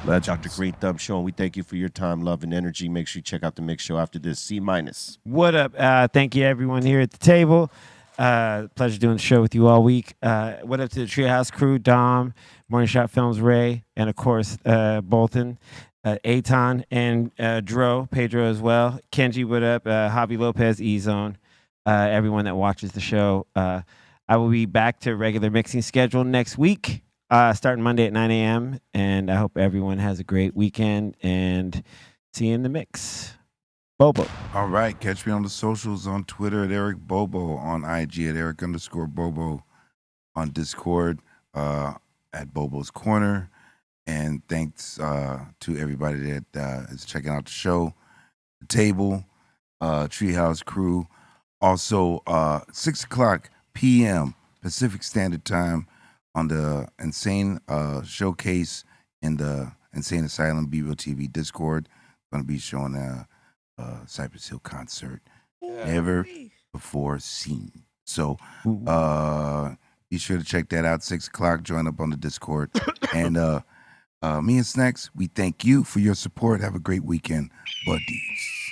Dr. Greenthumb Show. And we thank you for your time, love, and energy. Make sure you check out the mix show after this. C-. What up? Thank you, everyone here at the table. Pleasure doing the show with you all week. What up to the Treehouse crew, Dom, Morning Shot Films, Ray, and of course, Bolton, Aton, and Dro, Pedro as well. Kenji, what up? Javi Lopez, E-Zone, everyone that watches the show. I will be back to regular mixing schedule next week, starting Monday at 9 a.m. And I hope everyone has a great weekend and see you in the mix. Bobo. All right. Catch me on the socials on Twitter at Eric Bobo, on IG at Eric_Bobo, on Discord at Bobo's Corner. And thanks to everybody that is checking out the show, the table, Treehouse crew. Also, 6 o'clock p.m. Pacific Standard Time on the Insane Showcase in the Insane Asylum BeReal TV Discord. Going to be showing a Cypress Hill concert never before seen. So be sure to check that out. 6 o'clock. Join up on the Discord. And me and Snacks, we thank you for your support. Have a great weekend, buddies.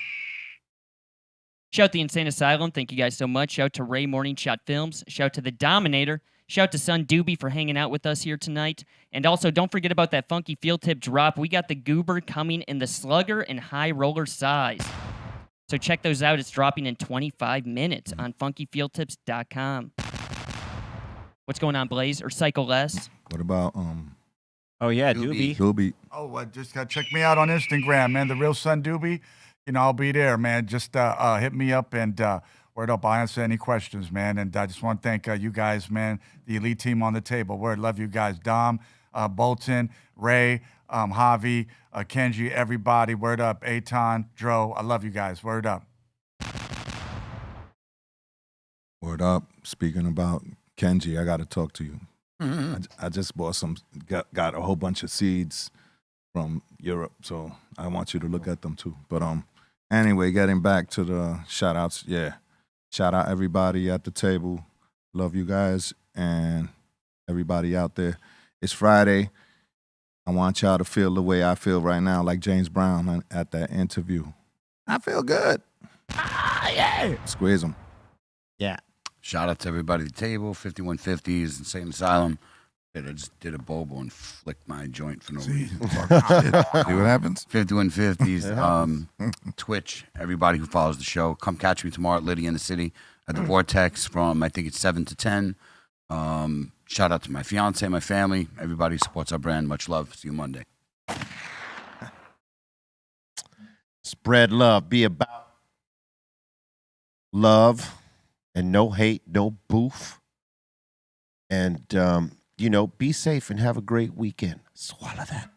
Shout out the Insane Asylum. Thank you guys so much. Shout out to Ray Morning Shot Films. Shout out to the Dominator. Shout out to Son Doobie for hanging out with us here tonight. And also, don't forget about that funky field tip drop. We got the Goober coming in the Slugger and High Roller size. So check those out. It's dropping in 25 minutes on funkyfieldtips.com. What's going on, Blaze? Or Psycho Les? What about Oh yeah, Doobie. Doobie? Oh, just check me out on Instagram, man. The Real Son Doobie. I'll be there, man. Just hit me up and word up. I'll answer any questions, man. And I just want to thank you guys, man. The elite team on the table. Word, love you guys. Dom, Bolton, Ray, Javi, Kenji, everybody. Word up. Aton, Dro. I love you guys. Word up. Word up. Speaking about Kenji, I got to talk to you. I just bought got a whole bunch of seeds from Europe, so I want you to look at them too. But anyway, getting back to the shout outs, yeah. Shout out everybody at the table. Love you guys and everybody out there. It's Friday. I want y'all to feel the way I feel right now, like James Brown at that interview. I feel good. Yeah. Squeeze them. Yeah. Shout out to everybody at the table, 5150s, Insane Asylum. I just did a bobo and flicked my joint for no reason. See what happens? 5150s, Twitch, everybody who follows the show. Come catch me tomorrow at Liddy in the City at the Vortex from, I think it's 7 to 10. Shout out to my fiance, my family, everybody who supports our brand. Much love. See you Monday. Spread love. Be about love and no hate, no boof. And, be safe and have a great weekend. Swallow that.